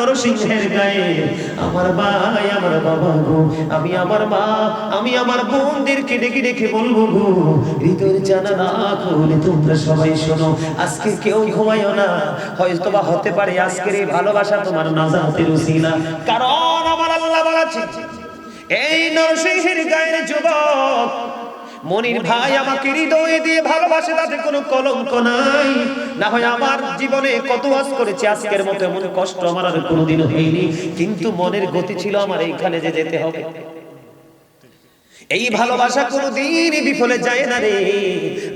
নরসিংহের গায়ে আমার ভাই আমার বাবা গো, আমি আমার মা আমি আমার বোনদেরকে ডেকে ডেকে বলবো গো, হৃদয়ের জানালা খুলে তোমরা সবাই শোনো। আজকে কেউ ঘুমায়ও না, হয়তো বা হতে পারে আজকের এই ভালোবাসা তোমার নাজাতের উসিলা। কারণ আমার আল্লাহ বলেছেন এই নরসিংহের গায়ের যুবক মনির ভাই আমাকে হৃদয় দিয়ে ভালোবাসে, তাতে কোনো কলঙ্ক নাই। না হয় আমার জীবনে কত ওয়াজ করেছি, আজকের মতো এমন কষ্ট আমার আর কোনোদিনও হয়নি, কিন্তু মনের গতি ছিল আমার এইখানে যে যেতে হবে। এই ভালোবাসা কোনোদিনই বিফলে যায় না রে।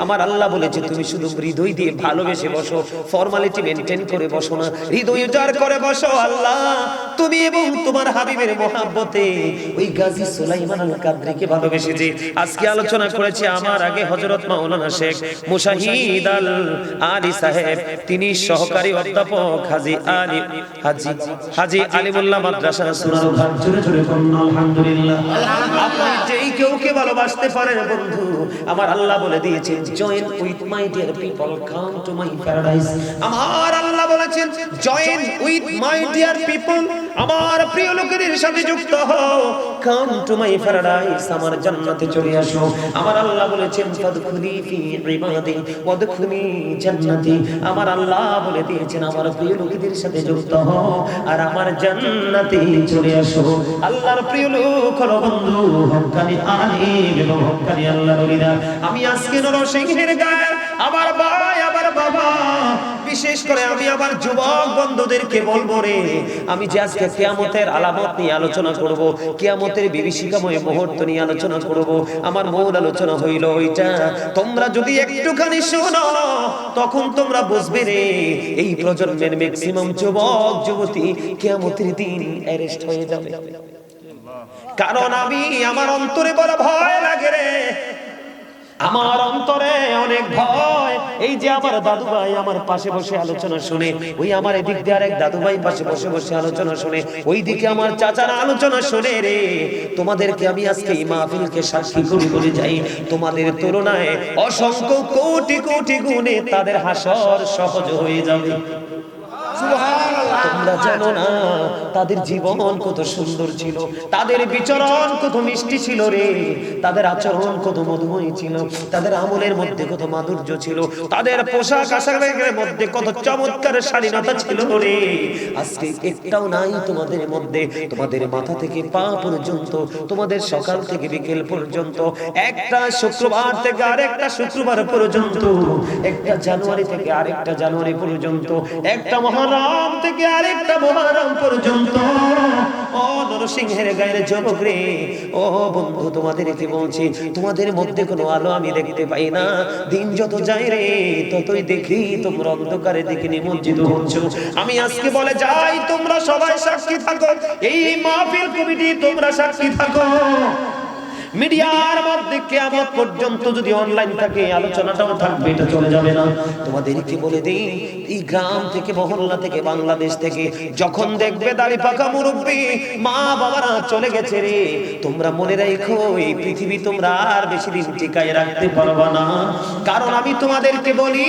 আমার আল্লাহ বলেছে তুমি শুধু হৃদয় দিয়ে ভালোবেসে বসো, ফর্মালিটি মেইনটেইন করে বসো না, হৃদয় উজাড় করে বসো। আল্লাহ তুমি এবং তোমার হাবিবের মহব্বতে ওই গাজী সুলাইমান আল কাদরিকে ভালোবেসেছে। আজকে আলোচনা করেছে আমার আগে হযরত মাওলানা শেখ মুশাহিদ আল আলী সাহেব, তিনি সহকারী অধ্যাপক হাজী আলিমুল্লাহ মাদ্রাসা সুনারঘাট। জোরে জোরে বলুন আলহামদুলিল্লাহ। আপনি যেই কেউকে ভালোবাসতে পারেন বন্ধু, আমার আল্লাহ বলে দিয়েছেন join with my dear people come to my paradise. আমার আল্লাহ বলেছেন join with my dear people, আমার প্রিয় লোকেদের সাথে যুক্ত হও, কাম টু মাই প্যারাডাইস, আমার জান্নাতে চলে আসো। আমার আল্লাহ বলেছেন ফাদখুলি ফি ইবাদি ওয়াদখুলি জান্নাতি। আমার আল্লাহ বলে দিয়েছেন আমার প্রিয় লোকেদের সাথে যুক্ত হও আর আমার জান্নাতে চলে আসো। আল্লাহর প্রিয় লোক হলো বন্ধু হক্কানি আলিম এবং হক্কানি আল্লাহর ওলিরা। আমি আজকে নরসিংহের গায়ে আমার ভাই আমার বাবা, বিশেষ করে আমি আমার যুবক বন্ধুদেরকে বলবো রে, আমি যে আজকে কিয়ামতের আলামত নিয়ে আলোচনা করব, কিয়ামতের বিভীষিকাময় মুহূর্ত নিয়ে আলোচনা করব, আমার মূল আলোচনা হইল ওইটা। তোমরা যদি একটুখানি শোনো তখন তোমরা বুঝবে রে, এই প্রজন্মের ম্যাক্সিমাম যুবক যুবতী কিয়ামতের দিন অ্যারেস্ট হয়ে যাবে। কারণ আমি আমার অন্তরে বড় ভয় লাগে রে, আমার অন্তরে অনেক ভয়। এই যে আমার দাদু ভাই আমার পাশে বসে আলোচনা শুনে, ওই আমার এদিক দিয়ে আরেক দাদু ভাই পাশে বসে বসে আলোচনা শুনে, ওই দিকে আমার চাচারা আলোচনা শুনে রে, তোমাদেরকে আমি আজকে এই মাহফিলকে সাক্ষী করে বলে যাই, তোমাদের তুলনায় অসংখ্য কোটি কোটি গুণে তাদের হাসর সহজ হয়ে যাবে। তোমরা জানো না তাদের জীবন কত সুন্দর ছিল, তাদের বিচরণ কত মিষ্টি ছিল রে, তাদের আচরণ কত মধুময় ছিল, তাদের আমলের মধ্যে কত মাধুর্য ছিল, তাদের পোশাক আশাকের মধ্যে কত চমৎকার স্বাধীনতা ছিল রে। আজকে একটাও নাই তোমাদের মধ্যে। তোমাদের মাথা থেকে পা পর্যন্ত, তোমাদের সকাল থেকে বিকেল পর্যন্ত, একটা শুক্রবার থেকে আরেকটা শুক্রবার পর্যন্ত, একটা জানুয়ারি থেকে আরেকটা জানুয়ারি পর্যন্ত, একটা মহরম থেকে আরেকটা মহরম পর্যন্ত। ও নরসিংহের গায়ের যুবক রে, ও বন্ধু তোমাদেরকে বলছি, তোমাদের মধ্যে কোনো আলো আমি দেখতে পাই না। দিন যত যায় রে ততই দেখি তোমরা অন্ধকারে দিকে নিমজ্জিত হচ্ছ। আমি আজকে বলে যাই তোমরা সবাই সাক্ষী থাকো, এই মাহফিল কমিটি তোমরা সাক্ষী থাকো। মিডিয়ার মধ্যে কিয়ামত পর্যন্ত যদি অনলাইন থাকে আলোচনাটাও থাকবে, এটা চলে যাবে না। তোমাদেরকে বলে দেই, এই গ্রাম থেকে মহল্লা থেকে বাংলাদেশ থেকে যখন দেখবে দাড়ি পাকা মুরব্বি মা বাবারা চলে গেছে রে, তোমরা মনে রাখো এই পৃথিবী তোমরা আর বেশি দিন টিকায় রাখতে পারবে না। কারণ আমি তোমাদেরকে বলি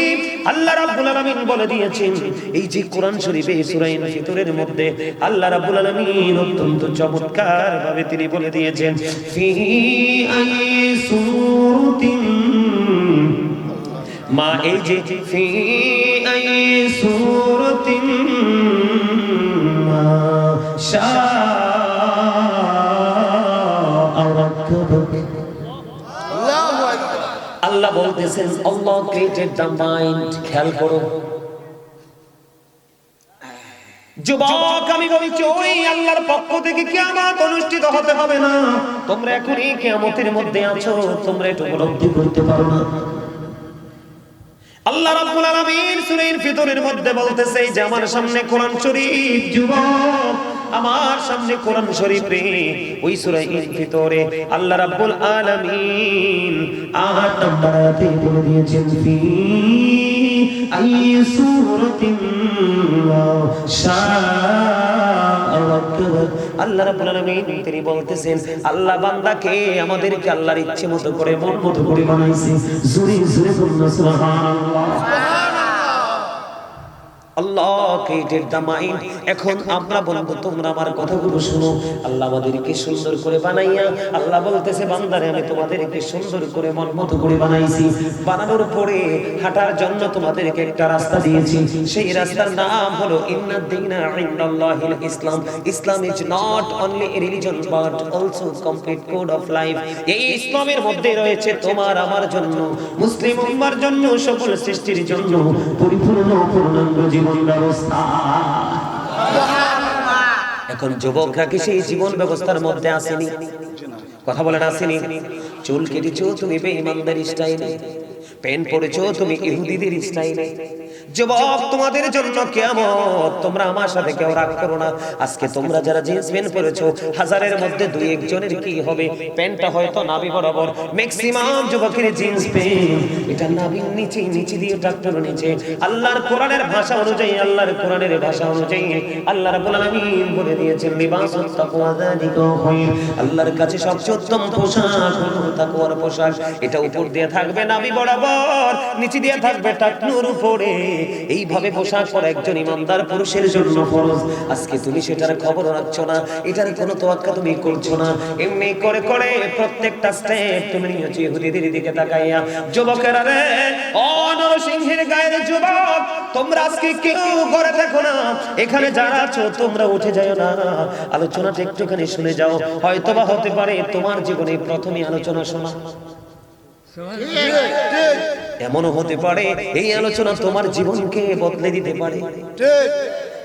আল্লাহ রাব্বুল আলামিন বলে দিয়েছেন, এই যে কোরআন শরীফে সূরা ইনফিতরের মধ্যে আল্লাহ রাব্বুল আলামিন অত্যন্ত চমৎকার ভাবে তিনি বলে দিয়েছেন, ফি আই সূরাতিন মা, এই যে ফি আই সূরাতিন মা শাআ রাব্বুক। আল্লাহু আকবার। আল্লাহ বলতেছেন আল্লাহ ক্রিয়েটেড দ্য মাইন্ড। খেয়াল করো যুবক, আমি বলছি ওই আল্লাহর পক্ষ থেকে কিয়ামত অনুষ্ঠিত হতে হবে না। তোমরা এখনই কিয়ামতের মধ্যে আছো, তোমরা এটা উপলব্ধি করতে পারো না। আল্লাহ রাব্বুল আলামিন সূরা ইনফিতরের মধ্যে বলতেছে যে আমার সামনে কোরআন শরীফ, যুবক আমার সামনে কোরআন শরীফ রে, ওই সূরা ইনফিতরে আল্লাহ রাব্বুল আলামিন 8 নম্বর আয়াতে বলে দিয়েছেন, ফি আই সূরাতিন শাআ রাব্বুক। আল্লাহ রাব্বুল আলামিন তিনি বলতেছেন আল্লাহ বান্দাকে আমাদেরকে আল্লাহর ইচ্ছে মতো করে মন মতো করে বানাইছে। জোরে জোরে বলুন সুবহানাল্লাহ। আল্লাহ ক্রিয়েটেড দ্য মাইন্ড। এখন আমরা বলবো তোমরা আমার কথাগুলো শুনো। আল্লাহ আমাদেরকে সুন্দর করে বানাইয়া আল্লাহ বলতেছে বান্দারে আমি তোমাদেরকে সুন্দর করে মন মতো করে বানাইছি। বানানোর পরে হাঁটার জন্য তোমাদেরকে একটা রাস্তা দিয়েছি। সেই রাস্তার নাম হলো ইন্নাদ দীনা ইনদাল্লাহিল ইসলাম। Islam is not only a religion but also complete code of life. এই ইসলামের মধ্যে রয়েছে তোমার আমার জন্য, মুসলিম উম্মার জন্য, সকল সৃষ্টির জন্য পরিপূর্ণ পূর্ণাঙ্গ জীবন ব্যবস্থা। এখন যুবকরা কি সেই জীবন ব্যবস্থার মধ্যে আসেনি? কথা বলেন আসেনি? চুল কেটেছো তুমি বেঈমানদের স্টাইলে, প্যান্ট পরেছো তুমি ইহুদিদের স্টাইলে। যুবক তোমাদের জন্য কিয়ামত। তোমরা আমার সাথে কেউ রাগ করো না। আজকে তোমরা যারা জিন্স প্যান্ট পরেছো, হাজারের মধ্যে দুই একজনের কি হবে, প্যান্টটা হয়তো নাভি বরাবর। ম্যাক্সিমাম যুবকের জিন্স প্যান্ট এটা নাভির নিচে, নিচে দিয়ে ট্রাক্টর নিচে। আল্লাহর কোরআনের ভাষা অনুযায়ী, আল্লাহর কোরআনের ভাষা অনুযায়ী আল্লাহ রাব্বুল আলামিন বলে দিয়েছেন লিবাসুত তাকওয়া যালিকা খায়র। আল্লাহর কাছে সবচেয়ে উত্তম পোশাক হলো তাকওয়ার পোশাক। এটা উপর দিয়ে থাকবে নাভি বরাবর, নিচে দিয়ে থাকবে টাকনুর উপরে। এইভাবে পোশাক পরা একজন ইমানদার পুরুষের জন্য ফরজ। আজকে তুমি সেটার খবর রাখছো না, এটার কোনো তোয়াক্কা তুমি করছো না। এমনি করে করে প্রত্যেকটা স্টেপ তুমি নিয়েছো ইহুদিদের দিকে তাকাইয়া। যুবকেরা রে, ও নরসিংহের গায়ের যুবক, তোমরা আজকে কেউ ঘরে থাকো না। এখানে যারা আছো তোমরা উঠে যাও না, আলোচনাটা একটুখানি শুনে যাও। হয়তোবা হতে পারে তোমার জীবনে প্রথমে আলোচনা শোনা, এমনও হতে পারে এই আলোচনা তোমার জীবনকে বদলে দিতে পারে।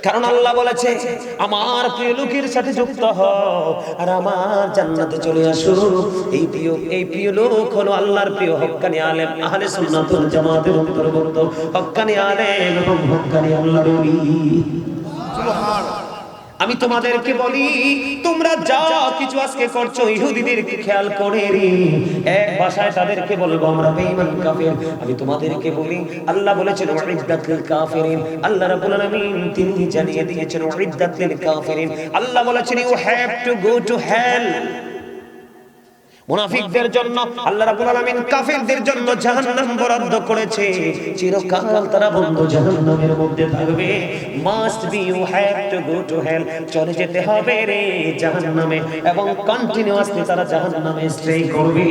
কারণ আল্লাহ বলেছে আমার প্রিয় লোকের সাথে যুক্ত হও আর আমার জান্নাতে চলে আসো। এই প্রিয় লোক হলো আল্লাহর প্রিয় হক্কানি আলেম, আহলে সুন্নাত ওয়াল জামাতের অন্তর্ভুক্ত হক্কানি আলেম এবং হক্কানি আল্লাহর ওলি। সুবহানাল্লাহ। আমি তোমাদেরকে বলি তোমরা যা কিছু আজকে করছো ইহুদিদেরকে খেয়াল করে রে, এক ভাষায় তাদেরকে বলবো আমরা বেঈমান কাফের। আমি তোমাদেরকে বলি আল্লাহ বলেছেন উইদ্দাতুল কাফিরিন। আল্লাহ রাব্বুল আলামিন তিনি জানিয়ে দিয়েছেন উইদ্দাতুল কাফিরিন। আল্লাহ বলেছেন you have to go to hell. মুনাফিকদের জন্য আল্লাহ রাব্বুল আলামিন কাফেরদের জন্য জাহান্নাম বরাদ্দ করেছে। চিরকাল তারা বন্ধ জাহান্নামের মধ্যে থাকবে। Must be you have to go to hell. চলে যেতে হবে রে জাহান্নামে এবং কন্টিনিউয়াসলি তারা জাহান্নামে স্টে করবে।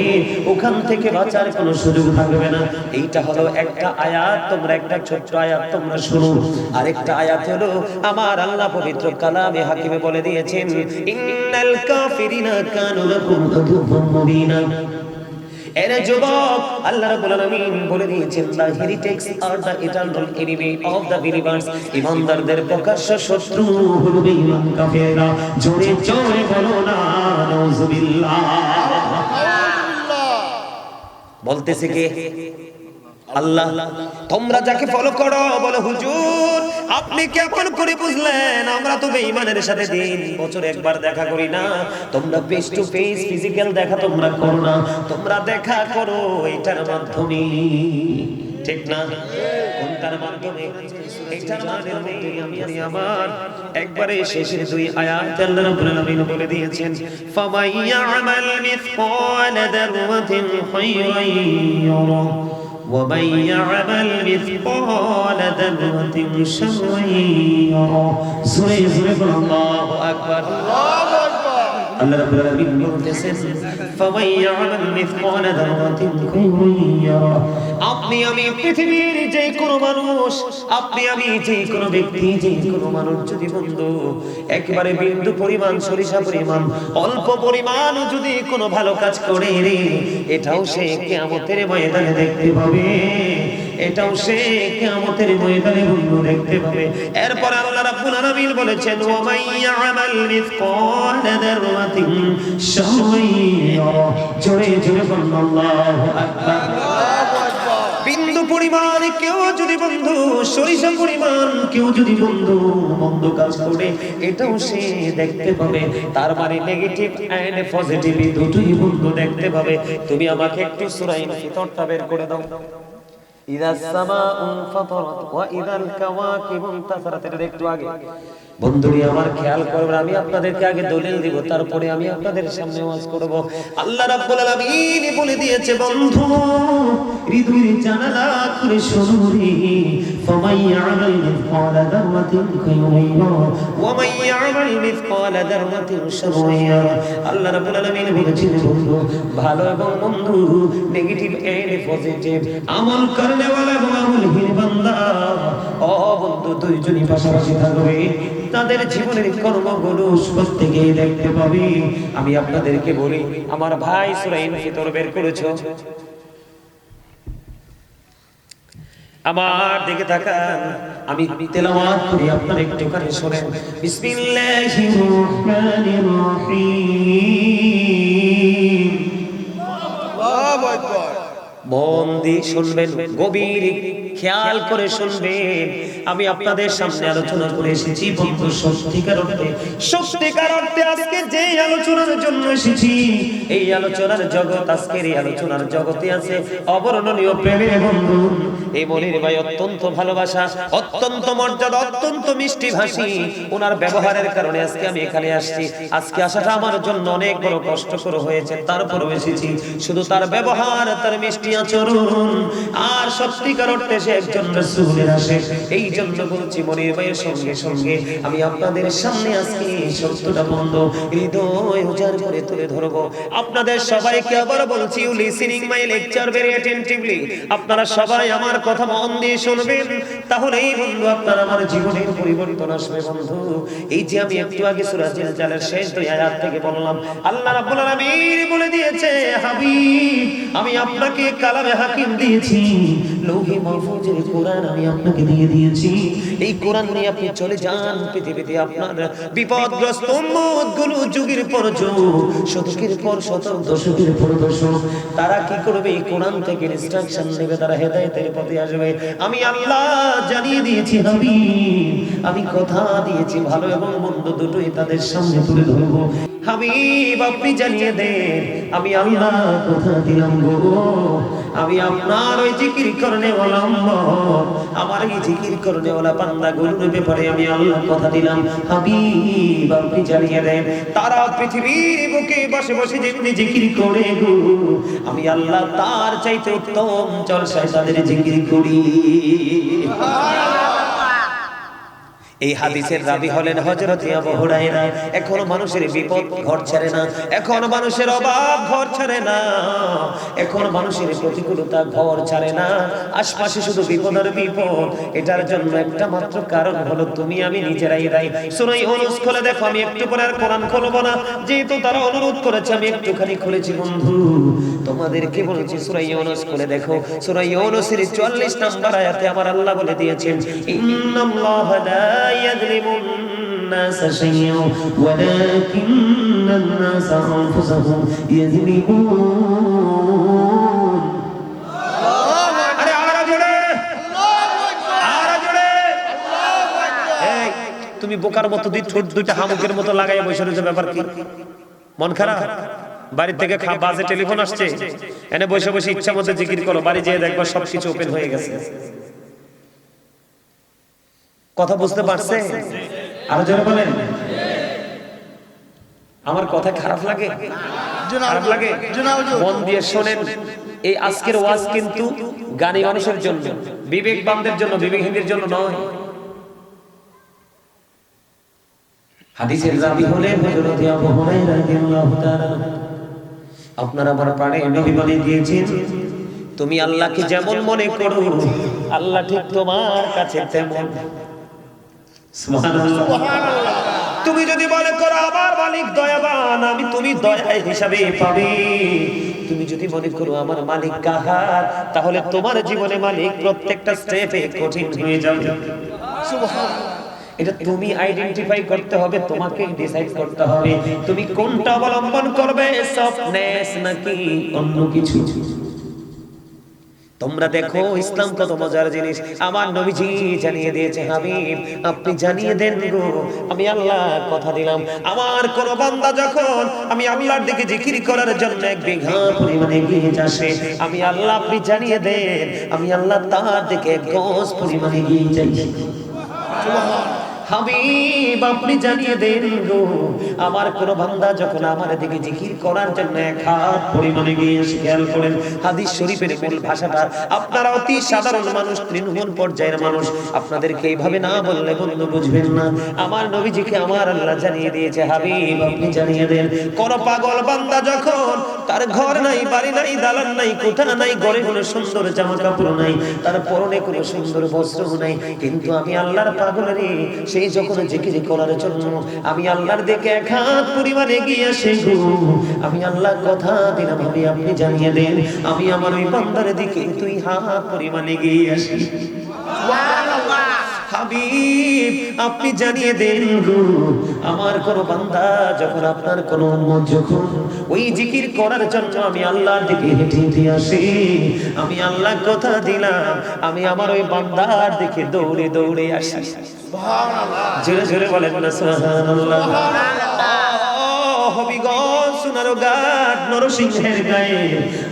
ওখান থেকে বাঁচার কোনো সুযোগ থাকবে না। এইটা হলো একটা আয়াত। তোমরা একটা ছোট্ট আয়াত তোমরা শুনো। আরেকটা আয়াত হলো আমার আল্লাহ পবিত্র কালামে হাকিমে বলে দিয়েছেন ইন্নাল কাফিরিনা কানু লাকুম আদুওয়াম মুবিনা। এরে যুবক, আল্লাহ রাব্বুল আলামিন বলে দিয়েছেন the heretics are the eternal enemy of the believers. ঈমানদারদের প্রকাশ্য শত্রু হলো বেঈমান কাফেররা। জোরে জোরে বলো না নাউযুবিল্লাহ। বলতেছে কে? আল্লাহ। তোমরা যাকে ফলো করো বলো হুজুর আপনি কেমন করে বুঝলেন? আমরা তো বেঈমানের সাথে দিন বছরে একবার দেখা করি না। তোমরা ফেস টু ফেস ফিজিক্যাল দেখা তোমরা করো না, তোমরা দেখা করো এটার মাধ্যমে। ঠিক না? কোনটার মাধ্যমে? এটার মাধ্যমে। আমি আমার একবারে শেষের দুই আয়াত আল্লাহ রাব্বুল আলামিন বলে দিয়েছেন ফামাইয়ামাল মিসকালা দাররাতিন খায়রান ইয়ারা ومن يعمل مثقال ذرة شرا يره। سورة الله أكبر الله أكبر। আল্লাহ রাব্বুল আলামিন বলতেছেন ফামান ইয়ামাল মিসকালা যাররাতিন খায়রান ইয়ারা। আপনি আমি পৃথিবীর যে কোনো মানুষ, আপনি আমি যে কোনো ব্যক্তি, যে কোনো মানুষ যদি বন্ধু একেবারে বিন্দু পরিমাণ, সরিষা পরিমাণ, অল্প পরিমাণ যদি কোনো ভালো কাজ করে রে, এটাও সে কিয়ামতের ময়দানে দেখতে পাবে। এটাও সে কিয়ামতের ময়দানে বন্ধু দেখতে পাবে। এরপর আল্লাহ রাব্বুল আলামিন বলেছেন ওয়া মাইয়ামাল মিসকালা যাররাতিন শাররান ইয়ারা। জোরে জোরে বলুন আল্লাহু আকবার। বিন্দু পরিমাণ কেউ যদি বন্ধু, সরিষা পরিমাণ কেউ যদি বন্ধু মন্দ কাজ করে, এটাও সে দেখতে পাবে। তার মানে নেগেটিভ এন্ড পজিটিভ দুটোই বন্ধু দেখতে পাবে। তুমি আমাকে একটু সূরা ইনফিতরটা বের করে দাও। ইযা সামাউ ফাতারাত ওয়া ইযাল কাওয়াকিবু ইনতাসারাত। এটা একটু আগে বন্ধুরি আমার খেয়াল করবেন, আমি আপনাদেরকে আগে দলিল দিব, তারপরে আমি আপনাদের সামনে ওয়াজ করব। আল্লাহ রাব্বুল আলামিন বলে দিয়েছে, বন্ধু হৃদয়ের জানালা খুলে শোনো রে, ফামাই ইয়ামাল মিসকালা যাররাতিন খায়রান ইয়ারা ওয়া মান ইয়ামাল মিসকালা যাররাতিন শাররান ইয়ারা। আল্লাহ রাব্বুল আলামিন বলেছেন, বন্ধু ভালো এবং বন্ধু নেগেটিভ এন্ড পজিটিভ আমল করনে ওয়ালা এবং আমলহীন বান্দা, ও বন্ধু দুইজনই পাশাপাশি থাকবে, তাদের জীবনের কর্মগুলো প্রত্যেকে দেখতে পাবে। আমি আপনাদেরকে বলি, আমার ভাই সূরা ইনফিতর বের করেছো, আমার দিকে তাকান, আমি তেলাওয়াত করি, আপনারা একটু কানে শুনেন। বিসমিল্লাহির রহমানির রহিম। আল্লাহু আকবার। মন দিয়ে শুনবেন, গভীর খেয়াল করে শুনবেন। আমি আপনাদের সামনে আলোচনা করে এসেছি বন্ধু সত্যিকার অর্থে আজকে যে আলোচনার জন্য এসেছি, এই আলোচনার জগৎ, আজকের এই আলোচনার জগতে আছে অবর্ণনীয় প্রেমের বন্ধু। এই মনির ভাই অত্যন্ত ভালোবাসা, অত্যন্ত মর্যাদা, অত্যন্ত মিষ্টি ভাষী, ওনার ব্যবহারের কারণে আজকে আমি এখানে আসছি। আজকে আসাটা আমার জন্য অনেক বড় কষ্টকর হয়েছে, তারপরেও এসেছি। শুধু তার ব্যবহার, তার মিষ্টি আচরণ, আর সত্যিকার অর্থে সে একজন রাসূলের আশিক। এই জন্য বলছি, মনির ভাইয়ের সঙ্গে সঙ্গে আমি আপনাদের সামনে আজকে সত্যটা বন্ধ হৃদয় উজাড় করে তুলে ধরবো। আপনাদের সবাইকে আবার বলছি, you listening my lecture very attentively. আপনারা সবাই আমার কথা মন দিয়ে শুনবেন, তাহলেই বন্ধু আপনার আমার জীবনের পরিবর্তন আসবে। বন্ধু এই যে আমি একটু আগে সূরা জিলজালের শেষ 2 আয়াত থেকে বললাম, আল্লাহ রাব্বুল আলামিন বলে দিয়েছে, হাবিব আমি আপনাকে কালামে হাকিম দিয়েছি, লৌহে মাহফুজের কোরআন আমি আপনাকে দিয়ে দিয়েছি। এই কোরআন নিয়ে আপনি চলে যান পৃথিবীতে, আপনার বিপদগ্রস্ত উম্মতগুলো যুগের পর যুগ, শতকের পর শতক, দশকের পর দশক, তারা কি করবে? এই কোরআন থেকে ইনস্ট্রাকশন নেবে, তারা হেদায়েতের পথে আসবে। আমি আল্লাহ জানিয়ে দিয়েছি হাবিব, আমি কথা দিয়েছি, ভালো এবং মন্দ দুটোই তাদের সামনে তুলে ধরবো। হাবিব আপনি জানিয়ে দেন, আমি আল্লাহ কথা দিলাম গো, আমি আপনার ওই জিকির করনে ওয়ালা উম্মত, আমার এই জিকির করনে ওয়ালা বান্দাগুলোর ব্যাপারে আমি আল্লাহ কথা দিলাম। হাবিব আপনি জানিয়ে দেন, তারা পৃথিবীর বুকে বসে বসে যেমনি জিকির করে গো, আমি আল্লাহ তার চাইতে উত্তম জলসায় তাদের জিকির করি। এই হাদিসের রাবী হলেন হযরত আবু হুরায়রা। এখন মানুষের বিপদ ঘর ছাড়ে না, এখন মানুষের অভাব ঘর ছাড়ে না, এখন মানুষের প্রতিকূলতা ঘর ছাড়ে না, আশপাশে শুধু বিপদ আর বিপদ। এটার জন্য একটা মাত্র কারণ হলো তুমি আমি নিজেরাই দায়ী। সূরা ইউনূস খুলে দেখো, আমি একটু পরে আর কোরআন খুলবো না, যেহেতু তারা অনুরোধ করেছে আমি একটুখানি খুলেছি। বন্ধু তোমাদেরকে বলছি, সূরা ইউনূস খুলে দেখো, সূরা ইউনূসের 44 নম্বর আয়াতে আমার আল্লাহ বলে দিয়েছেন, ইন্নাল্লাহা লা يظلم الناس شيئا ولكن الناس أنفسهم يظلمون। আরে আরা জোরে, আরা জোরে। এই তুমি বোকার মতো ছোট দুইটা হামুকের মতো লাগাইয়া বসে রয়েছে, ব্যাপার কি? মন খারাপ? বাড়ি থেকে বাজে টেলিফোন আসছে, এনে বসে বসে ইচ্ছা মতো জিকির করো, বাড়ি যেয়ে দেখবা সবকিছু ওপেন হয়ে গেছে। কথা বুঝতে পারছে? আরো জোরে বলেন। আমার কথা খারাপ লাগে? খারাপ লাগে? মন দিয়ে শোনেন, এই আজকের ওয়াজ কিন্তু জ্ঞানী মানুষের জন্য, বিবেকবানদের জন্য, বিবেকহীনদের জন্য নয়। হাদিসের রাবী হলেন হযরত আবু হুরায়রা রাদিয়াল্লাহু তাআলা। আপনারা আমার প্রাণে নবী বলে দিয়েছেন, তুমি আল্লাহকে যেমন মনে করো, আল্লাহ ঠিক তোমার কাছে তেমন। সুবহানাল্লাহ। তুমি যদি মনে করো আমার মালিক দয়াবান, আমি তুমি দয়া হিসাবে পাবে। তুমি যদি মনে করো আমার মালিক কাহার, তাহলে তোমার জীবনে মালিক প্রত্যেকটা স্টেপে কঠিন হয়ে যাবে। সুবহানাল্লাহ। এটা তুমি আইডেন্টিফাই করতে হবে, তোমাকে ডিসাইড করতে হবে তুমি কোনটা অবলম্বন করবে, সফটনেস নাকি অন্য কিছু। তোমরা দেখো ইসলাম কত মজার জিনিস, আমার নবীজি জানিয়ে দিয়েছে, হাবিব আপনি জানিয়ে দেন গো, আমি আল্লাহ কথা দিলাম, আমার কোন বান্দা যখন আমি আল্লাহর দিকে জিকির করার জন্য এক বিঘা পরিমাণে এগিয়ে আসে, আমি আল্লাহ আপনি জানিয়ে দেন, আমি আল্লাহ তার দিকে এক গজ পরিমাণে এগিয়ে যাই। সুবহানাল্লাহ। হাবিব আপনি জানিয়ে দেন গো, আমার কোন বান্দা যখন আমার দিকে জিকির করার জন্য এক হাত পরিমাণে গিয়ে খেয়াল করেন হাদিস শরীফের মূল ভাষাটা। আপনারা অতি সাধারণ মানুষ, তৃণমূল পর্যায়ের মানুষ, আপনাদেরকে এইভাবে না বললে বন্ধু বুঝবেন না। আমার নবীজিকে আমার আল্লাহ জানিয়ে দিয়েছে, হাবিব আপনি জানিয়ে দেন, কোন পাগল বান্দা যখন তার ঘর নাই, বাড়ি নাই, দালান নাই, কোঠা নাই, ঘরে কোনো সুন্দর জামা কাপড় নাই, তার পরনে কোনো সুন্দর বস্ত্র নাই, কিন্তু আমি আল্লাহর পাগল রে, সেই যখন জিকির করার জন্য আমি আল্লাহর দিকে এক হাত পরিমাণে এগিয়ে আসে গো, আমি আল্লাহ কথা দিলাম ভাবি আপনি জানিয়ে দেন, আমি আমার ওই বান্দার দিকে 2 হাত পরিমাণে এগিয়ে আসি। সুবহানাল্লাহ। হাবিব আপনি জানিয়ে দেন গো, আমার কোন বান্দা যখন আপনার কোন উম্মত যখন ওই জিকির করার জন্য আমি আল্লাহর দিকে হেঁটে হেঁটে আসি, আমি আল্লাহ কথা দিলাম আমি আমার ওই বান্দার দিকে দৌড়ে দৌড়ে আসি। সুবহানাল্লাহ। জোরে জোরে বলেন না সুবহানাল্লাহ। হবিগঞ্জ সোনারগাঁ নরসিংহের গায়ে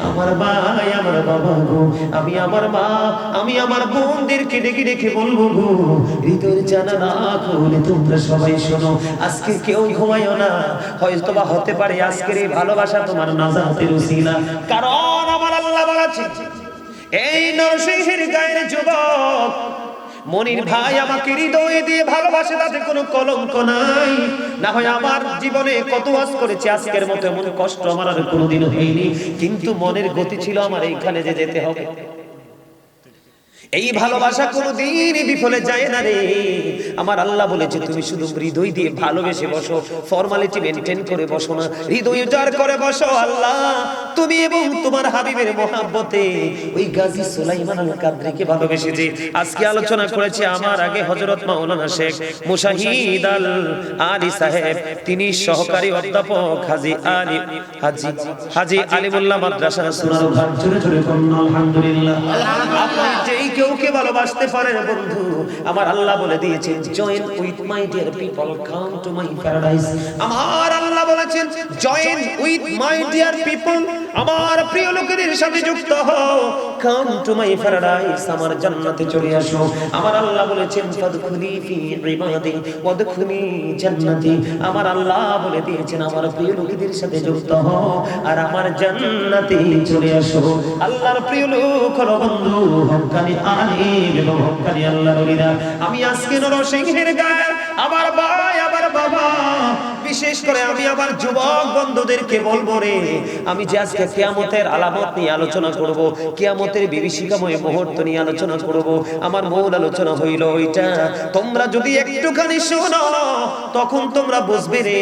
আমার ভাই আমার বাবা গো, আমি আমার মা আমি আমার বোনদেরকে ডেকে ডেকে বলবো গো, হৃদয়ের জানালা খুলে তোমরা সবাই শোনো, আজকে কেউ ঘুমাইও না, হয়তো বা হতে পারে আজকের এই ভালোবাসা তোমার নাজাতের উসিলা। কারণ আমার আল্লাহ বলেছে, এই নরসিংহের গায়ের যুবক মনির ভাই আমাকে হৃদয় দিয়ে ভালোবাসে, তাতে কোনো কলঙ্ক নাই। না হয় আমার জীবনে কত ওয়াজ করেছি, আজকের মতো এমন কষ্ট আমার আর কোনোদিন হয়নি, কিন্তু মনের গতি ছিল আমার এইখানে যে যেতে হবে। এই ভালোবাসা কোনোদিন বিফলে যায় না রে। আমার আল্লাহ বলেছে তুমি শুধু হৃদয় দিয়ে ভালোবেসে বসো, ফর্মালিটি মেইনটেইন করে বসো না, হৃদয় উজাড় করে বসো। আল্লাহ তুমি এবং তোমার হাবিবের মহব্বতে ওই গাজী সুলাইমান আল কাদরিকে ভালোবেসেছে। আজকে আলোচনা করেছে আমার আগে হযরত মাওলানা শেখ মুশাহিদ আল আলী সাহেব, তিনি সহকারী অধ্যাপক হাজী আলিমুল্লাহ মাদ্রাসা সোনারগাঁ। জোরে জোরে বলুন আলহামদুলিল্লাহ। আপনি যেই কেউকে ভালোবাসতে পারেন বন্ধু, আমার আল্লাহ বলে দিয়েছেন join with my dear people come to my paradise. আমার আল্লাহ বলেছেন join with my dear people, আমার প্রিয় লোকেদের সাথে যুক্ত হও, কাম টু মাই প্যারাডাইস, আমার জান্নাতে চলে আসো। আমার আল্লাহ বলেছেন ফাদখুলি ফি ইবাদি ওয়াদখুলি জান্নাতি, আমার আল্লাহ বলে দিয়েছেন আমার প্রিয় লোকেদের সাথে যুক্ত হও আর আমার জান্নাতে চলে আসো। আল্লাহর প্রিয় লোক হলো বন্ধু হক্কানি আলিম এবং হক্কানি আল্লাহর ওলিরা। আমি আজকে নরসিংহের গায়ে আমার ভাই আমার বাবা, বিশেষ করে আমি আমার যুবক বন্ধুদেরকে বলবো রে, আমি যে আজকে কিয়ামতের আলামত নিয়ে আলোচনা করব, কিয়ামতের বিভীষিকাময় মুহূর্ত নিয়ে আলোচনা করব, আমার মূল আলোচনা হইল ওইটা, তোমরা যদি একটুখানি শোনো তখন তোমরা বুঝবে রে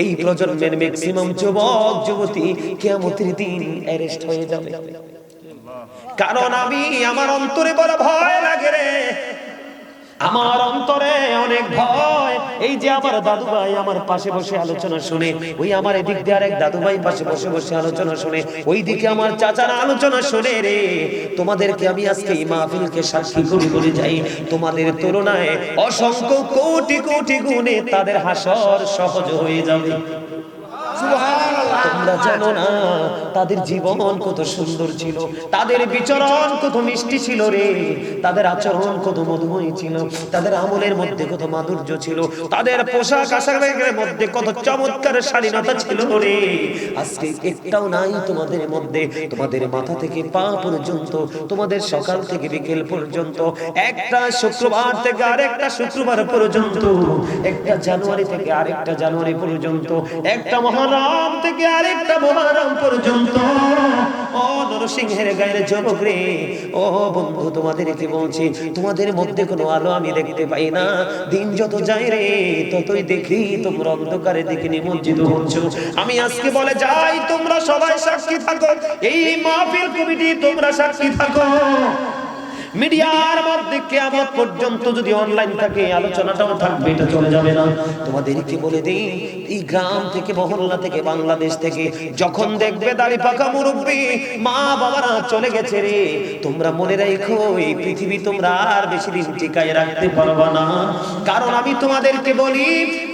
এই প্রজন্মের ম্যাক্সিমাম যুবক যুবতী কিয়ামতের দিন অ্যারেস্ট হয়ে যাবে। কারণ আমি আমার অন্তরে বড় ভয় লাগে রে, আমার অন্তরে অনেক ভয়। এই যে আমার দাদু ভাই আমার পাশে বসে আলোচনা শুনে, ওই আমার এদিক দিয়ে আরেক দাদু ভাই পাশে বসে বসে আলোচনা শুনে, ওই দিকে আমার চাচারা আলোচনা শুনে রে, তোমাদেরকে আমি আজকে এই মাহফিলকে সাক্ষী করে বলে যাই, তোমাদের তুলনায় অসংখ্য কোটি কোটি গুণে তাদের হাসর সহজ হয়ে যাবে। তোমরা জানো না তাদের জীবন কত সুন্দর ছিল, তাদের বিচরণ কত মিষ্টি ছিল রে, তাদের আচরণ কত মধুময় ছিল, তাদের আমলের মধ্যে কত মাধুর্য ছিল, তাদের পোশাক আশাকের মধ্যে কত চমৎকার শালীনতা ছিল রে। আজকে একটাও নাই তোমাদের মধ্যে। তোমাদের মাথা থেকে পা পর্যন্ত, তোমাদের সকাল থেকে বিকেল পর্যন্ত, একটা শুক্রবার থেকে আরেকটা শুক্রবার পর্যন্ত, একটা জানুয়ারি থেকে আরেকটা জানুয়ারি পর্যন্ত, একটা মহরম থেকে আরেকটা মহরম পর্যন্ত, ও নরসিংহের গায়ের যুবক রে, ও বন্ধু তোমাদেরকে বলছি, তোমাদের মধ্যে কোনো আলো আমি দেখতে পাই না। দিন যত যায় রে ততই দেখি তোমরা অন্ধকারে দিকে নিমজ্জিত হচ্ছ। আমি আজকে বলে যাই, তোমরা সবাই সাক্ষী থাকো, এই মাহফিল কমিটি তোমরা সাক্ষী থাকো, মিডিয়ার মধ্যে কিয়ামত পর্যন্ত যদি অনলাইন থাকে আলোচনাটাও থাকবে, এটা চলে যাবে না। তোমাদেরকে বলে দেই, এই গ্রাম থেকে মহল্লা থেকে বাংলাদেশ থেকে যখন দেখবে দাড়ি পাকা মুরব্বি মা বাবারা চলে গেছে রে, তোমরা মনে রাখো এই পৃথিবী তোমরা আর বেশি দিন টিকায় রাখতে পারবে না। কারণ আমি তোমাদেরকে বলি,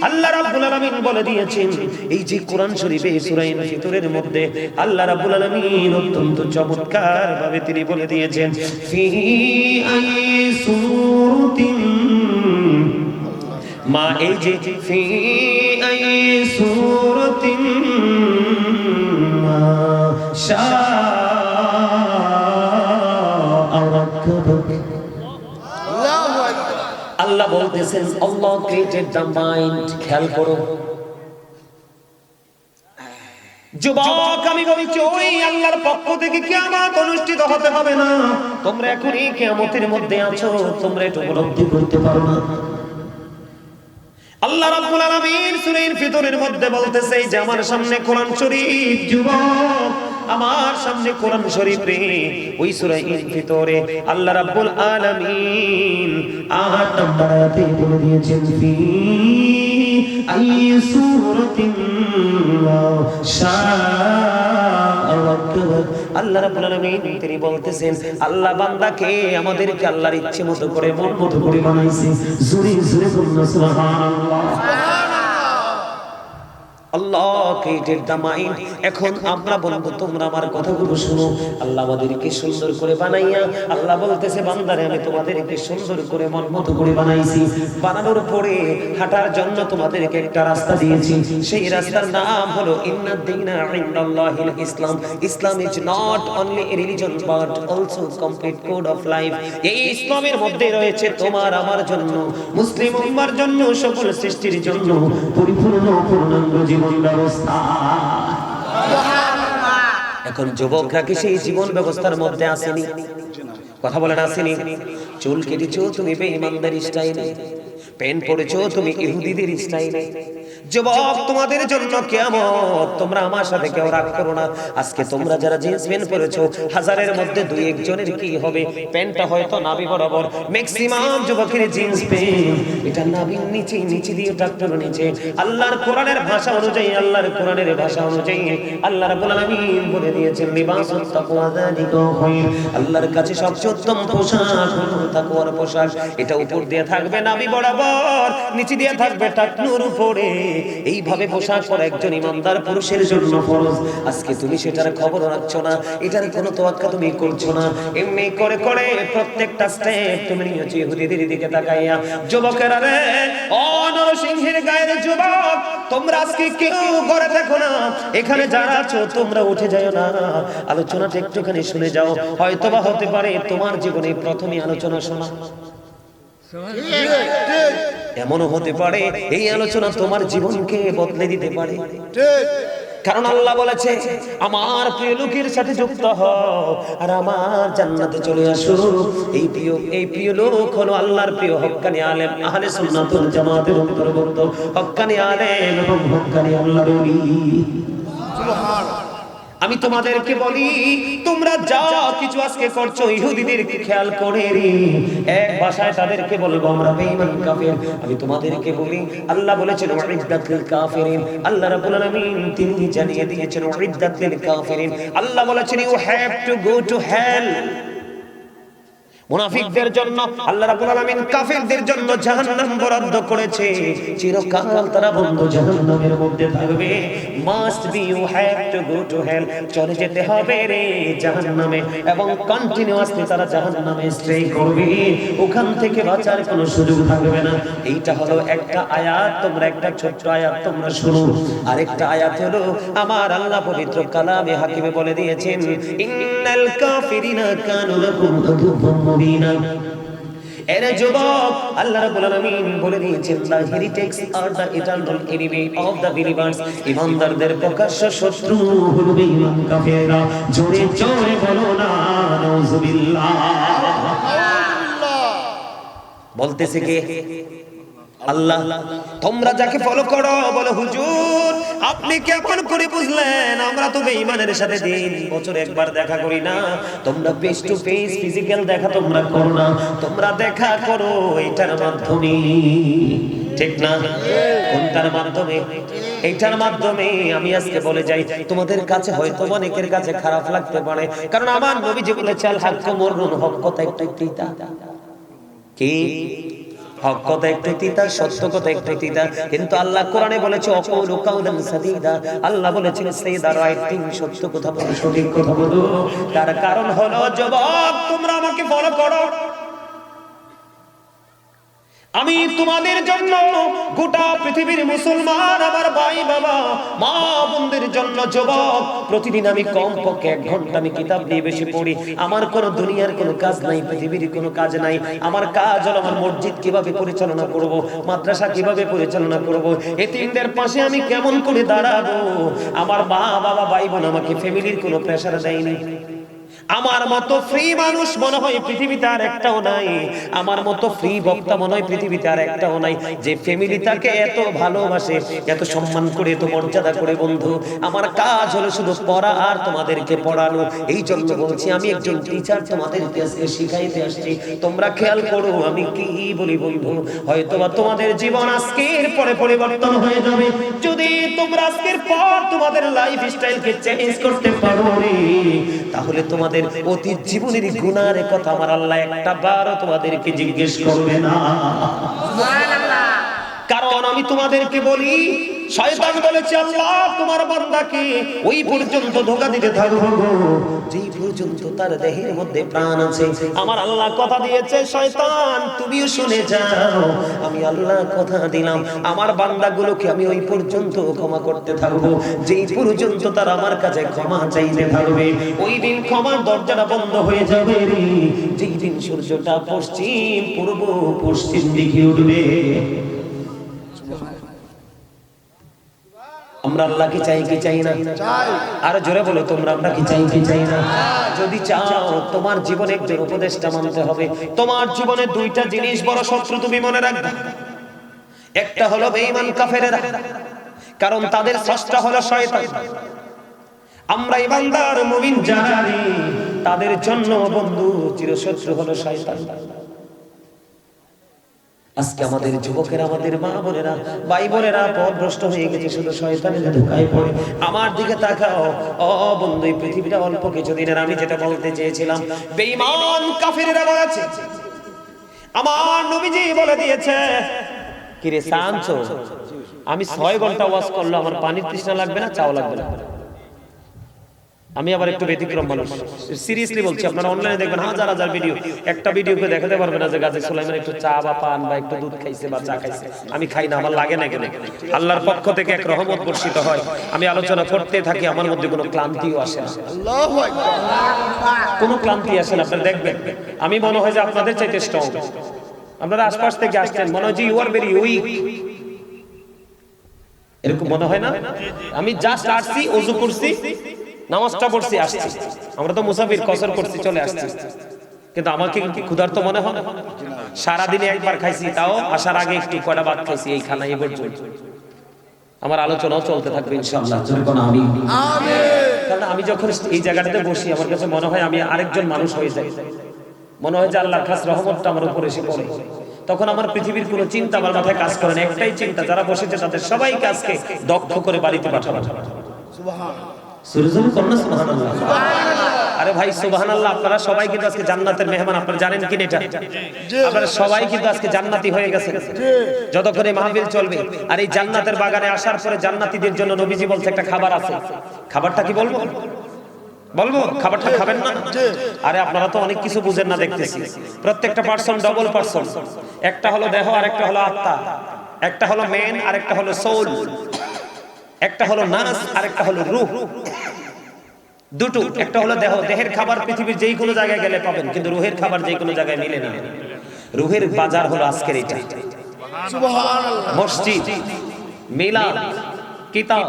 আল্লাহ রাব্বুল আলামিন বলে দিয়েছেন, এই যে কোরআন শরীফে সূরা ইনফিতরের মধ্যে আল্লাহ রাব্বুল আলামিন অত্যন্ত চমৎকার ভাবে তিনি বলে দিয়েছেন, ফি আই সূরাতিন মা এই যে ফি আই সূরাতিন মা শাআ রাব্বুক। আল্লাহ বলতেছেন আল্লাহ ক্রিয়েটেড দ্য মাইন্ড। খেয়াল করো যুবক, আমি বলছি ওই আল্লাহর পক্ষ থেকে কিয়ামত অনুষ্ঠিত হতে হবে না। তোমরা এখন এই কিয়ামতের মধ্যে আছো, তোমরা এটা উপলব্ধি করতে পারো না। আল্লাহ রাব্বুল আলামিন সূরা ফিতরের মধ্যে বলতেছে যে আমার সামনে কোরআন শরীফ, যুবক আমার সামনে কোরআন শরীফ রে, ওই সূরা ফিতরে আল্লাহ রাব্বুল আলামিন ৮ নম্বর আয়াতে বলে দিয়েছেন ফি আই সূরাতিন শাআ রাব্বুক। আল্লাহ রাব্বুল আলামিন তিনি বলতেছেন আল্লাহ বান্দাকে আমাদেরকে আল্লাহর ইচ্ছে মতো করে মন মতো করে বানাইছে। জোরে জোরে বলুন সুবহানাল্লাহ। আল্লাহ ক্রিয়েটেড দ্য মাইন্ড। এখন আমরা বলবো তোমরা আমার কথাগুলো শুনো। আল্লাহ আমাদেরকে সুন্দর করে বানাইয়া আল্লাহ বলতেছে বান্দারে আমি তোমাদেরকে সুন্দর করে মন মতো করে বানাইছি। বানানোর পরে হাঁটার জন্য তোমাদেরকে একটা রাস্তা দিয়েছি। সেই রাস্তার নাম হলো ইন্নাদ দীনা ইনদাল্লাহিল ইসলাম। Islam is not only a religion but also complete code of life. এই ইসলামের মধ্যে রয়েছে তোমার আমার জন্য, মুসলিম উম্মার জন্য, সকল সৃষ্টির জন্য পরিপূর্ণ পূর্ণাঙ্গ জীবন ব্যবস্থা। এখন যুবকরা কি সেই জীবন ব্যবস্থার মধ্যে আসেনি? কথা বলেন আসেনি? চুল কেটেছো তুমি বেঈমানদের স্টাইলে, প্যান্ট পরেছো তুমি ইহুদিদের স্টাইলে। যুবক তোমাদের জন্য কিয়ামত। তোমরা আমার সাথে কেউ রাগ করো না। আজকে তোমরা যারা জিন্স প্যান্ট পরেছো, হাজারের মধ্যে দুই একজনের কি হবে প্যান্টটা হয়তো নাভি বরাবর। ম্যাক্সিমাম যুবকের জিন্স প্যান্ট এটা নাভির নিচে, নিচে দিয়ে ট্রাক্টর নিচে। আল্লাহর কোরআনের ভাষা অনুযায়ী, আল্লাহর কোরআনের ভাষা অনুযায়ী আল্লাহ রাব্বুল আলামিন বলে দিয়েছেন লিবাসুত তাকওয়া যালিকা খায়র। আল্লাহর কাছে সবচেয়ে উত্তম পোশাক হলো তাকওয়ার পোশাক। এটা উপর দিয়ে থাকবে নাভি বরাবর, নিচে দিয়ে থাকবে টাকনুর উপরে। এইভাবে পোশাক পরা একজন ইমানদার পুরুষের জন্য ফরজ। আজকে তুমি সেটার খবর রাখছো না, এটার কোনো তোয়াক্কা তুমি করছো না। এমনি করে করে প্রত্যেকটা স্টেপ তুমি নিয়েছো ইহুদিদের দিকে তাকাইয়া। যুবকেরা রে, ও নরসিংহের গায়ের যুবক, তোমরা আজকে কেউ ঘরে দেখো না। এখানে যারা আছো তোমরা উঠে যাও না, আলোচনাটা একটুখানি শুনে যাও। হয়তোবা হতে পারে তোমার জীবনে প্রথমে আলোচনা শোনা, এমনও হতে পারে এই আলোচনা তোমার জীবনকে বদলে দিতে পারে। কারণ আল্লাহ বলেছে আমার প্রিয় লোকের সাথে যুক্ত হও আর আমার জান্নাতে চলে আসো। এই প্রিয় লোক হলো আল্লাহর প্রিয় হক্কানি আলেম, আহলে সুন্নাত ওয়াল জামাতের অন্তর্ভুক্ত হক্কানি আলেম এবং হক্কানি আল্লাহর ওলি। সুবহানাল্লাহ। আমি তোমাদেরকে বলি তোমরা যা কিছু আজকে করছো ইহুদিদেরকে খেয়াল করে রে, এক ভাষায় তাদেরকে বলবো আমরা বেঈমান কাফের। আমি তোমাদেরকে বলি আল্লাহ বলেছেন উইদ্দাত লিল কাফিরিন। আল্লাহ রাব্বুল আলামিন তিনি জানিয়ে দিয়েছেন উইদ্দাত লিল কাফিরিন। আল্লাহ বলেছেন you have to go to hell. মুনাফিকদের জন্য আল্লাহ রাব্বুল আলামিন কাফিরদের জন্য জাহান্নাম বরাদ্দ করেছে। চিরকাল তারা বন্ধ জাহান্নামের মধ্যে থাকবে। Must be you have to go to hell. চলে যেতে হবে রে জাহান্নামে এবং কন্টিনিউয়াসলি তারা জাহান্নামে স্টে করবে। ওখান থেকে বাঁচার কোনো সুযোগ থাকবে না। এইটা হলো একটা আয়াত। তোমরা একটা ছোট্ট আয়াত তোমরা শুনো। আরেকটা আয়াত হলো আমার আল্লাহ পবিত্র কালামে হাকিমে বলে দিয়েছেন ইন্নাল কাফিরিনা কানু লাকুম আদুওয়াম মুবিনা। এর যুবক আল্লাহ রাব্বুল আলামিন বলে দিয়েছেন the heretics are the eternal enemy of the believers. ঈমানদারদের প্রকাশ্য শত্রু হলো বেঈমান কাফেররা। জোরে জোরে বলো না নাউযুবিল্লাহ। বলতেছে কে? আল্লাহ। তোমরা যাকে ফলো করো বলো হুজুর আপনি কেমন করে বুঝলেন? আমরা তো বেঈমানের সাথে দিন বছর একবার দেখা করি না। তোমরা ফেস টু ফেস ফিজিক্যাল দেখা তোমরা করো না, তোমরা দেখা করো এটার মাধ্যমে। ঠিক না? কোনটার মাধ্যমে? এইটার মাধ্যমে। আমি আজকে বলে যাই তোমাদের কাছে হয়তো অনেকের কাছে খারাপ লাগতে পারে, কারণ আমার নবীজি বলেছে আল হাক্কু মুররুন, হক কথা একটু তিতা। কি? হক কথা একটু তিতা, সত্য কথা একটু তিতা। কিন্তু আল্লাহ কোরআনে বলেছে অকুলু কাউলান সাদীদা। আল্লাহ বলেছেন সে দা রাইট থিং, সত্য কথা বলো, সঠিক কথা বলো। তার কারণ হলো যুবক তোমরা আমাকে ফলো করো। আমি তোমাদের জন্য গোটা পৃথিবীর মুসলমান আমার ভাই বাবা মা বোনদের জন্য যুবক প্রতিদিন আমি কমপক্ষে 1 ঘন্টা আমি কিতাব নিয়ে বেশি পড়ি। আমার কোনো দুনিয়ার কোনো কাজ নাই, পৃথিবীর কোনো কাজ নাই। আমার কাজ হলো আমার মসজিদ কিভাবে পরিচালনা করব, মাদ্রাসা কিভাবে পরিচালনা করব, এতিমদের পাশে আমি কেমন করে দাঁড়াবো। আমার মা বাবা ভাই বোন আমাকে ফ্যামিলির কোনো প্রেসার দেয়নি। আমার মতো ফ্রি মানুষ মনে হয় পৃথিবীতে আর একটাও নাই। আমার মতো ফ্রি বক্তা মনে হয় পৃথিবীতে আর একটাও নাই, যে ফ্যামিলি তাকে এত ভালোবাসে, এত সম্মান করে, এত মর্যাদা করে। বন্ধু, আমার কাজ হলো শুধু পড়া আর তোমাদেরকে পড়ানো। এই জন্য বলছি, আমি একজন টিচার, তোমাদেরকে আজকে শিখাইতে আসছি। তোমরা খেয়াল করো আমি কি বলি বন্ধু। হয়তোবা তোমাদের জীবন আজকের পরে পরিবর্তন হয়ে যাবে যদি তোমরা আজকের পর তোমাদের লাইফ স্টাইলকে চেঞ্জ করতে পারো রে। তাহলে তোমাদের অতীত জীবনের গুনাহের কথা আমার আল্লাহ একটা বারও তোমাদেরকে জিজ্ঞেস করবে না। সুবহানাল্লাহ। কারণ আমি তোমাদেরকে বলি, শয়তান বলেছে আল্লাহ তোমার বান্দাকে ওই পর্যন্ত ধোঁকা দিতে থাকবো যেই পর্যন্ত তার দেহের মধ্যে প্রাণ আছে। আমার আল্লাহ কথা দিয়েছে, শয়তান তুমিও শুনে যাও। আমি আল্লাহ কথা দিলাম, আমার বান্দাগুলোকে আমি ওই পর্যন্ত ক্ষমা করতে থাকবো যেই পর্যন্ত তারা আমার কাছে ক্ষমা চাইতে থাকবে। ওই দিন ক্ষমার দরজাটা বন্ধ হয়ে যাবে রে, যেই দিন সূর্যটা পশ্চিম পূর্ব পশ্চিম দিকে উঠবে। আমরা আল্লাহকে চাই কি চাই না? আর জোরে বলো তোমরা, আমরা কি চাই কি চাই না? যদি চাও তোমার জীবনে একজন উপদেশটা মানতে হবে। তোমার জীবনে 2টা জিনিস বড় শত্রু তুমি মনে রাখবে। একটা হলো বেঈমান কাফেরেরা, কারণ তাদের স্রষ্টা হলো শয়তান। আমরা ইমানদার মুমিন জানি তাদের জন্য বন্ধু চিরশত্রু হলো শয়তান। আজকে আমাদের যুবকেরা, আমাদের মা বোনেরা, ভাই বোনেরা পথভ্রষ্ট হয়ে গেছে শুধু শয়তানের ধোঁকায় পড়ে। আমার দিকে তাকাও ও বন্ধু, এই পৃথিবীটা অল্প কিছুদিনের। আমি যেটা বলতে চেয়েছিলাম, বেঈমান কাফেরেরা বলেছে, আমার নবীজি বলে দিয়েছে, কি রে সানছো, আমি 6 ঘন্টা ওয়াজ করলাম, আমার পানির তৃষ্ণা লাগবে না, চাও লাগবে না। আমি আবার একটু ব্যতিক্রম মানুষ, সিরিয়াসলি বলছি। আপনারা অনলাইনে দেখবেন হাজার হাজার ভিডিও, একটা ভিডিওকে দেখাতে পারবে না যে গাজী সুলাইমান একটু চা বা পান বা একটু দুধ খাইছে বা চা খাইছে। আমি খাই না, আমার লাগে না কেন। আল্লাহর পক্ষ থেকে এক রহমত বর্ষিত হয়, আমি আলোচনা করতে থাকি, আমার মধ্যে কোনো ক্লান্তিও আসে না। আল্লাহু আকবার। কোনো ক্লান্তি আসে না। আপনারা দেখবেন আমি মনে হয় যে আপনাদের চাইতে স্ট্রং। আপনারা আশপাশ থেকে আসছেন, মনে হয় যে ইউ আর ভেরি উইক, এরকম মনে হয় না? আমি জাস্ট আসছি, ওযু করছি, নামাজটা পড়ছি, আসছি। আমরা তো মুসাফির, কসর করছি, চলে আসছি। কিন্তু আমাকে ক্ষুধার্ত মনে হয় না। সারাদিনে একবার খাইছি, তাও আসার আগে একটু কয়টা ভাত খাইছি, এই খানা এই পর্যন্ত। আমার আলোচনাও চলতে থাকবে ইনশাআল্লাহ। আমিন। কারণ আমি যখন এই জায়গাটাতে বসি, আমার কাছে মনে হয় আমি আরেকজন মানুষ হয়ে যাই। মনে হয় যে আল্লাহর খাস রহমতটা আমার উপর এসে পড়ে। তখন আমার পৃথিবীর কোনো চিন্তা আমার মাথায় কাজ করে না। একটাই চিন্তা, যারা বসেছে তাদের সবাইকে আজকে দগ্ধ করে বাড়িতে পাঠাবো। সুবহানাল্লাহ। আরে ভাই সুবহানাল্লাহ, আপনারা সবাই কিন্তু আজকে জান্নাতের মেহমান। আপনারা জানেন কি এটা? আপনারা সবাই কিন্তু আজকে জান্নাতি হয়ে গেছেন যতক্ষণ এই মাহফিল চলবে। আর এই জান্নাতের বাগানে আসার পরে জান্নাতীদের জন্য নবীজি বলছে একটা খাবার আছে। খাবারটা কি বলবো? বলবো? খাবারটা খাবেন না? আরে আপনারা তো অনেক কিছু বুঝেন না দেখতেছি। প্রত্যেকটা পার্সন ডবল পার্সন। একটা হলো দেহ আর একটা হলো আত্মা, একটা হলো মেন আর একটা হলো সোল, একটা হলো নাস আর একটা হলো রূহ। দুটো, একটা হলো দেহ। দেহের খাবার পৃথিবীর যেই কোনো জায়গায় গেলে পাবেন, কিন্তু রূহের খাবার যেই কোনো জায়গায় মিলে না। রূহের বাজার হলো আজকের এটা। সুবহানাল্লাহ। মসজিদ, মিলাদ, কিতাব,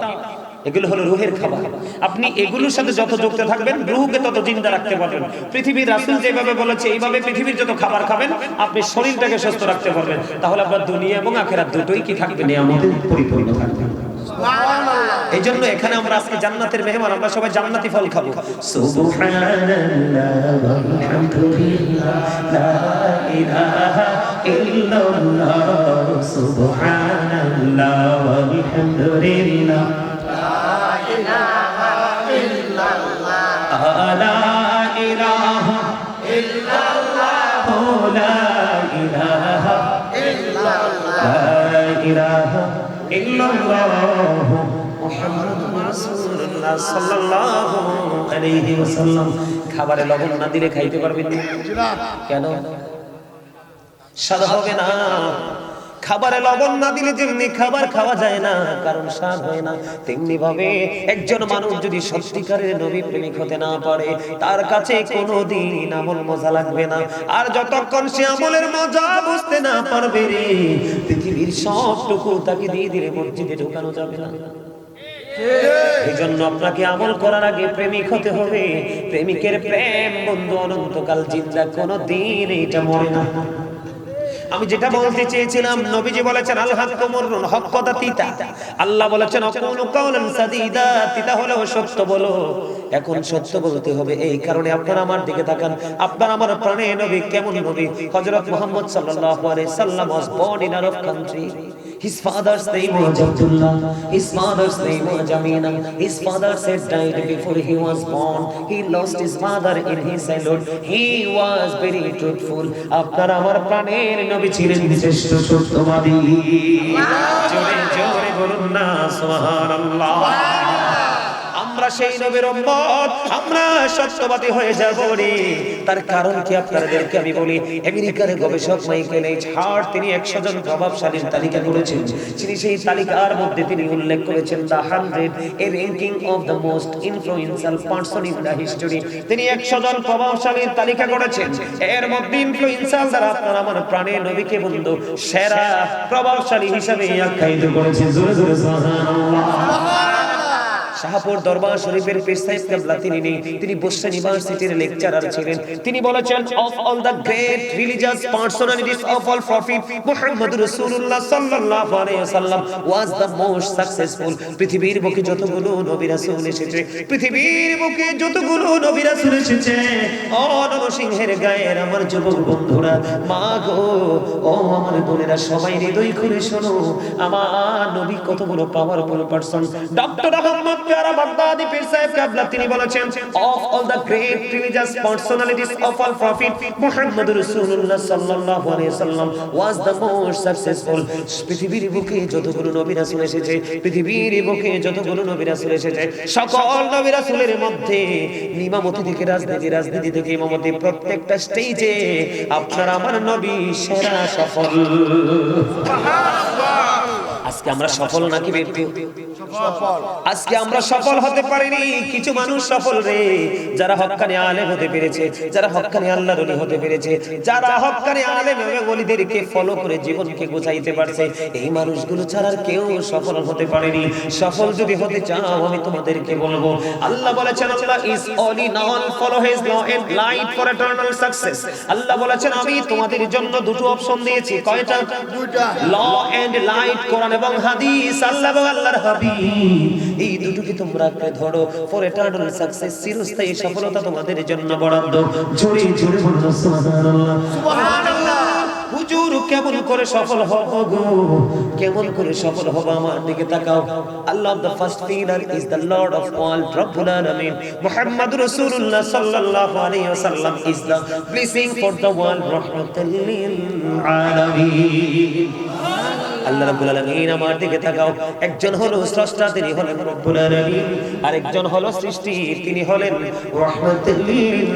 এগুলো হলো রূহের খাবার। আপনি এগুলোর সাথে যত যুক্ত থাকবেন, রূহকে তত জিন্দা রাখতে পারবেন। পৃথিবীর রাসূল যেভাবে বলেছে, এইভাবে পৃথিবীর যত খাবার খাবেন, আপনি শরীরটাকে সুস্থ রাখতে পারবেন। তাহলে আপনার দুনিয়া এবং আখিরাত দুটোই কি থাকবে? নিয়ামতে পরিপূর্ণ থাকবে। সুবহানাল্লাহ। এইজন্য এখানে আমরা আজকে জান্নাতের মেহমান, আমরা সবাই জান্নাতি ফল খাবো। সুবহানাল্লাহ ওয়ালহামদুলিল্লাহ লা ইলাহা ইল্লাল্লাহ, সুবহানাল্লাহ ওয়ালহামদুলিল্লাহ লা ইলাহা ইল্লাল্লাহ, লা ইলাহা ইল্লাল্লাহ, লা ইলাহা ইল্লাল্লাহ, লা ইলাহা ইল্লাল্লাহ মুহাম্মাদুর রাসূলুল্লাহ সাল্লাল্লাহু আলাইহি ওয়াসাল্লাম। খাবারে লবণ না দিলে খাইতে পারবেন না। কেন? স্বাদ হবে না। খাবারে লবণ না দিলে যেমনি খাবার খাওয়া যায় না, কারণ স্বাদ হয় না, তেমনি ভাবে একজন মানুষ যদি সত্যিকারের নবী প্রেমিক হতে না পারে, তার কাছে কোনোদিন আমল মজা লাগবে না। আর যতক্ষণ সে আমলের মজা বুঝতে না পারবে রে, পৃথিবীর সবটুকু তাকে দিয়ে দিলে মসজিদে ঢোকানো যাবে না। এই জন্য আপনাকে আমল করার আগে প্রেমিক হতে হবে। প্রেমিকের প্রেম বন্ধু অনন্তকাল জিন্দা, কোনোদিন এটা মরে না। আমি যেটা বলতে চেয়েছিলাম, নবীজি বলেছেন আল হাক্কু মুররুন, হক কথা তিতা। আল্লাহ বলেছেন আকুলু কাওলান সাদীদা, তিতা হলেও সত্য বলো। এখন সত্য বলতে হবে, এই কারণে আপনারা আমার দিকে তাকান। আপনার আমার প্রাণের নবী কেমন নবী? হযরত মুহাম্মদ সাল্লাল্লাহু আলাইহি সাল্লাম was born in Arab country. His father's name was Abdullah, his mother's name was Amina. His father said died before he was born. He lost his mother in his childhood. He was very truthful. আপনারা আমার প্রাণের নবী ছিলেন শ্রেষ্ঠ সত্যবাদী। জোরে জোরে বলুন না সুবহানাল্লাহ। আমরা সেই নবীর উম্মত, আমরা সত্যবাদী হয়ে যাব রে। তার কারণ কি আপনাদেরকে আমি বলি। আমেরিকার গবেষক মাইকেল এইচ হার্ট তিনি 100 জন প্রভাবশালীর তালিকা করেছেন। তিনি সেই তালিকার মধ্যে তিনি উল্লেখ করেছেন the 100 A ranking of the most influential person in the history. তিনি 100 জন প্রভাবশালীর তালিকা করেছেন। এর মধ্যে ইনফ্লুয়েন্সিয়াল যারা আপনার আমার প্রাণের নবীকে বন্ধু সেরা প্রভাবশালী হিসেবে আখ্যায়িত করেছেন। জোরে জোরে সুবহানাল্লাহ। শাহপুর দরবার শরীফের পীর সাহেব কেবলা তিনি বসরা ইউনিভার্সিটির লেকচারার ছিলেন। তিনি বলেছেন of all the great religious personalities of all Prophet Muhammad রাসূলুল্লাহ সাল্লাল্লাহু আলাইহি ওয়াসাল্লাম ওয়াজ দ্য মোস্ট সাকসেসফুল। পৃথিবীর বুকে যতগুলো নবী রাসূল এসেছে, পৃথিবীর বুকে যতগুলো নবী রাসূল এসেছে, ও নরসিংহের গায়ের আমার যুবক বন্ধুরা, মা গো, ও আমার বোনেরা, সবাই হৃদয় খুলে শোনো, আমার নবী কত বড় পাওয়ারফুল পারসন। ডক্টর আহমদ প্যারা বাগদাদি পীর সাহেব কেবলা তিনি বলেছেন of all the great religious personalities of all Prophet Muhammad রাসূলুল্লাহ সাল্লাল্লাহু আলাইহি ওয়াসাল্লাম ওয়াজ দ্য মোস্ট সাকসেসফুল। পৃথিবীর বুকে যতগুলো নবী রাসূল এসেছে, পৃথিবীর বুকে যতগুলো নবী রাসূল এসেছে, সকল নবী রাসূলের মধ্যে ইমামতি থেকে রাজনীতি থেকে ইমামতি, প্রত্যেকটা স্টেজে আপনার আমার নবী সেরা সফল। সুবহানাল্লাহ। আজকে আমরা সফল নাকি ব্যর্থ? সফল। আজকে আমরা সফল হতে পারিনি, কিছু মানুষ সফল রে, যারা হক্কানি আলেম হতে পেরেছে, যারা হক্কানি আল্লাহর ওলি হতে পেরেছে, যারা হক্কানি আলেম এবং ওলিদেরকে ফলো করে জীবনকে গোছাইতে পারছে, এই মানুষগুলো ছাড়া আর কেউ সফল হতে পারেনি। সফল যদি হতে চাও আমি তোমাদেরকে বলবো, আল্লাহ বলেছেন Allah is all in all, follow his law and light for eternal success. আল্লাহ বলেছেন আমি তোমাদের জন্য দুটো অপশন দিয়েছি। কয়টা? দুটো। ল এন্ড লাইট, কোরআন এবং হাদিস, আল্লাহ এবং আল্লাহর হাবিব, এই দুটোকে তোমরা ধরো ফর ইটারনাল সাকসেস, চিরস্থায়ী সফলতা তোমাদের জন্য বরাদ্দ। জোরে জোরে বলুন সুবহানাল্লাহ। সুবহানাল্লাহ। হুজুর কেমন করে সফল হব গো, কেমন করে সফল হব? আমার দিকে তাকাও। Allah the first pillar is the lord of all, রব্বুল আলামিন মুহাম্মদুর রাসূলুল্লাহ সাল্লাল্লাহু আলাইহি ওয়াসাল্লাম is the blessing for the world, রাহমাতাল লিল আলামিন। আল্লাহ রাব্বুল আলামিন আমার দিকে তাকাও। একজন হলো স্রষ্টা, তিনি হলেন রব্বুল আলামিন, আর একজন হলো সৃষ্টি, তিনি হলেন রাহমাতুল লিল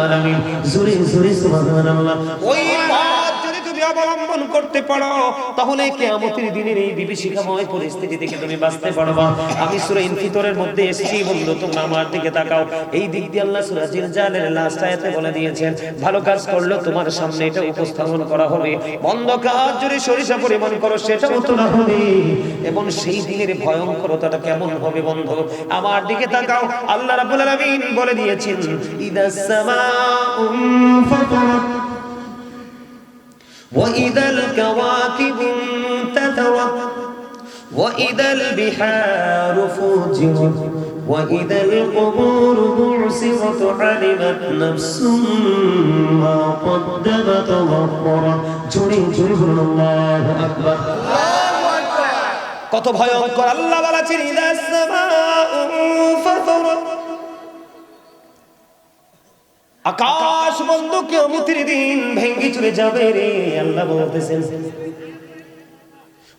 আলামিন। জোরে জোরে সুবহানাল্লাহ। ওই পথ যদি তুমি অবলম্বন করতে পারো, তাহলে কিয়ামতের দিনের এই বিভীষিকাময় পরিস্থিতি থেকে তুমি বাঁচতে পারবা। আমি সূরা ইনফিতরের মধ্যে এসেছি বন্ধু, তোমরা আমার দিকে তাকাও। এই দিক দিয়ে আল্লাহ সূরা জিলজালের লাস্ট আয়াতে বলে দিয়েছেন, ভালো কাজ করলে তোমার সামনে এটা উপস্থাপন করা হবে, মন্দ কাজ যদি সরিষা পরিমাণ করো সেটাও তোলা হবে। এবং সেই দিনের ভয়ঙ্করতাটা কেমন হবে বন্ধু, আমার দিকে তাকাও। আল্লাহ রাব্বুল আলামিন বলে দিয়েছেন ইদাস সামাউ ফাতারাত ওয়া ইদাল কাওয়াকিবু তাতাওয়াত ওয়া ইদাল বিহারু ফুজিরাত ওয়া ইদাল কুবুরু বু'সিরাত আলিমাত নাফসুম মা কদ্দামাত ওয়া আখখারাত। জোরে জোরে বলুন আল্লাহু আকবার। আল্লাহু আকবার। কত ভয়ঙ্কর! আল্লাহ বলেছেন ইদাস সামাউ ফাতারাত, আকাশ বন্ধ, কিয়ামতের দিন ভেঙে চলে যাবে রে। আল্লাহ বলতেছেন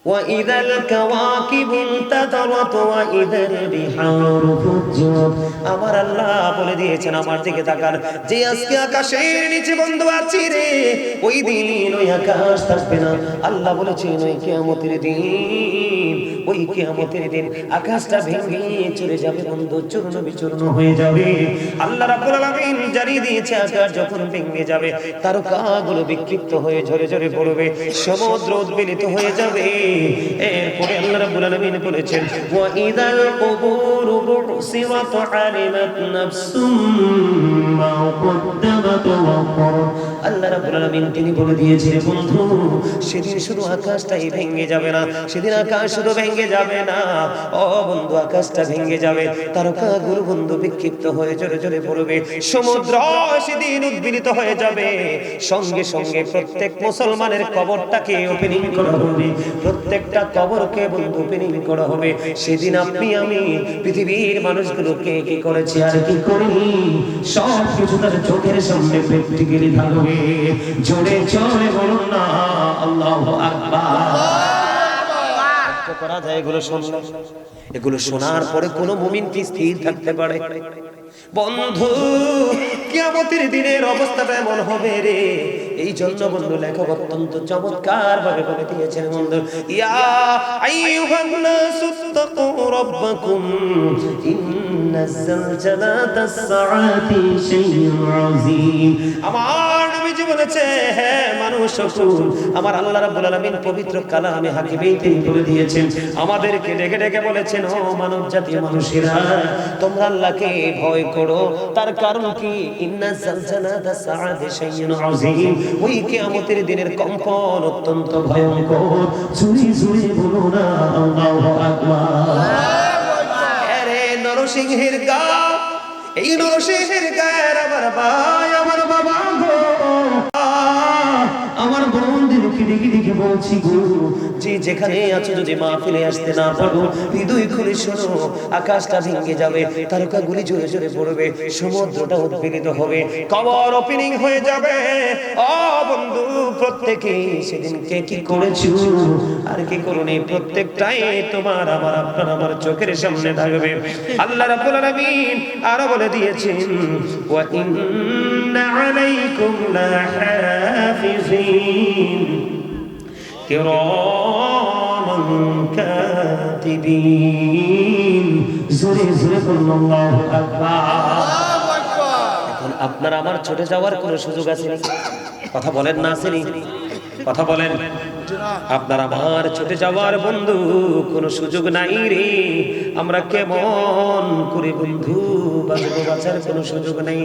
وإذا الكواكب انتثرت وإذا البحار فجرت আমার আল্লাহ বলে দিয়েছেন আমার দিকে তাকান যে আজকে আকাশের নিচে বন্ধু আছি রে ওই দিন ওই আকাশ থাকবে না আল্লাহ বলেছেন ওই কিয়ামতের দিন ওই কিয়ামতের দিন আকাশটা ভেঙে চলে যাবে বন্ধু চূর্ণ বিচূর্ণ হয়ে যাবে আল্লাহ রাব্বুল আলামিন জানিয়ে দিয়েছে আকাশ যখন ভেঙে যাবে তারকাগুলো বিক্ষিপ্ত হয়ে ঝরে ঝরে পড়বে সমুদ্র উদ্বেলিত হয়ে যাবে এরপরে আল্লাহ রাব্বুল আলামিন বলেছেন ওয়া ইদাল কুবুর বুসিরাত আলিমাত নাফসুম মা কদ্দামাত ওয়া আখর আল্লাহ রাব্বুল আলামিন তিনি বলে দিয়েছেন বন্ধু সেদিন শুধু আকাশটাই ভেঙে যাবে না সেদিন আকাশ শুধু ভেঙে যাবে না ও বন্ধু আকাশটা ভেঙে যাবে তারকাগুলো বন্ধু বিক্ষিপ্ত হয়ে ঝরে ঝরে পড়বে সমুদ্র সেদিন উদ্বেলিত হয়ে যাবে সঙ্গে সঙ্গে প্রত্যেক মুসলমানের কবরটাকে ওপেনিং করা হবে প্রত্যেকটা কবরকে বন্ধু ওপেনিং করা হবে সেদিন আপনি আমি পৃথিবীর মানুষগুলোকে কি করেছি আর কি করিনি সব কিছু তার চোখের সামনে প্র্যাকটিক্যালি থাকবে জোরে জোরে বলুন না আল্লাহু আকবার করা যায় এগুলো শোনার পরে কোন মুমিন কি স্থির থাকতে পারে বন্ধু কিয়ামতের দিনের অবস্থাটা এমন হবে রে এই জন্য বন্ধু লেখক অত্যন্ত চমৎকার ভাবে বলে দিয়েছেন বন্ধু ইয়া আইয়ুহান নাসু তাকু রাব্বাকুম ইন্নাজ জালজালাতাস সাআতি শাইউন আযীম আমার নবীজি বলেছে হে মানুষ সকল আমার আল্লাহ রাব্বুল আলামিন পবিত্র কালামে হাকিমে তিনি বলে দিয়েছেন আমাদেরকে ডেকে ডেকে বলেছেন ও মানব জাতি মানুষেরা তোমরা আল্লাহকে ভয় করো তার কারণ কি ইন্নাজ জালজালাতাস সাআতি শাইউন আযীম ওই কিয়ামতের দিনের কম্পন অত্যন্ত ভয়ঙ্কর জুরি জুরি বলো না আল্লাহু আকবার আরে নরসিংহের গাঁ এই নরসিংহের গায়ের আমার ভাই আমার বাবা গো আমার বোনদেরকে ডেকে ডেকে বলছি গো যে যেখানে আছো যদি মাহফিলে আসতে না পারো হৃদয় খুলে শোনো আকাশটা ভেঙে যাবে তারকাগুলি জোরে জোরে পড়বে সমুদ্রটা উদ্বেলিত হবে কবর ওপেনিং হয়ে যাবে ও বন্ধু প্রত্যেকে সেদিন কে কি করেছো আর কি করোনি প্রত্যেকটাই তোমার আমার আপনার আমার চোখের সামনে থাকবে আল্লাহ রাব্বুল আলামিন আরো বলে দিয়েছেন ওয়া ইন্না আলাইকুম লাহাফিজিন কিরামান কাতিবিন জোরে জোরে আল্লাহু আকবার এখন আপনার আমার ছুটে যাওয়ার কোনো সুযোগ আছে কথা বলেন না আসেনি কথা বলেন আপনার আমার ছুটে যাওয়ার বন্ধু কোনো সুযোগ নাই রে আমরা কেমন করে বন্ধু বাঁচবো বাঁচার কোনো সুযোগ নেই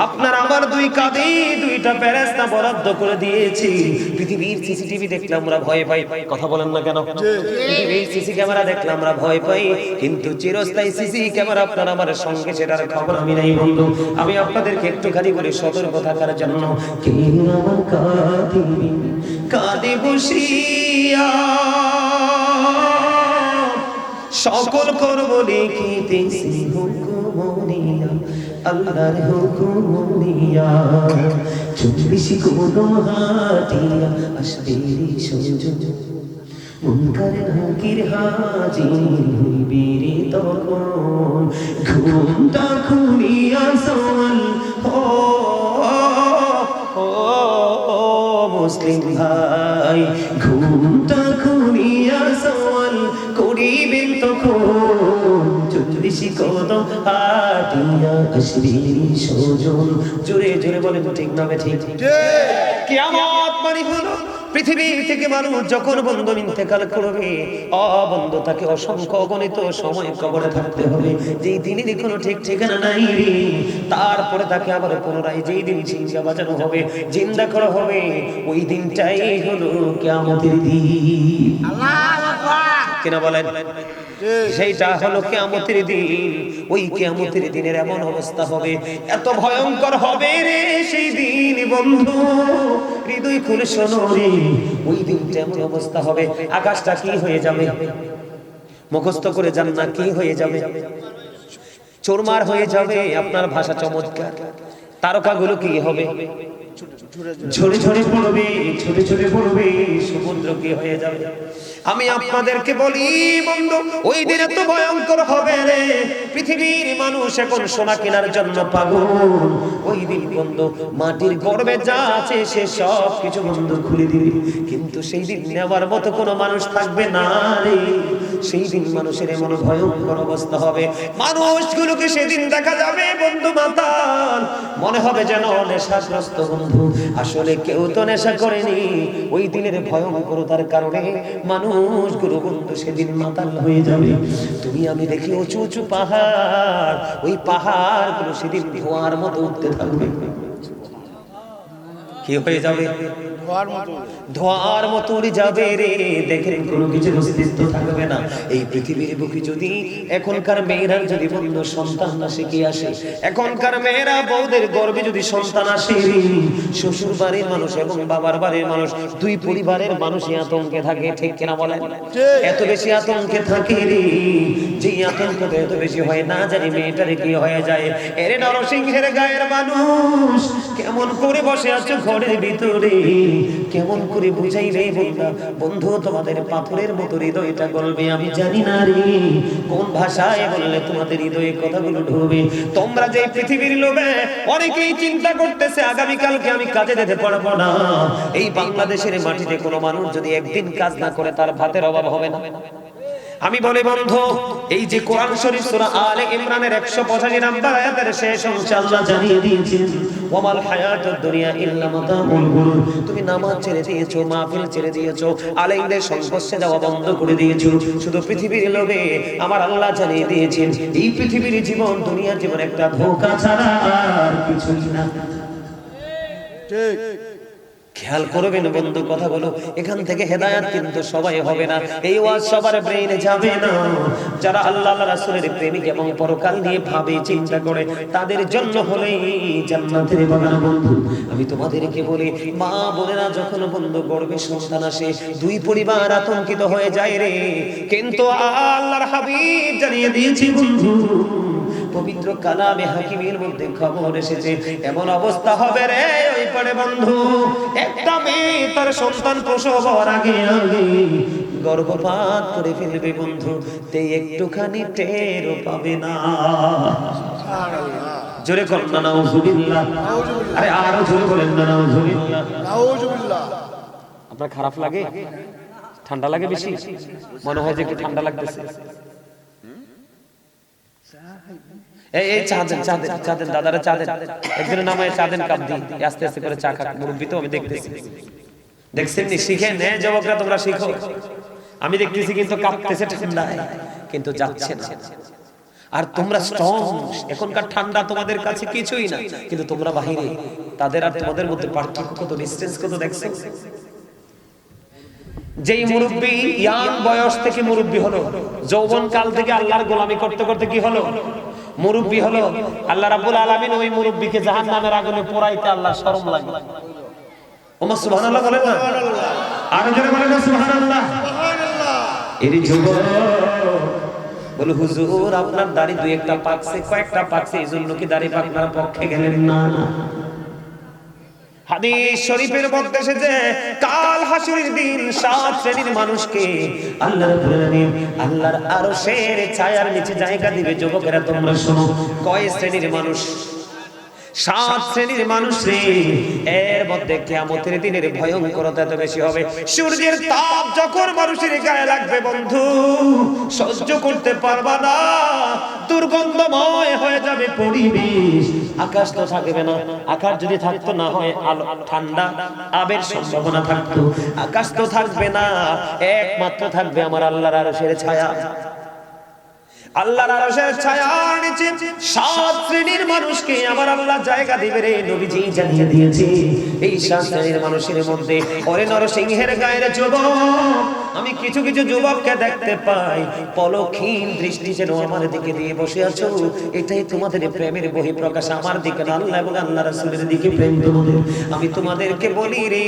আপনার আমার দুই কাঁধে দুইটা ফেরেশতা বরাদ্দ করে দিয়েছি পৃথিবীর সিসিটিভি দেখলে আমরা ভয় পাই কথা বলেন না কেন পৃথিবীর সিসি ক্যামেরা দেখলে আমরা ভয় পাই কিন্তু চিরস্থায়ী সিসি ক্যামেরা আপনার আমার সঙ্গে সেটার খবর আমি নাই বন্ধু আমি আপনাদেরকে একটুখানি করে সতর্ক থাকার জন্য কিরামান কাতিবিন কাঁদে বসিয়া সকল করব লিখিতেছি হুকুম দিয়া আল্লাহর হুকুম দিয়া 24 কদম হাঁটিয়া আসবে সুযোগ মুনকারের হাকির হাজির হইবে রে তখন ঘুমটা খুলিয়া সওয়াল মুসলিম ভাই ঘুমটা খুলিয়া সওয়াল করিবেন তখন 40 কদম হাঁটিয়া আসবে সুযোগ জোরে জোরে বলেন ঠিক না ঠিক কিয়ামত মানে হলো পৃথিবী থেকে মানুষ যখন বন্ধু ইন্তেকাল করবে বন্ধু তাকে অসংখ্য অগণিত সময় কবরে থাকতে হবে যেই দিনের কোনো ঠিক ঠিকানা নাই রে তারপরে তাকে আবার পুনরায় যেই দিন জিন্দা বাজানো হবে জিন্দা করা হবে ওই দিনটাই হলো কিয়ামতের দিন আল্লাহু আকবার কিনা বলেন সেইটা হলো কিয়ামতের দিন ওই কিয়ামতের দিনের এমন অবস্থা হবে এত ভয়ঙ্কর হবে রে সেই দিন বন্ধু হৃদয় খুলে শোনো রে ওই দিনটা এমন অবস্থা হবে আকাশটা কি হয়ে যাবে মুখস্থ করে জান না কি হয়ে যাবে চোরমার হয়ে যাবে আপনার ভাষা চমৎকার তারকাগুলো কি হবে ঝরে ঝরে পড়বে, ছোটে ছোটে পড়বে, সমুদ্র কি হয়ে যাবে। আমি আপনাদেরকে বলি বন্ধু, ওই দিন এত ভয়ঙ্কর হবে রে, পৃথিবীর মানুষ এখন সোনা কেনার জন্য পাগল। ওই দিন বন্ধু মাটির গর্ভে যা আছে সে সব কিছু বন্ধু খুলে দিবে, কিন্তু সেই দিন নেওয়ার মতো কোনো মানুষ থাকবে না রে। সেই দিন মানুষের এমন ভয়ঙ্কর অবস্থা হবে, মানুষগুলোকে সেদিন দেখা যাবে বন্ধু মাতাল, মনে হবে যেন নেশাগ্রস্ত বন্ধু। আসলে কেউ তো নেশা করেনি, ওই দিনের ভয়ঙ্করতার কারণে মানুষগুলো বন্ধু সেদিন মাতাল হয়ে যাবে। তুমি আমি দেখি উঁচু উঁচু পাহাড়, ওই পাহাড়গুলো সেদিন ধোঁয়ার মতো উঠতে থাকবে। কি হয়ে যাবে? ধোঁয়ার মতো উড়ে যাবে রে, দেখেন কোনো কিছুর অস্তিত্ব থাকবে না এই পৃথিবীর বুকে। যদি এখনকার মেয়েরা যদি বন্ধু সন্তান না শিখে আসে, এখনকার মেয়েরা বউদের গর্ভে যদি সন্তান আসে, শ্বশুর বাড়ির মানুষ এবং বাবার বাড়ির মানুষ, দুই পরিবারের মানুষই আতঙ্কে থাকে, ঠিক কিনা বলেন? এত বেশি আতঙ্কে থাকে রে, যে আতঙ্কটা এত বেশি হয় না জানি মেয়েটারে কি হয়ে যায়। এরে নরসিংহের গায়ের মানুষ কেমন করে বসে আছো ঘরের ভিতরে, কেমন করে বুঝাইবে বন্ধু তোমাদের পাথরের মতো হৃদয়টা গলবে আমি জানি না রে, কোন ভাষায় বললে তোমাদের হৃদয়ে কথাগুলো ঢুকবে। তোমরা যে পৃথিবীর লোভে অনেকেই চিন্তা করতেছে আগামীকালকে আমি কাজে যেতে পারবো না। এই বাংলাদেশের মাটিতে কোনো মানুষ যদি একদিন কাজ না করে তার ভাতের অভাব হবে না। আমি বলি বন্ধু, এই যে কোরআন শরীফ সূরা আলে ইমরানের 185 নম্বর আয়াতের শেষ অংশে আল্লাহ জানিয়ে দিয়েছেন, ওয়ামাল হায়াতুদ দুনিয়া ইল্লা মাতাউল গুরুর। তুমি নামাজ ছেড়ে দিয়েছো, মাহফিল ছেড়ে দিয়েছো, আলেমদের সংস্পর্শে যাওয়া বন্ধ করে দিয়েছো, শুধু পৃথিবীর লোভে। আমার আল্লাহ জানিয়ে দিয়েছেন এই পৃথিবীর জীবন, দুনিয়ার জীবন একটা ধোঁকা ছাড়া আর কিছুই না। ঠিক খেয়াল করবেন বন্ধু কথাগুলো, এখান থেকে হেদায়েত কিন্তু সবাই হবে না, এই ওয়াজ সবার ব্রেইনে যাবে না। যারা আল্লাহ রাসূলের প্রেমিক এবং পরকাল নিয়ে ভাবে চিন্তা করে, তাদের জন্য হলেই জান্নাতের বাগান বন্ধু। আমি তোমাদেরকে বলি, মা বোনেরা যখন বন্ধু গর্ভে সন্তান আসে, দুই পরিবার আতঙ্কিত হয়ে যায় রে, কিন্তু আল্লাহর হাবিব জানিয়ে দিয়েছি বন্ধু, পবিত্র কালামে হাকিমের মধ্যে খবর এসেছে, এমন অবস্থা হবে রে ওই পরে বন্ধু, একটা মেয়ে তার সন্তান প্রসব হওয়ার আগে গর্ভপাত করে ফেলবে বন্ধু, তে একটুখানি টেরও পাবে না। জোরে করেন না নাউজুবিল্লাহ, আরে আরো জোরে বলেন না নাউজুবিল্লাহ, নাউজুবিল্লাহ। আপনার খারাপ লাগে? ঠান্ডা লাগে বেশি? মনে হয় যে একটু ঠান্ডা লাগতেছে। এই চাঁদেন চাঁদেন চাঁদেন দাদারা চাঁদেন, একজনের নামে চাঁদেন কাপ দিই, আস্তে আস্তে করে চা খাক। মুরব্বি তো আমি দেখতেছি, দেখছেন নি? শিখেন যুবকরা, তোমরা শিখো। আমি দেখতেছি কিন্তু কাঁপতেছে ঠান্ডায়, কিন্তু যাচ্ছে না। আর তোমরা স্ট্রং, এখনকার ঠান্ডা তোমাদের কাছে কিছুই না, কিন্তু তোমরা বাহিরে, তাদের আর তোমাদের মধ্যে পার্থক্য কত, ডিসটেন্স কত দেখছেন? যেই মুরব্বি ইয়াং বয়স থেকে মুরব্বি হলো, যৌবন কাল থেকে আল্লাহর গোলামি করতে করতে কি হলো? মুরব্বি হলো। আল্লাহ রাব্বুল আলামিন ওই মুরব্বিকে জাহান্নামের আগুনে পোড়াইতে আল্লাহ শরম লাগে। ওমা সুবহানাল্লাহ বলেন না, আর জোরে বলেন না সুবহানাল্লাহ, সুবহানাল্লাহ। এরি যুবক বলে, হুজুর আপনার দাড়ি দুই একটা পাকছে, কয়েকটা পাকছে, এইজন্য কি দাড়ি পাকনার পক্ষে গেলেন না? হাদিস শরীফের মধ্যে এসেছে, কাল হাসরের দিন 7 শ্রেণীর মানুষকে আল্লাহ রাব্বুল আলামিন আল্লাহর আরশের ছায়ার নিচে জায়গা দিবে। যুবকেরা তোমরা শোনো, কয় শ্রেণীর মানুষ? 7 শ্রেণীর মানুষ রে। এর মধ্যে কিয়ামতের দিনের ভয়ঙ্করতা এত বেশি হবে, সূর্যের তাপ যখন মানুষের গায়ে লাগবে বন্ধু, সহ্য করতে পারবা না, দুর্গন্ধময় হয়ে যাবে পরিবেশ। আকাশ তো থাকবে না, আকাশ যদি থাকতো না হয় আলো ঠান্ডা আবের সম্ভাবনা থাকতো, আকাশ তো থাকবে না, একমাত্র থাকবে আমার আল্লাহর আরশের ছায়া। আল্লাহর আরশের ছায়ার নিচে 7 শ্রেণীর মানুষকে আমার আল্লাহ জায়গা দিবে রে। নবীজি জানিয়ে দিয়েছে এই 7 শ্রেণীর মানুষের মধ্যে, ওরে নরসিংহের গায়ের যুবক, আমি কিছু কিছু যুবককে দেখতে পাই পলকহীন দৃষ্টি যেন আমার দিকে দিয়ে বসে আছো, এটাই তোমাদের প্রেমের বহিঃপ্রকাশ। আমার দিকে না, আল্লাহ এবং আল্লাহ রাসূলের দিকে প্রেম তোমাদের। আমি তোমাদেরকে বলি রে,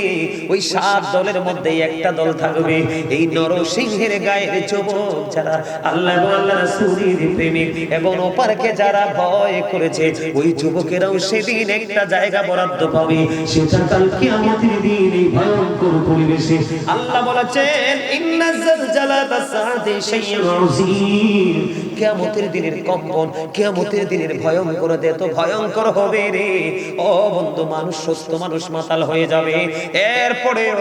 ওই 7 দলের মধ্যে একটা দল থাকবে, এই নরসিংহের গায়ের যুবক যারা আল্লাহ এবং আল্লাহ রাসূলের প্রেমিক এবং ওপারকে যারা ভয় করেছে, ওই যুবকেরাও সেদিন একটা জায়গা বরাদ্দ পাবে। সেটা কাল কিয়ামতের দিন এই ভয়ঙ্কর পরিবেশে আল্লাহ বলেছেন, ইন্না জালজালাতা সাআতি শাইউন আযীম। কিয়ামতের দিনের কম্পন, কিয়ামতের দিনের ভয়ঙ্কর এত ভয়ঙ্কর হবে রে ও বন্ধু, মানুষ সুস্থ মানুষ মাতাল হয়ে যাবে। এরপরেও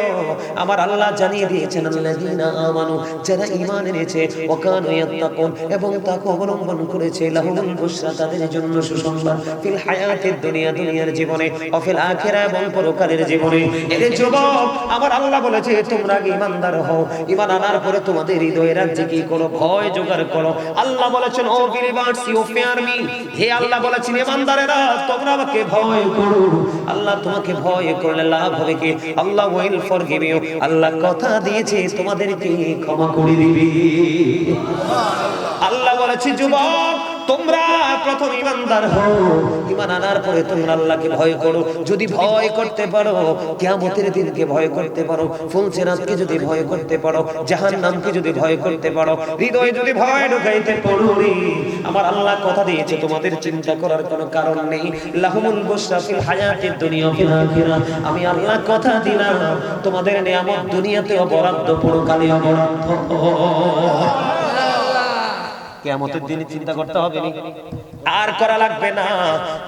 আমার আল্লাহ জানিয়ে দিয়েছেন, আল্লাযীনা আমানু, যারা ঈমান এনেছে, ওয়া কানু ইয়াত্তাকুন, এবং তাকওয়া অবলম্বন করেছে, লাহুমুল বুশরা, তাদের জন্য সুসংবাদ, ফিল হায়াতিদ দুনিয়া, দুনিয়ার জীবনে, ও ফিল আখিরা, এবং পরকালের জীবনে। এর যুবক আমার আল্লাহ বলেছে, তোমরা ঈমানদার হও, ঈমান আনার পরে তোমাদের হৃদয়ে রাজ্যে কি করো, ভয় জোগাড় করো। আল্লাহ বলেছেন, O believers you fear me, হে আল্লাহ বলেছেন ঈমানদারেরা তোমরা আমাকে ভয় করো। আল্লাহ তোমাকে ভয় করলে লাভ হবে কি? আল্লাহ উইল ফরগিভ ইউ, আল্লাহ কথা দিয়েছে তোমাদেরকে ক্ষমা করে দিবে। আল্লাহ বলেছে, যুবক তোমরা প্রথম ঈমানদার হও, ঈমান আনার পরে তোমরা আল্লাহকে ভয় করো। যদি ভয় করতে পারো, কিয়ামতের দিনকে ভয় করতে পারো, ফুলসিরাতকে যদি ভয় করতে পারো, জাহান্নামকে যদি ভয় করতে পারো, হৃদয়ে যদি ভয় ঢুকাইতে পারো রে, আমার আল্লাহ কথা দিয়েছে তোমাদের চিন্তা করার কোনো কারণ নেই। লাহুমুল বুশরা ফিল হায়াতিদ দুনিয়া ফিল আখিরা, আমি আল্লাহ কথা দিলাম তোমাদের নিয়ামত দুনিয়াতেও বরাদ্দ, পরকালেও বরাদ্দ। কিয়ামতের দিনে চিন্তা করতে হবে না, আর করা লাগবে না।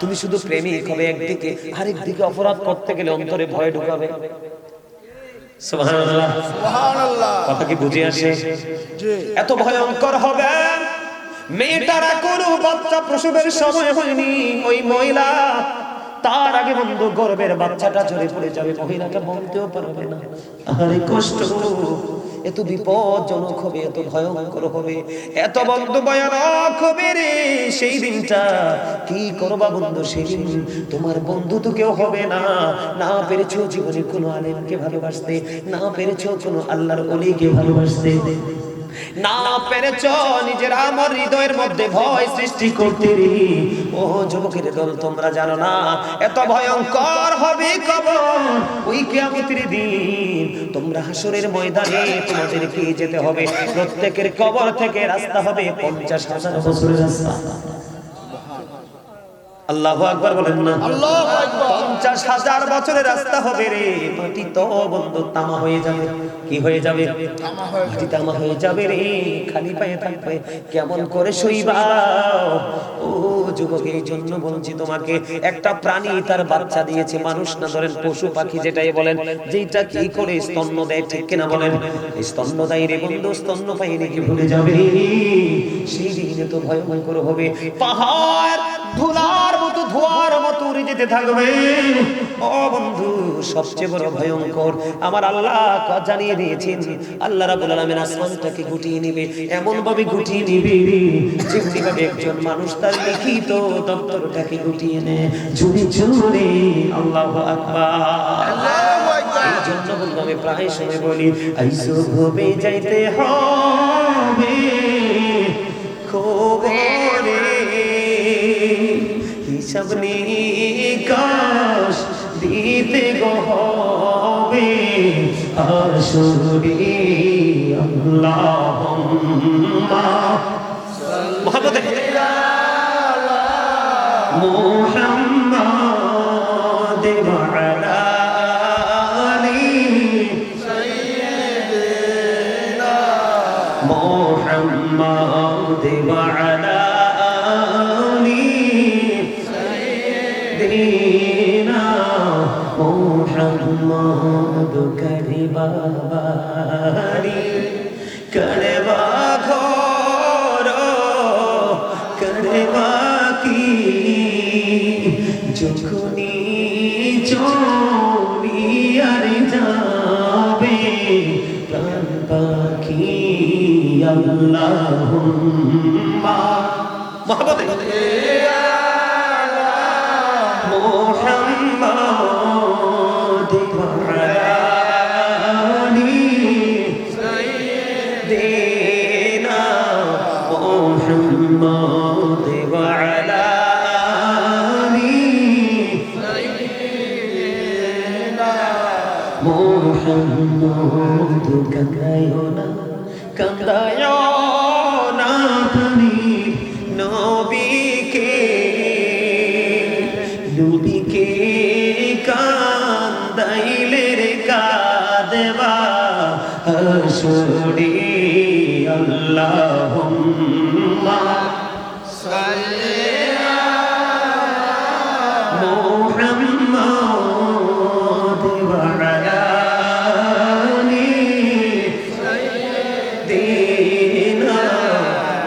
তুমি শুধু প্রেমিক হবে একদিকে, আরেকদিকে অপরাধ করতে গেলে অন্তরে ভয় ঢুকাবে। সুবহানাল্লাহ, সুবহানাল্লাহ, কথা কি বুঝে আসে? এত ভয়ঙ্কর হবে। মেয়েটারা কোনো বাচ্চা প্রসবের সময় হয়নি, ওই মহিলা তার আগে বন্ধু গর্ভের বাচ্চাটা ঝরে পড়ে যাবে, মহিলাটা বলতেও পারবে না। আরে কষ্ট, এত বিপজ্জনক হবে, এত ভয়ঙ্কর হবে, এত বন্ধু ভয়ানক হবে রে সেই দিনটা। কি করবা বন্ধু সেদিন? তোমার বন্ধু তো কেউ হবে না। না পেরেছো জীবনে কোনো আলেমকে ভালোবাসতে, না পেরেছো কোনো আল্লাহর ওলিকে ভালোবাসতে, না পেরেছ নিজের আমার হৃদয়ের মধ্যে ভয় সৃষ্টি করতে রে। ও যুবকের দল, তোমরা জানো না এত ভয়ঙ্কর হবে কবর, ওই কিয়ামতের দিন। তোমরা হাসরের ময়দানে তোমাদেরকে যেতে হবে, প্রত্যেকের কবর থেকে রাস্তা হবে 50,000 বছরের রাস্তা। আল্লাহু আকবার বলেন না, আল্লাহু আকবার। 50,000 বছরের রাস্তা হবে রে। মাটি তো বন্ধু তামা হয়ে যাবে। কি হয়ে যাবে? তামা হয়ে যাবে, তামা হয়ে যাবে রে। খালি পায়ে থাকবে, কেমন করে সইবা? ও যুবক, এই জন্য বলছি তোমাকে, একটা প্রাণী তার বাচ্চা দিয়েছে, মানুষ না ধরেন পশু পাখি যেটাই বলেন, যেটা কি করে স্তন্য দেয়, ঠিক কিনা বলেন? স্তন্য দেয় রে বন্ধু, স্তন্য পাই নাকি ভুলে যাবে। সেই দিনে তো ভয়ঙ্কর হবে, পাহাড় ধুলার মতো, ধোয়ার মতো উড়ে যেতে থাকবে। ও বন্ধু, সবচেয়ে বড় ভয়ঙ্কর আমার আল্লাহ জানিয়ে দিয়েছেন, আল্লাহ রাব্বুল আলামিন আসমানটাকে গুটিয়ে নেবে, এমন ভাবে গুটিয়ে নেবে যেমনি ভাবে একজন মানুষ তার লিখিত দপ্তরটাকে গুটিয়ে নেয় ঝুড়ি ঝুড়ি। আল্লাহু আকবার, আল্লাহু আকবার। এই জন্য বন্ধু আমি প্রায় সময় বলি, আইসো হবে যাইতে হবে খবরে, হিসাব নিকাশ দিতে হবে আসরে। আল্লাহুম্মা মুহাম্মদ মুহাম্মাদ ওয়া আলা আলি সাইয়্যিদিনা মুহাম্মাদ ওয়া আলা মোহাম্মদ করিবা বাড়ি, করবা ঘর, করবা কি যখনি চলিয়ার যাবে প্রাণ পাখি। আল্লাহুম্মা মুহাম্মদ মোহাম্মদ سيدنا محمد وعلى آل سيدنا محمد كندايونا كندايونا تني নবীকে নবীকে কান্দাইলে রে কাঁদবা হাসরে আল্লাহুম্মা সাল্লি আলা মুহাম্মাদ ওয়া আলা আলি সাইয়্যিদিনা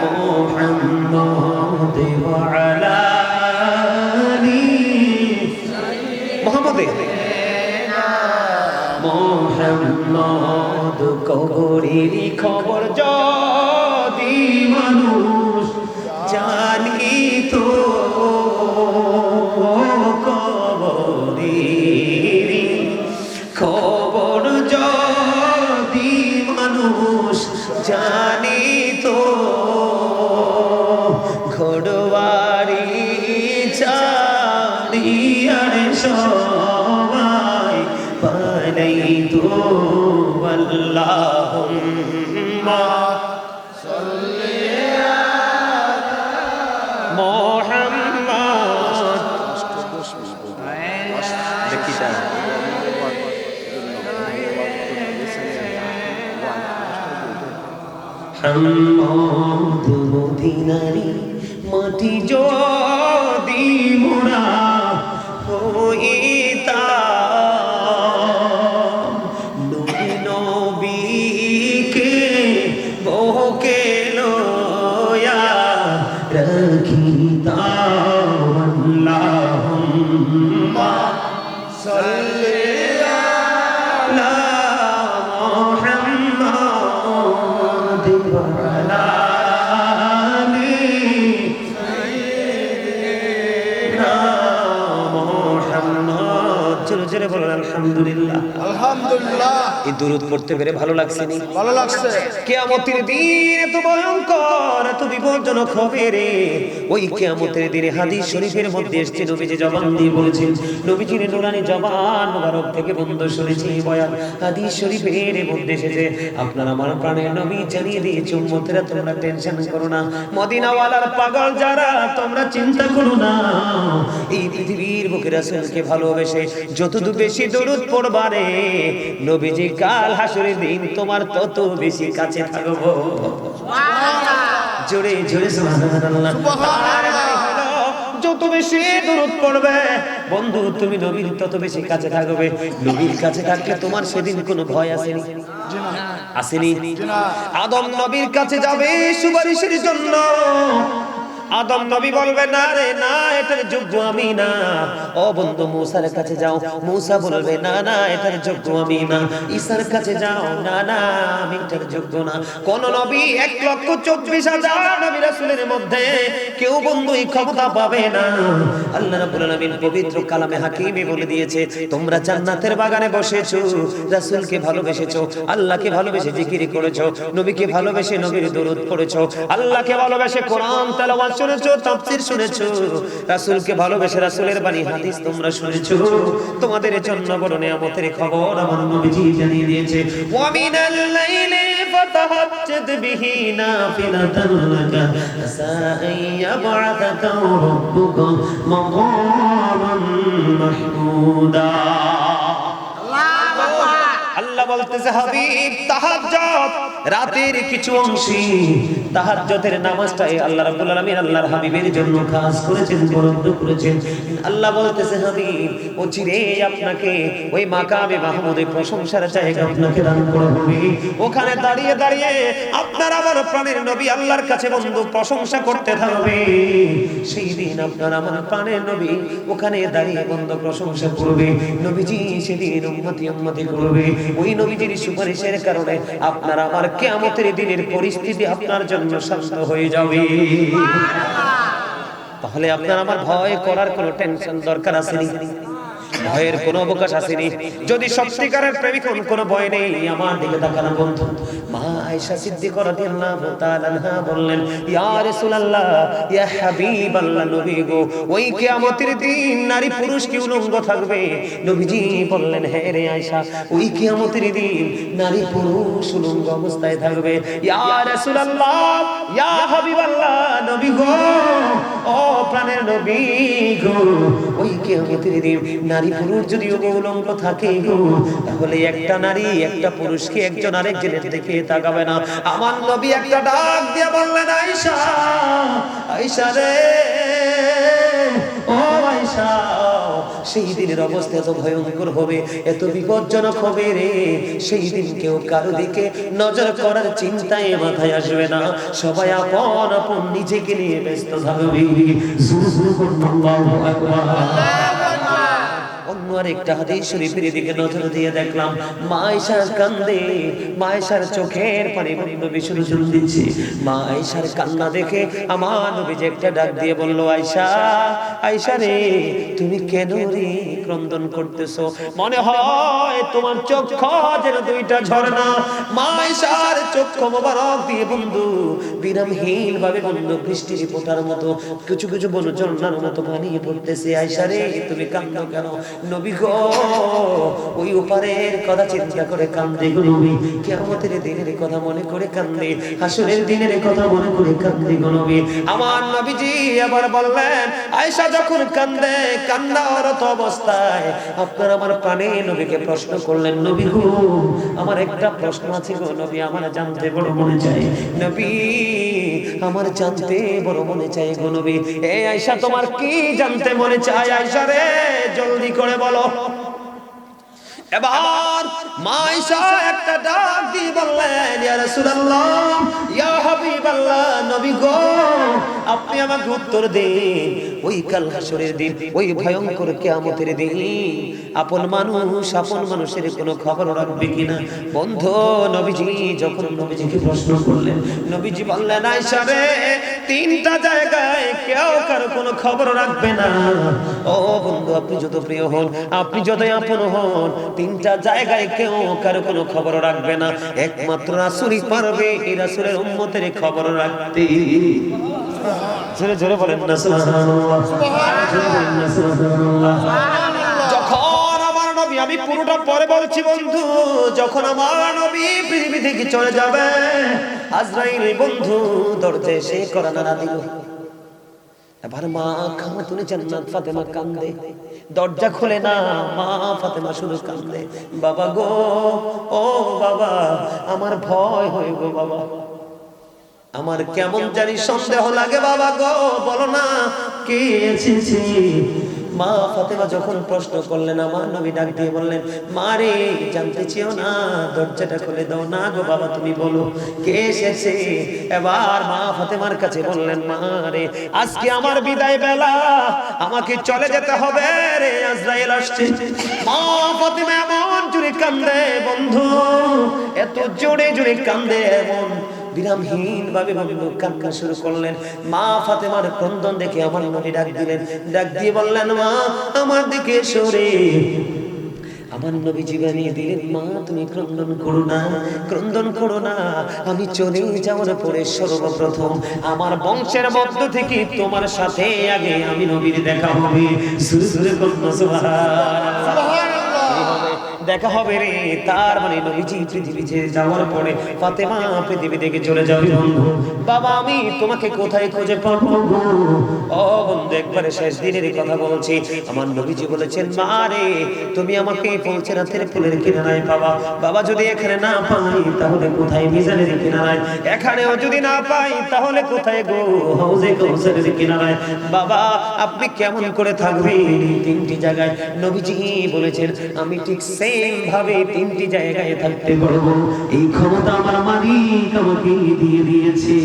মুহাম্মাদ ওয়া আলা আলি মুহাম্মাদ মোহাম্মদ কবরের খবর যদি মানুষ জানিত কবরের খবর যদি মানুষ জানিত ঘড়বাড়ি চালিয়ার সবাই পালাইতো আল্লাহুম্মা সাল্লি আলা মুহাম্মাদ দেখিটা হাম্মদ মদিনারি মাটি যদি মোরা হইতা নবীকে বহকে লয়া রাখিতাম আল্লাহুম্মা সাল্লি আলা মুহাম্মাদ ওয়া আলা আলি সাইয়্যিদিনা মুহাম্মাদ। জোরে জোরে বলেন আলহামদুলিল্লাহ। আলহামদুলিল্লাহ। এই দুরূদ পড়তে পেরে ভালো লাগছে নি? ভালো লাগছে। কিয়ামতের দিন এত ভয়ঙ্কর, এত বিপজ্জনক হবে রে। ওই কিয়ামতের দিনে হাদিস শরীফের মধ্যে এসেছে, নবীজি জবান দিয়ে বলেছেন, নবীজির নুরানি জবান মুবারক থেকে বন্ধ শুনেছি বয়ান। হাদিস শরীফের মধ্যে এসেছে, আপনার আমার প্রাণের নবী জানিয়ে দিয়েছে, উম্মতেরা তোমরা টেনশন করো না, মদিনাওয়ালার পাগল যারা তোমরা চিন্তা করো না। এই পৃথিবীর বুকে রাসূলকে ভালোবেসে যত বেশি দরুদ পড়বা রে, নবীজি কাল হাসরের দিন তোমার তত বেশি কাছে থাকবো। জোরে জোরে সুবহানাল্লাহ। যত বেশি দরুদ পড়বে বন্ধু, তুমি নবীর তত বেশি কাছে থাকবে। নবীর কাছে থাকলে তোমার সেদিন কোনো ভয় আসেনি? আসেনি? আদম নবীর কাছে যাবে সুপারিশের জন্য। আদম নবী বলবে, না রে না, এটার যোগ্য আমি না। ও বন্ধু, মূসার কাছে যাও, মূসা বলবে, না না, এটার যোগ্য আমি না। ঈসার কাছে যাও, না না, আমি এটার যোগ্য না। কোন নবী 1,24,000 নবী রাসূলের মধ্যে কেউ বন্ধু এই ক্ষমতা পাবে না। আল্লাহ রাব্বুল আলামিন পবিত্র কালামে হাকিমে বলে দিয়েছে, তোমরা জান্নাতের বাগানে বসেছো, রাসূলকে ভালোবেসেছো, আল্লাহকে ভালোবেসে জিকির করেছো, নবীকে ভালোবেসে নবীর দরুদ পড়েছো, আল্লাহকে ভালোবেসে কোরআন তেলাওয়াত শুনেছো, তাফসীর শুনেছো, রাসূলকে ভালোবেসে রাসূলের বাণী হাদিস তোমরা শুনেছো। তোমাদের জন্য বড় নিয়ামতের খবর আমার নবীজি জানিয়ে দিয়েছে, ওয়া মিনাল লাইলি ফাতাহাজ্জাদ বিহি নাফিলাতান লাকা আসা আন ইয়াবআসাকা রাব্বুকা মাকামান মাহমুদা। আল্লাহ বলতেছে, হাবিব, তাহাজ্জুদ রাতের কিছু অংশে তাহাজ্জুদের নামাজটাই আল্লাহ রাব্বুল আলামিন আল্লাহর হাবিবের জন্য খাস করেছেন, বরাদ্দ করেছেন। আল্লাহ বলতেছে, হাবিব, ও চিরে আপনাকে ওই মাকামে মাহমুদে প্রশংসার জায়গা আপনাকে দান করা হবে। ওখানে দাঁড়িয়ে দাঁড়িয়ে আপনার আমার প্রাণের নবী আল্লাহর কাছে বন্ধু প্রশংসা করতে থাকবে। সেই দিন আপনার আমার প্রাণের নবী ওখানে দাঁড়িয়ে বন্ধু প্রশংসা করবে। নবীজি সেদিন উম্মতি উম্মতি করবে। ওই নবীজির সুপারিশের কারণে আপনার আমার কিয়ামতের দিনের পরিস্থিতি আপনার জন্য শান্ত হয়ে যাবে। তাহলে আপনার আমার ভয় করার কোনো টেনশন দরকার আছে নি? ভয়ের কোনো অবকাশ আসেনি। যদি সত্যিকারের প্রেমিক কোনো ভয় নেই, আমার দিকে তাকানো বন্ধু। মা আয়েশা সিদ্দিকা রাদিয়াল্লাহু তাআলা আনহা বললেন, ইয়া রাসূলুল্লাহ, ইয়া হাবিবাল্লাহ, নবী গো, ওই কিয়ামতের দিন নারী পুরুষ কি উলঙ্গ থাকবে? নবীজি বললেন, হ্যাঁ রে আয়েশা, ওই কিয়ামতের দিন নারী পুরুষ উলঙ্গ অবস্থায় থাকবে। ইয়া রাসূলুল্লাহ, ইয়া হাবিবাল্লাহ, নবী গো, ও প্রাণের নবী গো, ওই কিয়ামতের দিন নারী পুরুষ যদি উলঙ্গ থাকে গো, তাহলে একটা নারী একটা পুরুষকে একজন আরেকজনের দিকে তাকাবে না। আমার নবী একটা ডাক দিয়ে বললেন, আয়েশা, আয়েশা রে, ও আয়েশা, সেই দিনের অবস্থা এত ভয়ঙ্কর হবে, এত বিপজ্জনক হবে রে, সেই দিন কেউ কারো দিকে নজর করার চিন্তায় মাথায় আসবে না, সবাই আপন আপন নিজেকে নিয়ে ব্যস্ত থাকবে। আল্লাহু আকবার। অন্য আরেকটা হাদিস শরীফের দিকে নজর দিয়ে দেখলাম, মা আয়েশার কান্দে, মা আয়েশার চোখের পানি নবী শুরু দিচ্ছে। মা আয়েশার কান্না দেখে আমার নবী যে একটা ডাক দিয়ে বলল, আয়েশা, আয়েশা রে, তুমি কেন রে ক্রন্দন করতেছো? মনে হয় তোমার চক্ষু যেন দুইটা ঝর্ণা। মা আয়েশার চক্ষু মোবারক দিয়ে বন্ধু বিরামহীন ভাবে বন্ধু বৃষ্টির ফোঁটার মতো কিছু কিছু বন ঝর্ণার মতো পানি পড়তেছে। আয়েশা রে, তুমি কাঁদো কেন? নবী গো, ওই ওপারের কথা চিন্তা করে কান্দে গো নবী, কিয়ামতের দিনের কথা মনে করে কান্দে, হাসরের দিনের কথা মনে করে কান্দে গো নবী। আমার নবীজি আবার বললেন, আয়েশা যখন কান্দে, কান্নারত অবস্থায় আপনার আমার প্রাণে নবীকে প্রশ্ন করলেন, নবী গো, আমার একটা প্রশ্ন আছে গো নবী, আমার জানতে বড় মনে চায় নবী, আমার জানতে বড় মনে চায় গো নবী। এই আয়েশা, তোমার কি জানতে মনে চায়? আয়েশা রে, জলদি করে বলো। এবার মা আয়েশা একটা ডাক দিয়ে বললেন, ইয়া রাসূলুল্লাহ, ইয়া হাবিবাল্লাহ, নবী গো, আপনি আমাকে উত্তর দিন, ওই কাল হাসরের দিন, ওই ভয়ঙ্কর কিয়ামতের দিন আপন মানুষ আপন মানুষের কোনো খবর রাখবে কিনা? বন্ধু, নবীজি যখন নবীজিকে প্রশ্ন করলেন, নবীজি বললেন, আয়েশা রে, তিনটা জায়গায় কেউ কারো কোনো খবর রাখবে না। ও বন্ধু, আপনি যত প্রিয় হন, আপনি যতই আপন হন, তিনটা জায়গায় কেউ কারো কোনো খবর রাখবে না, একমাত্র রাসূলই পারবে এই রাসূলের উম্মতের খবর রাখতে। জোরে জোরে বলেন না সুবহানাল্লাহ, সুবহানাল্লাহ। যখন আমার নবী, আমি পুরোটা পরে বলছি বন্ধু, যখন আমার নবী পৃথিবী থেকে চলে যাবে, আজরাইল বন্ধু দরজায় এসে কড়া নাড়া দিল। এবার মা খাতুনে জান্নাত ফাতেমা কান্দে, দরজা খুলে না, মা ফাতেমা শুধু কান্দে, বাবা গো, ও বাবা, আমার ভয় হয় গো বাবা, আমার কেমন জানি সন্দেহ লাগে বাবা গো, বলো না কে এসেছে? মা ফাতেমা যখন প্রশ্ন করলেন, আমার নবী ডাক দিয়ে বললেন, মা রে, জানতে চেও না, দরজাটা খুলে দাও না গো বাবা, তুমি বলো কে এসেছে। এবার মা ফাতেমার কাছে বললেন, মা রে, আজকে আমার বিদায় বেলা, আমাকে চলে যেতে হবে রে, আজরাইল আসছে। মা ফাতেমা এমন জোরে কান্দে বন্ধু, এত জোরে জোরে কান্দে, এমন বিরামহীন ভাবে কান্না শুরু করলেন। মা ফাতেমার ক্রন্দন দেখে আমার নবী ডাক দিলেন, ডাক দিয়ে বললেন, মা আমার দিকে সরে। আমার নবী জীবনী দিলেন, মা তুমি ক্রন্দন করো না, ক্রন্দন করো না, আমি চলে যাওয়ার পরে সর্বপ্রথম আমার বংশের মধ্য থেকে তোমার সাথে আগে আমি নবীর দেখা হবে। সুরে কন্যা সুবহানাল্লাহ, দেখা হবে রে। তার মানে নবীজি পৃথিবী ছেড়ে যাওয়ার পরে ফাতেমা পৃথিবী থেকে চলে যাবে। বন্ধু, বাবা, আমি তোমাকে কোথায় খুঁজে পাবো গো? ও বন্ধু, একবারে শেষ দিনের কথা বলছি। আমার নবীজি বলেছেন, মা রে, তুমি আমাকে পৌঁছে রাতের ফুলের কিনারায় পাবা। বাবা, যদি এখানে না পাই তাহলে কোথায়? মিজানের কিনারায়। এখানেও যদি না পাই তাহলে কোথায় গো? হাউজে কাউসারের কিনারায়। বাবা, আপনি কেমন করে থাকবেন তিনটি জায়গায়? নবীজি বলেছেন, আমি ঠিক সেম ভাবে তিনটি জায়গায় থাকতে পারবো। এই ক্ষমতা আমার মালিক আমাকে দিয়ে দিয়েছে।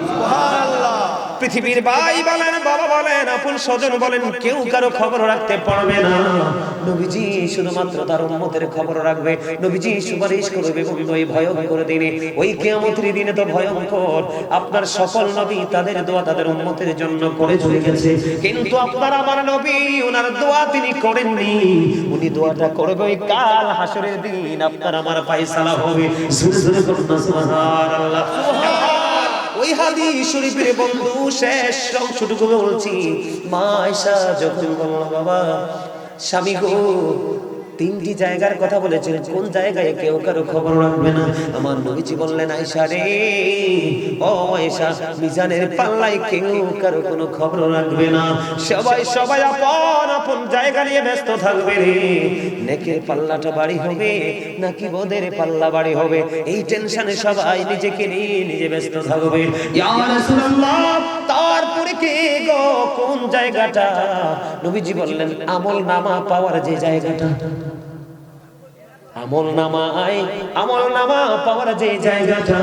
সুবহানাল্লাহ। পৃথিবীর ভাই বলেন, বাবা বলেন, আপন স্বজন বলেন, কেউ কারো খবর রাখতে পারবে না। নবীজি শুধুমাত্র তার উম্মতের খবর রাখবে, নবীজি সুপারিশ করবে। বন্ধু এই ভয়ঙ্কর দিনে, ওই কিয়ামতের দিনে তো ভয়ঙ্কর। আপনার সকল নবী তাদের দোয়া তাদের উম্মতের জন্য করে চলে গেছে, কিন্তু আপনার আমার নবী ওনার দোয়া তিনি করেননি। উনি দোয়াটা করবে ওই কাল হাসরের দিন, আপনার আমার ফয়সালা হবে। জোরে জোরে করুন সুবহানাল্লাহ। ওই হাদিস শরীফের বন্ধু শেষ অংশটুকু বলছি। মা আয়েশা যখন বলল, বাবা স্বামী গো, তিনটি জায়গার কথা বলেছেন, কোন জায়গায় কেউ কারো খবর রাখবে না? আমার নবীজি বললেন, আয়েশা রে, ও আয়েশা, মিজানের পাল্লায় কেউ কারো কোনো খবর রাখবে না। সবাই সবাই আপন আপন জায়গা নিয়ে ব্যস্ত থাকবে রে। নেকের পাল্লাটা বাড়ি হবে নাকি বদের পাল্লা বাড়ি হবে, এই টেনশনে সবাই নিজেকে নিয়ে নিজে ব্যস্ত থাকবে। ইয়া রাসূলুল্লাহ, তারপরে কে গো, কোন জায়গাটা? নবীজি বললেন, আমল নামা পাওয়ার যে জায়গাটা, আমল নামা পাওয়ার যে জায়গাটা,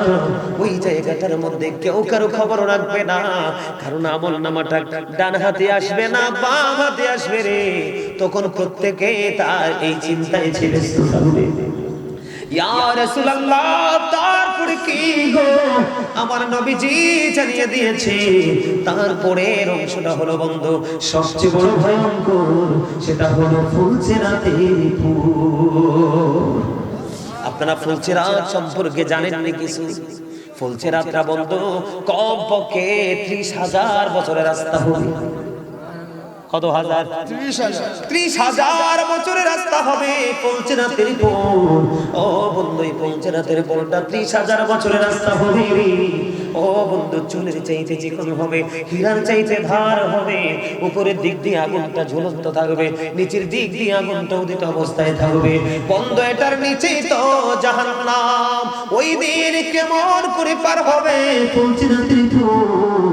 ওই জায়গাটার মধ্যে কেউ কারো খবর রাখবে না। কারণ আমল নামাটা ডান হাতে আসবে না বাম হাতে আসবে রে। তখন প্রত্যেকে তার এই চিন্তায় ছেড়ে থাকবে। ইয়া রাসূলুল্লাহ, তারপরে কি গো? আমার নবীজি জানিয়ে দিয়েছে। তারপরের অংশটা হলো বন্ধু সবচেয়ে বড় ভয়ঙ্কর, সেটা হলো ফুলচেরাতের ফুল। আপনারা ফুলচেরাত সম্পর্কে জানেন না কিছু? ফুলচেরাতটা বন্ধু কমপক্ষে 30,000 বছরের রাস্তা হবে। কত হাজার? 30,000 বছরের রাস্তা হবে ফুলচেরাতের পোল। ও বন্ধু, এই ফুলচেরাতের পোলটা 30,000 বছরের রাস্তা হবে। ও বন্ধু, চুলের চাইতে চিকন হবে, হীরার চাইতে ভার হবে। উপরের দিক দিয়ে আগুনটা ঝুলন্ত থাকবে, নিচের দিক দিয়ে আগুনটা উদিত অবস্থায় থাকবে। বন্ধু, এটার নিচেই তো জাহান্নাম। ওই দিন কেমন করে পার হবে ফুলচেরাতের পোল?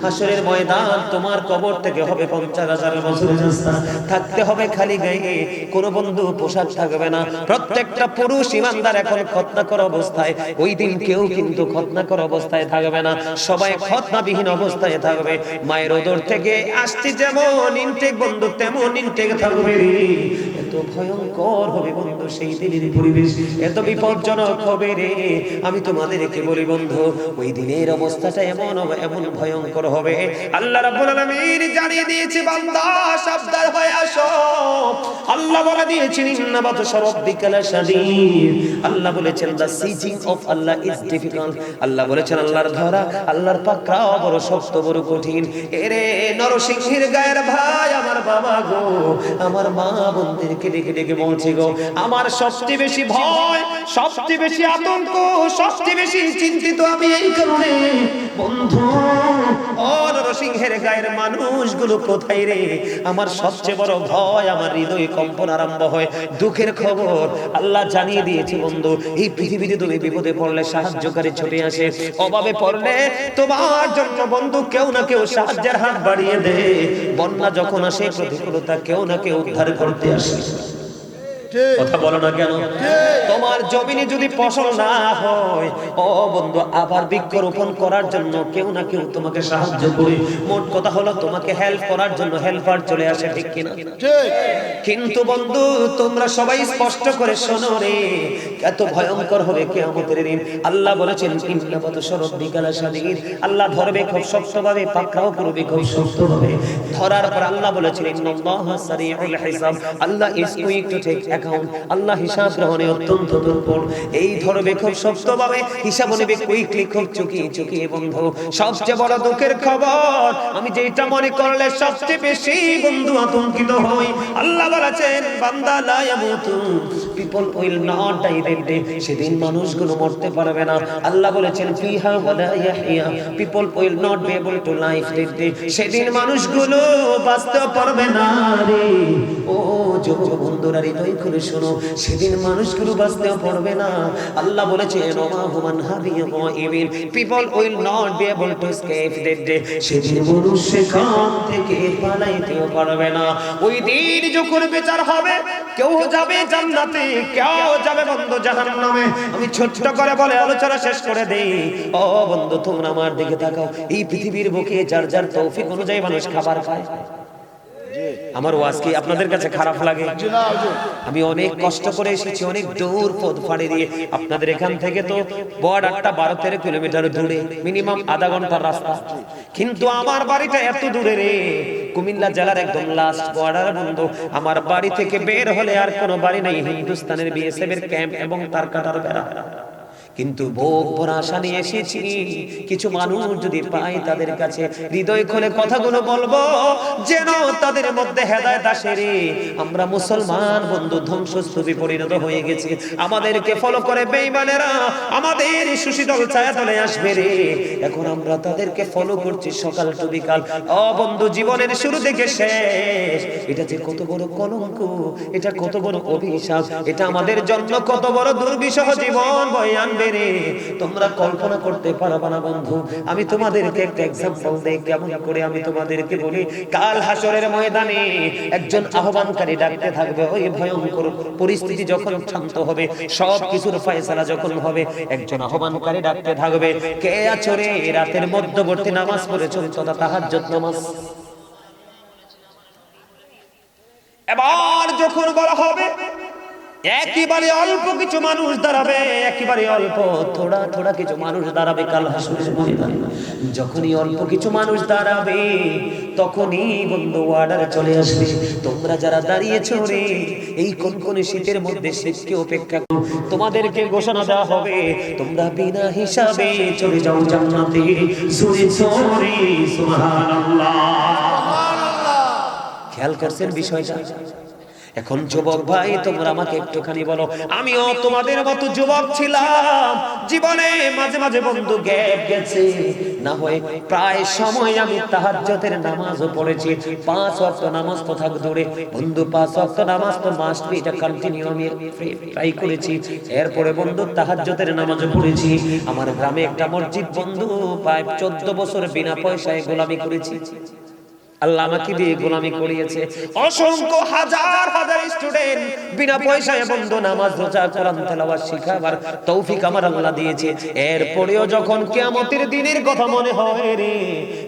হাসরের ময়দান, তোমার কবর থেকে হবে 50,000 বছরের রাস্তা। থাকতে হবে খালি গায়ে, কোন বন্ধু পোশাক থাকবে না। প্রত্যেকটা পুরুষ ইমানদার এখন খতনা করা অবস্থায়, ওই দিন কেউ কিন্তু খতনা করা অবস্থায় থাকবে না, সবাই খতনাবিহীন অবস্থায় থাকবে। মায়ের উদর থেকে আসছে যেমন ইনটেক বন্ধু, তেমন ইনটেক থাকবে। এত ভয়ঙ্কর হবে বন্ধু সেই দিনের পরিবেশ, এত বিপজ্জনক হবে রে। আমি তোমাদেরকে বলি বন্ধু, ওই দিনের অবস্থাটা এমন হবে, এমন ভয়ঙ্কর হবে। আল্লাহ রাব্বুল আলামিন জানিয়ে দিয়েছে, বান্দা সাবধান হয়ে আসো। আল্লাহ বলে দিয়েছেন, ইন্না বাতশা রাব্বিকা লাশাদীদ। আল্লাহ বলেছেন, the seizing of Allah is difficult. আল্লাহ বলেছেন, আল্লাহর ধরা, আল্লাহর পাকড়াও বড় শক্ত, বড় কঠিন। এরে নরসিংহের গায়ের ভাই, আমার বাবা গো, আমার মা বোনদেরকে ডেকে ডেকে বলছি গো, আমার সবচেয়ে বেশি ভয়, সবচেয়ে বেশি আতঙ্ক, সবচেয়ে বেশি চিন্তিত আমি এই কারণে বন্ধু, ও নরসিংহের গায়ের মানুষগুলো কোথায় রে? আমার সবচেয়ে বড় ভয়, আমার হৃদয় কম্পন আরম্ভ হয়। দুঃখের খবর আল্লাহ জানিয়ে দিয়েছে বন্ধু, এই পৃথিবীতে তুমি বিপদে পড়লে সাহায্যকারী ছুটে আসে, অভাবে পড়লে তোমার জন্য বন্ধু কেউ না কেউ সাহায্যের হাত বাড়িয়ে দেয়। বন্যা যখন আসে, প্রতিকূলতা কেউ না কেউ উদ্ধার করতে আসে। কথা বলো না কেন? তোমার জমিনে যদি ফসল না হয়, ও বন্ধু, আবার বৃক্ষরোপণ করার জন্য কেউ না কেউ তোমাকে সাহায্য করে। মোট কথা হলো, তোমাকে হেল্প করার জন্য হেল্পার চলে আসে, ঠিক কিনা? কিন্তু বন্ধু, তোমরা সবাই স্পষ্ট করে শোনো রে, এত ভয়ঙ্কর হবে কিয়ামতের দিন। আল্লাহ বলেছেন, ইন্না বাতশা রাব্বিকা লাশাদীদ। আল্লাহ ধরবে খুব শক্তভাবে, পাকড়াও করবে খুব শক্তভাবে। ধরার পর আল্লাহ বলেছেন, ইন্নাল্লাহা সারিউল হিসাব। Allah is quick to take account. আল্লাহ হিসাব গ্রহণে অত্যন্ত তৎপর। এই ধরবে খুব শক্তভাবে, হিসাব নেবে কুইকলি, খুব চুকিয়ে চুকিয়ে। বন্ধু, সবচেয়ে বড় দুঃখের খবর, আমি যেটা মনে করলে সবচেয়ে বেশি বন্ধু আতঙ্কিত হই, আল্লাহ বলেছেন, বান্দা লা ইয়ামুতু, people will not die that day. সেদিন মানুষগুলো মরতে পারবে না। আল্লাহ বলেছেন, ফিহা ওয়ালা ইয়াহইয়া, people will not be able to live that day. সেদিন মানুষগুলো বাঁচতে পারবে না রে। ও যুবক বন্ধুরা, হৃদয় করে শোনো, সেদিন মানুষগুলো বাঁচতেও পারবে না। আল্লাহ বলেছেন ওমা হুমান হাবিয়া গায়বিন, people will not be able to escape that day. সেদিন মানুষ সেখান থেকে পালাইতেও পারবে না। ওই দিন যখন বিচার হবে, কেউ যাবে জান্নাতে, কেউ যাবে বন্ধু জাহান্নামে। আমি ছোট্ট করে বলে আলোচনা শেষ করে দেই। ও বন্ধু, তোমরা আমার দিকে তাকাও। এই পৃথিবীর বুকে যার যার তৌফিক অনুযায়ী মানুষ খাবার খায়। আমার ওয়াজ কি আপনাদের কাছে খারাপ লাগে? আমি অনেক কষ্ট করে এসেছি, অনেক দূর পথ ফাড়ি দিয়ে। আপনাদের এখান থেকে তো বর্ডারটা 12-13 কিলোমিটার দূরে, মিনিমাম আধা ঘন্টার রাস্তা। কিন্তু আমার বাড়িটা এত দূরে রে, কুমিল্লা জেলার একদম লাস্ট বর্ডার বন্ধু। আমার বাড়ি থেকে বের হলে আর কোনো বাড়ি নাই, হিন্দুস্তানের বিএসএফ এর ক্যাম্প এবং তার কাটার বেড়া। কিন্তু বুক ভরা আশা নিয়ে এসেছি, কিছু মানুষ যদি পাই তাদের কাছে হৃদয় খুলে কথাগুলো বলবো, যেন তাদের মধ্যে হেদায়েত আসে রে। আমরা মুসলমান বন্ধু ধ্বংসস্তূপে পরিণত হয়ে গেছি। আমাদেরকে ফলো করে বেঈমানেরা আমাদের সুশীতল ছায়াতলে আসবে রে। এখন আমরা তাদেরকে ফলো করছি সকাল টু বিকাল। ও বন্ধু, জীবনের শুরু থেকে শেষ, এটা যে কত বড় কলঙ্ক, এটা কত বড় অভিশাপ, এটা আমাদের জন্য কত বড় দুর্বিষহ জীবন বয়ে আনবে রে। তোমরা কল্পনা করতে পারবে না বন্ধু। আমি তোমাদেরকে একটা এক্সাম্পল দেই, কেমন করে আমি তোমাদেরকে বলি। কাল হাসরের ময়দানে একজন আহ্বানকারী ডাকতে থাকবে। ওই ভয়ঙ্কর পরিস্থিতি যখন শান্ত হবে, সব কিছুর ফয়সালা যখন হবে, একজন আহ্বানকারী ডাকতে থাকবে, কে আছো রে রাতের মধ্যবর্তী নামাজ পড়েছো, তথা তাহাজ্জুদ নামাজ। এবার যখন বলা হবে, একেবারে অল্প কিছু মানুষ দাঁড়াবে, একেবারে অল্প থোড়া থোড়া কিছু মানুষ দাঁড়াবে কাল হাসরের ময়দানে। যখনই অল্প কিছু মানুষ দাঁড়াবে, তখনই বন্ধু অর্ডার চলে আসবে, তোমরা যারা দাঁড়িয়েছো রে এই কনকনে শীতের মধ্যে শীতকে উপেক্ষা করো, তোমাদেরকে ঘোষণা দেওয়া হবে, তোমরা বিনা হিসাবে চলে যাও জান্নাতে। জোরে জোরে সুবহানাল্লাহ। খেয়াল করছেন বিষয়টা? এখন যুবক ভাই, তোমরা আমাকে একটুখানি বলো, আমিও তোমাদের মতো যুবক ছিলাম, জীবনে মাঝে মাঝে বন্ধু গ্যাপ গেছে, না হয় প্রায় সময় আমি তাহাজ্জুদের নামাজও পড়েছি। 5 ওয়াক্ত নামাজ তো থাক দূরে বন্ধু, 5 ওয়াক্ত নামাজ তো মাস্ট বি, এটা কন্টিনিউ আমি ট্রাই করেছি। এরপরে বন্ধু তাহাজ্জুদের নামাজও পড়েছি। আমার গ্রামে একটা মসজিদ বন্ধু, প্রায় 14 বছর বিনা পয়সায় গোলামি করেছি। আল্লাহ আমাকে দিয়ে গোলামি করিয়েছে। অসংখ্য হাজার হাজার স্টুডেন্ট বিনা পয়সায় বন্ধু নামাজ রোজা কোরআন তেলাওয়াত শিখাবার তৌফিক আমার আল্লাহ দিয়েছে। এরপরেও যখন কিয়ামতের দিনের কথা মনে হয় রে,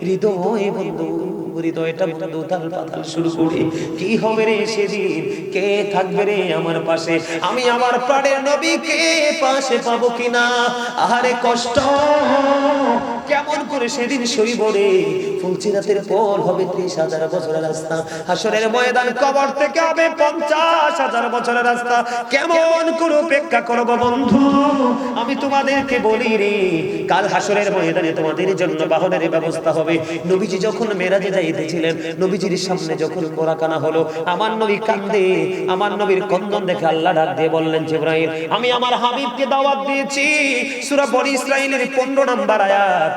হৃদয় বন্ধু, হৃদয়টা বন্ধু উথাল পাতাল শুরু করে, কি হবে রে সেদিন, কে থাকবে রে আমার পাশে, আমি আমার প্রাণের নবীকে পাশে পাবো কিনা। আহারে কষ্ট কেমন করে সেদিন সইব রে। ফুলসিরাতের পর হবে 30,000 বছরের রাস্তা, হাসরের ময়দান কবর থেকে হবে 50,000 বছরের রাস্তা। কেমন করে অপেক্ষা করব বন্ধু, আমি তোমাদেরকে বলি রে, কাল হাসরের ময়দানে তোমাদের জন্য বাহনের ব্যবস্থা হবে। নবীজি যখন মেরাজে যাইতেছিলেন, নবীজির সামনে যখন কোরাকানা হলো, আমার নবী কান্দে, আমার নবীর কন্দন দেখে আল্লাহ ডাক দিয়ে বললেন, জিবরাইল, আমি আমার হাবিবকে দাওয়াত দিয়েছি। সূরা বনী ইসরাঈলের 15 নাম্বার আয়াত।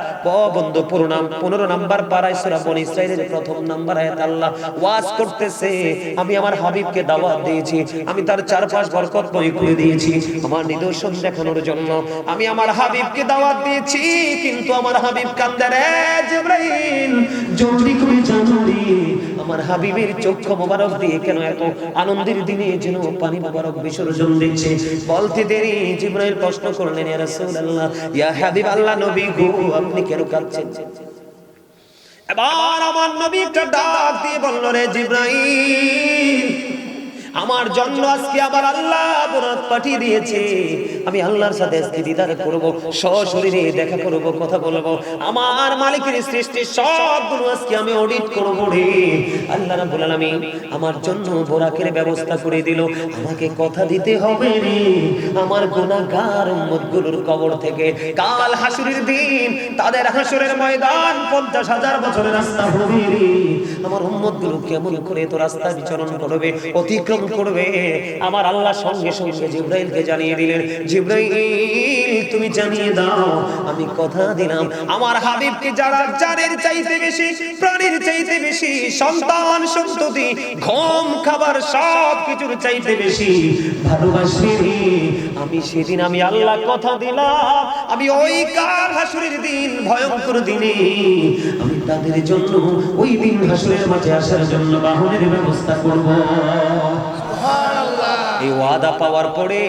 বন্ধু 15 নাম্বার পারায় সূরা বনী ইসরাঈলের প্রথম নাম্বার আয়াত আল্লাহ ওয়াজ করতেছে, আমি আমার হাবিবকে দাওয়াত দিয়েছি, আমি তার চারপাশ বরকতময় করে দিয়েছি আমার নিদর্শন দেখানোর জন্য। আমি আমার হাবিবকে দাওয়াত দিয়েছি, কিন্তু আমার হাবিব কান্দে রে জিবরাইল, জলদি করে জানো রে আমার হাবিবের চক্ষু মোবারক দিয়ে কেন এত আনন্দের দিনে যেন পানি মোবারক বিসর্জন দিচ্ছে। বলতে দেরি জিবরাইল প্রশ্ন করলেন, ইয়া রাসূলুল্লাহ, ইয়া হাবিব আল্লাহ নবী গো, আপনি কেন কাঁদছেন? এবার আমার নবী একটা ডাক দিয়ে বলল, রে জিবরাইল, আমার জন্য আজকে আমার আল্লাহ বরাত পাঠিয়ে দিয়েছে। আমি আল্লাহর সাথে আজকে দিদার করব, সশরীরে দেখা করব, কথা বলবো, আমার মালিকের সৃষ্টি সবগুলো আজকে আমি অডিট করব রে। আল্লাহ রাব্বুল আলামিন আমার জন্য বোরাকের ব্যবস্থা করে দিল। আমাকে কথা দিতে হবে রে, আমার গুনাহগার উম্মতগুলোর কবর থেকে কাল হাসরের দিন তাদের হাসরের ময়দান 50,000 বছরের রাস্তা হবে রে। আমার উম্মতগুলো কেমন করে তো রাস্তা বিচরণ করবে, অতিক্রম করবে, আমার আল্লাহ সঙ্গে সঙ্গে জিবরাইলকে জানিয়ে দিলেন, জিবরাইল তুমি জানিয়ে দাও, আমি কথা দিলাম আমার হাবিবকে যারা জানের চাইতে বেশি, প্রাণীর চাইতে বেশি, সন্তান সন্ততি ঘুম খাবার সব কিছুর চাইতে বেশি ভালোবাসি, আমি সেদিন আমি আল্লাহ কথা দিলাম, আমি ওই কাল হাসরের দিন, ভয়ঙ্কর দিনে আমি তাদের জন্য ওই দিন হাসরের মাঠে আসার জন্য বাহনের ব্যবস্থা করব। এই ওয়াদা পাওয়ার পরে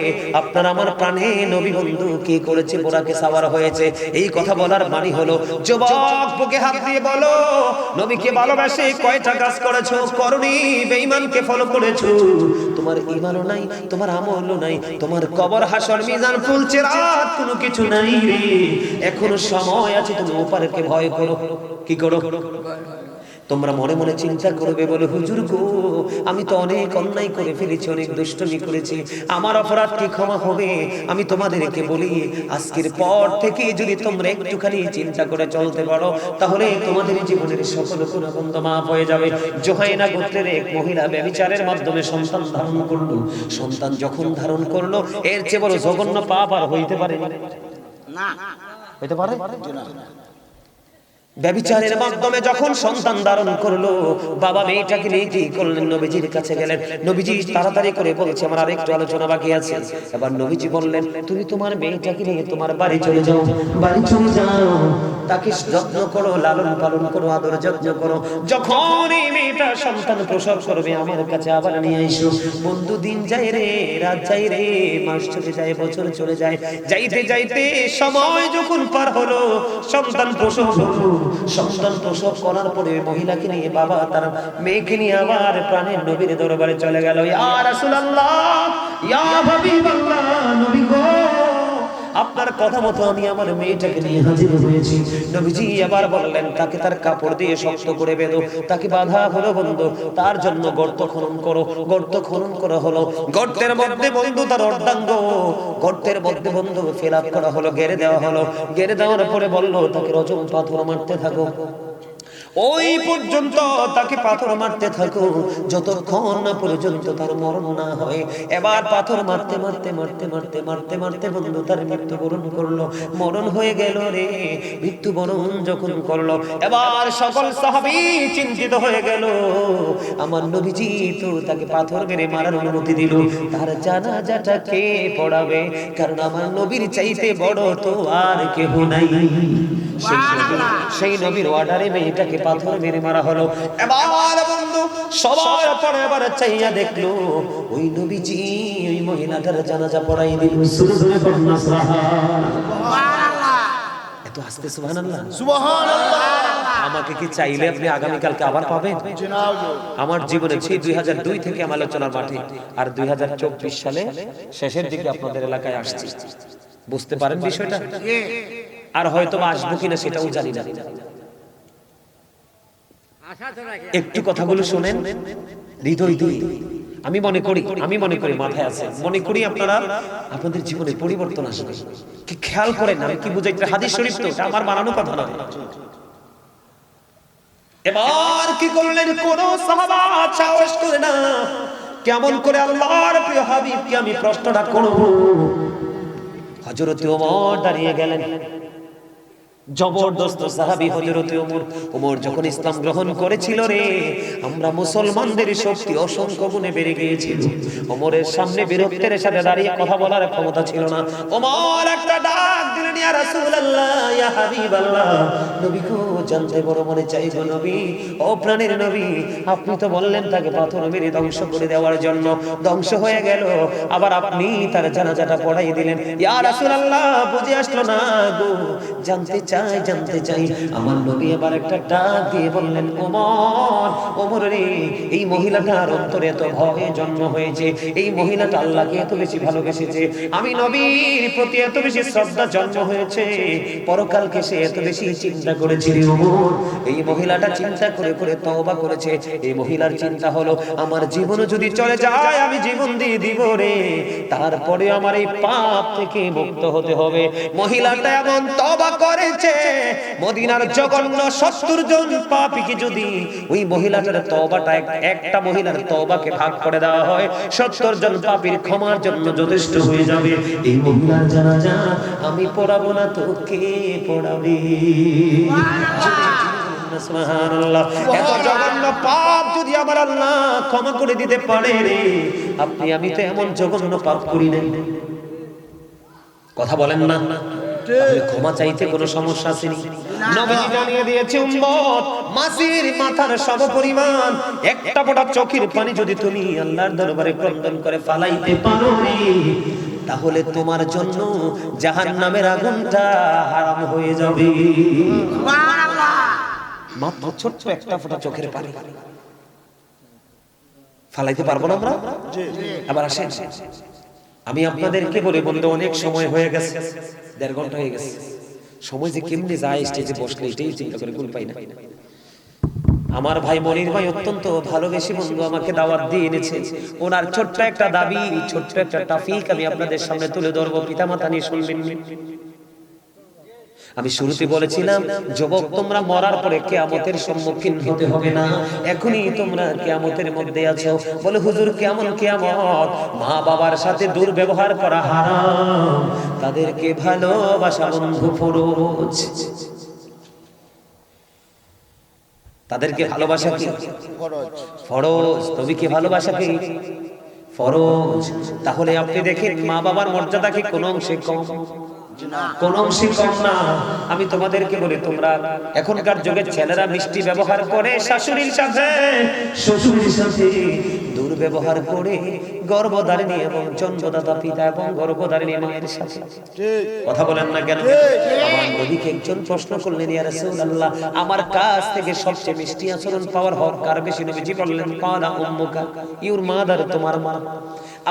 আপনার আমার প্রাণে নবী বন্ধু কি করেছে, বোরাকে সাওয়ার হয়েছে। এই কথা বলার মানে হলো, যুবক বুকে হাত দিয়ে বলো, নবীকে ভালোবাসে কয়টা কাজ করেছো, করনি বেঈমানকে ফলো করেছো, তোমার ঈমানও নাই, তোমার আমলও নাই, তোমার কবর হাসর মিজান ফুলছে রাত, কোনো কিছু নাই রে, এখনো সময় আছে, তুমি ওপারকে ভয় করো। কি করো? তোমরা মনে মনে চিন্তা করবে, বলে হুজুর গো আমি তো অনেক অন্যায় করে ফেলেছি, অনেক দুষ্টুমি করেছি, আমার অপরাধ কি ক্ষমা হবে? আমি তোমাদেরকে বলি, আজকের পর থেকে যদি তোমরা একটুখানি চিন্তা করে চলতে পারো, তাহলে তোমাদের জীবনের সকল গুনাহ মাফ হয়ে যাবে। জোহাইনা গোত্রের এক মহিলা ব্যভিচারের মাধ্যমে সন্তান ধারণ করলো, সন্তান যখন ধারণ করলো, এর চেয়ে বড় জঘন্য পাপ আর হইতে পারে না, হইতে পারে না। ব্যভিচারের মাধ্যমে যখন সন্তান ধারণ করলো, বাবা মেয়েটাকে নিয়ে কি করলেন, নবীজির কাছে গেলেন। নবীজি তাড়াতাড়ি করে বলছে, আমার আরেকটু আলোচনা বাকি আছে। এবার নবীজি বললেন, তুমি তোমার মেয়েটাকে নিয়ে তোমার বাড়ি চলে যাও, বাড়ি চলে যাও, তাকে যত্ন করো, লালন পালন করো, আদর যত্ন করো, যখন এই মেয়েটা সন্তান প্রসব করবে আমার কাছে আবার নিয়ে আইসো। বন্ধু দিন যায় রে, রাত যায় রে, মাস চলে যায়, বছর চলে যায়, যাইতে যাইতে সময় যখন পার হলো, সন্তান প্রসব হলো, সন্তান প্রসব করার পরে মহিলাকে নিয়ে বাবা তার মেয়েকে নিয়ে আবার প্রাণের নবীর দরবারে চলে গেল। ইয়া রাসূলুল্লাহ, ইয়া হাবিবাল্লাহ, নবী গো আপনার কথা মতো আমি আমার মেয়েটাকে নিয়ে হাজির হয়েছি। নবীজি আবার বললেন, তাকে তার কাপড় দিয়ে শক্ত করে বেঁধো, তাকে বাঁধা হলো বন্ধু, তার জন্য গর্ত খনন করো। গর্ত খনন করা হলো, গর্তের মধ্যে বন্ধু তার অর্ধাঙ্গ, গর্তের মধ্যে বন্ধু ফেলাপ করা হলো, গেড়ে দেওয়া হলো। গেড়ে দেওয়ার পরে বললো, তাকে রজম পাথর মারতে থাকো, ওই পর্যন্ত তাকে পাথর মারতে থাকো, যতক্ষণ না পর্যন্ত তার মরণ না হয়। এবার পাথর মারতে মারতে মারতে মারতে মারতে মারতে বন্ধু তার মৃত্যুবরণ করলো। মরণ হয়ে গেল রে, মৃত্যুবরণ যখন করলো, এবার সকল সাহাবী চিন্তিত হয়ে গেল, আমার নবীজি তো তাকে পাথর মেরে মারার অনুমতি দিল, তার জানাজাটা কে পড়াবে? কারণ আমার নবীর চাইতে বড় তো আর কেউ নাই। সেই নবীর অর্ডারে মেয়েটাকে পাথর মেরে মারা হলো। এবার বন্ধু সবার পরে এবার চাইয়া দেখলো, ওই নবীজি ওই মহিলাটার জানাজা পড়াই দিল। এত আস্তে সুবহানাল্লাহ, সুবহানাল্লাহ। আমাকে কি চাইলে আপনি আগামী কালকে আবার পাবেন? আমার জীবনে সেই 2002 থেকে আমার আলোচনার মাঠে, আর 2024 সালে শেষের দিকে আপনাদের এলাকায় আসছি। বুঝতে পারেন বিষয়টা? আর হয়তো আসবো কিনা সেটাও জানি না। একটু কথাগুলো শোনেন হৃদয় দিয়ে। আমি মনে করি মাথায় আছে, মনে করি আপনাদের জীবনে পরিবর্তন আসবে। কি খেয়াল করেন, আমি কি বুঝাইতে, হাদিস শরীফ তো, এটা আমার বানানো কথা না। এবার কি করলেন, কোন সাহাবা সাহস করে না, কেমন করে আল্লাহর প্রিয় হাবিবকে আমি প্রশ্নটা করব। হযরত ওমর দাঁড়িয়ে গেলেন, জবরদস্ত সাহাবী হযরত ওমর যখন ইসলাম গ্রহণ করেছিল রে, আমরা মুসলমানদের শক্তি অসংখ্য গুণে বেড়ে গিয়েছিল। ওমরের সামনে বিরক্তের সাথে দাঁড়িয়ে কথা বলার ক্ষমতা ছিল না। ওমর একটা ডাক দিলেন, ইয়া রাসূলুল্লাহ, ইয়া হাবিবাল্লাহ, নবী গো জানতে বড় মনে চাই গো নবী, ও প্রাণের নবী, আপনি তো বললেন তাকে পাথর মেরে ধ্বংস করে দেওয়ার জন্য, ধ্বংস হয়ে গেল, আবার আপনি তার জানাজাটা পড়াই দিলেন। ইয়া রাসূলুল্লাহ, বুঝে আসলো না গো, জানতে চাই। আমার নবী এবার একটা ডাক দিয়ে বললেন, ওমর রে, এই মহিলাটার অন্তরে এত ভয়ে জন্ম হয়েছে, এই মহিলাটা আল্লাহকে এত বেশি ভালোবেসেছে, আমি নবীর প্রতি এত বেশি শ্রদ্ধা জন্ম হয়েছে, পরকালকে সে এত বেশি চিন্তা করেছে রে ওমর, এই মহিলাটা চিন্তা করে করে তওবা করেছে। এই মহিলার চিন্তা হলো, আমার জীবন যদি চলে যায় আমি জীবন দিয়ে দিব রে, তারপরে আমার এই পাপ থেকে মুক্ত হতে হবে। মহিলাটা এমন তওবা করেছে, বলেছে মদিনার জঘন্য 70 জন পাপীকে যদি ওই মহিলাটার তওবাটা একটা মহিলার তওবাকে ভাগ করে দেওয়া হয় 70 জন পাপীর ক্ষমার জন্য যথেষ্ট হয়ে যাবে। এই মহিলার জানাজা আমি পড়াবো না তো কে পড়াবে? সুবহানাল্লাহ। এত জঘন্য পাপ যদি আমার আল্লাহ ক্ষমা করে দিতে পারে রে, আপনি আমি তো এমন জঘন্য পাপ করি নাই। কথা বলেন না? তাহলে ক্ষমা চাইতে কোনো সমস্যা আছে নি? নবীজি জানিয়ে দিয়েছে উম্মত, মাসির মাথার সমপরিমাণ একটা ফোঁটা চোখের পানি যদি তুমি আল্লাহর দরবারে ক্রন্দন করে ফালাইতে পারো রে, তাহলে তোমার জন্য জাহান্নামের আগুনটা হারাম হয়ে যাবে। সুবহানাল্লাহ। মাত্র ছোট্ট একটা ফোঁটা চোখের পানি ফালাইতে পারবো না আমরা? আবার আসেন, আমি আপনাদেরকে বলে বলতে অনেক সময় হয়ে গেছে, 1.5 ঘন্টা হয়ে গেছে। সময় যে কেমনে যায় স্টেজে বসলে এটাই চিন্তা করে কুল পাই না। আমার ভাই মনির ভাই অত্যন্ত ভালোবেসে বন্ধু আমাকে দাওয়াত দিয়ে এনেছে। ওনার ছোট্ট একটা দাবি, ছোট্ট একটা টপিক আমি আপনাদের সামনে তুলে ধরবো, পিতামাতা নিয়ে শুনবেন। আমি শুরুতে বলেছিলাম যুবক তোমরা মরার পরে কিয়ামতের সম্মুখীন হতে হবে না, এখনই তোমরা কিয়ামতের মধ্যে আছো। বলে হুজুর কেমন কিয়ামত? মা বাবার সাথে দুর্ব্যবহার করা হারাম, তাদেরকে ভালোবাসা বন্ধু ফরজ। তাদেরকে ভালোবাসা কি ফরজ? তবে কি ভালোবাসা কি ফরজ? তাহলে আপনি দেখেন মা বাবার মর্যাদা কি কোন অংশে কম? কোন অংশে কম না। আমি তোমাদেরকে বলি, তোমরা এখনকার যুগের ছেলেরা মিষ্টি ব্যবহার করে শাশুড়ির সাথে, শ্বশুরের সাথে দুর্ব্যবহার করে গর্ভধারিণী এবং জন্মদাতা পিতা এবং গর্ভধারিণী মায়ের সাথে। কথা বলেন না কেন? আমার নবীকে একজন প্রশ্ন করলেন, ইয়া রাসূলুল্লাহ আমার কাছ থেকে সবচেয়ে মিষ্টি আচরণ পাওয়ার হক কার বেশি? নবীজি বললেন কালা উম্মুকা, ইউর মাদার, তোমার মা।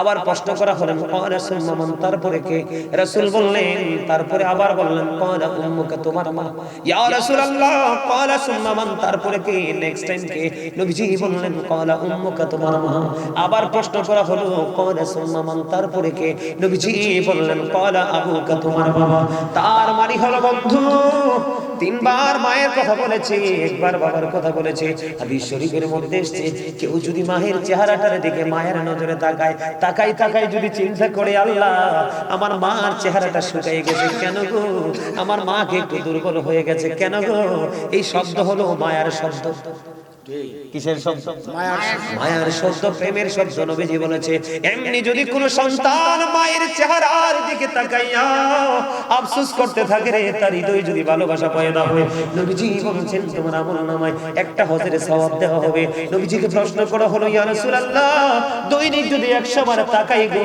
আবার প্রশ্ন করা হলেন কালা সুম্মা মান, তারপরে কে? রাসূল বললেন, তারপরে আবার বললেন কালা উম্মুকা, তোমার মা। ইয়া রাসূলুল্লাহ কালা সুম্মা মান, তারপরে কে? নেক্সট টাইম কে? নবীজি বললেন কালা উম্মুকা, তোমার মা। আবার প্রশ্ন করা হলো কালা সুম্মা মান, তারপরে কে? নবীজি বললেন কালা আবুকা, তোমার বাবা। তার মানে হলো বন্ধু 3 বার মায়ের কথা বলেছে, 1 বার বাবার কথা বলেছে। হাদিস শরীফের মধ্যে এসেছে কেউ যদি মায়ের চেহারাটার দিকে মায়ের নজরে তাকায় যদি চিন্তা করে আল্লাহ আমার মার চেহারাটা শুকিয়ে গেছে কেন গো, আমার মাকে একটু দুর্বল হয়ে গেছে কেন গো, এই শব্দ হলো মায়ার শব্দ। কিসের শব্দ? মায়ার শব্দ, প্রেমের শব্দ। নবীজি বলেছে এমনি যদি কোন সন্তান মায়ের চেহারার দিকে তাকাইয়া আফসোস করতে থাকে রে, তার হৃদয় যদি ভালোবাসা পয়দা হয়, নবীজি বলেছেন তোমার আমলনামায় একটা হজের সওয়াব দেওয়া হবে। নবীজিকে প্রশ্ন করা হলো ইয়া রাসূলুল্লাহ দৈনিক যদি 100 বার তাকাই গো,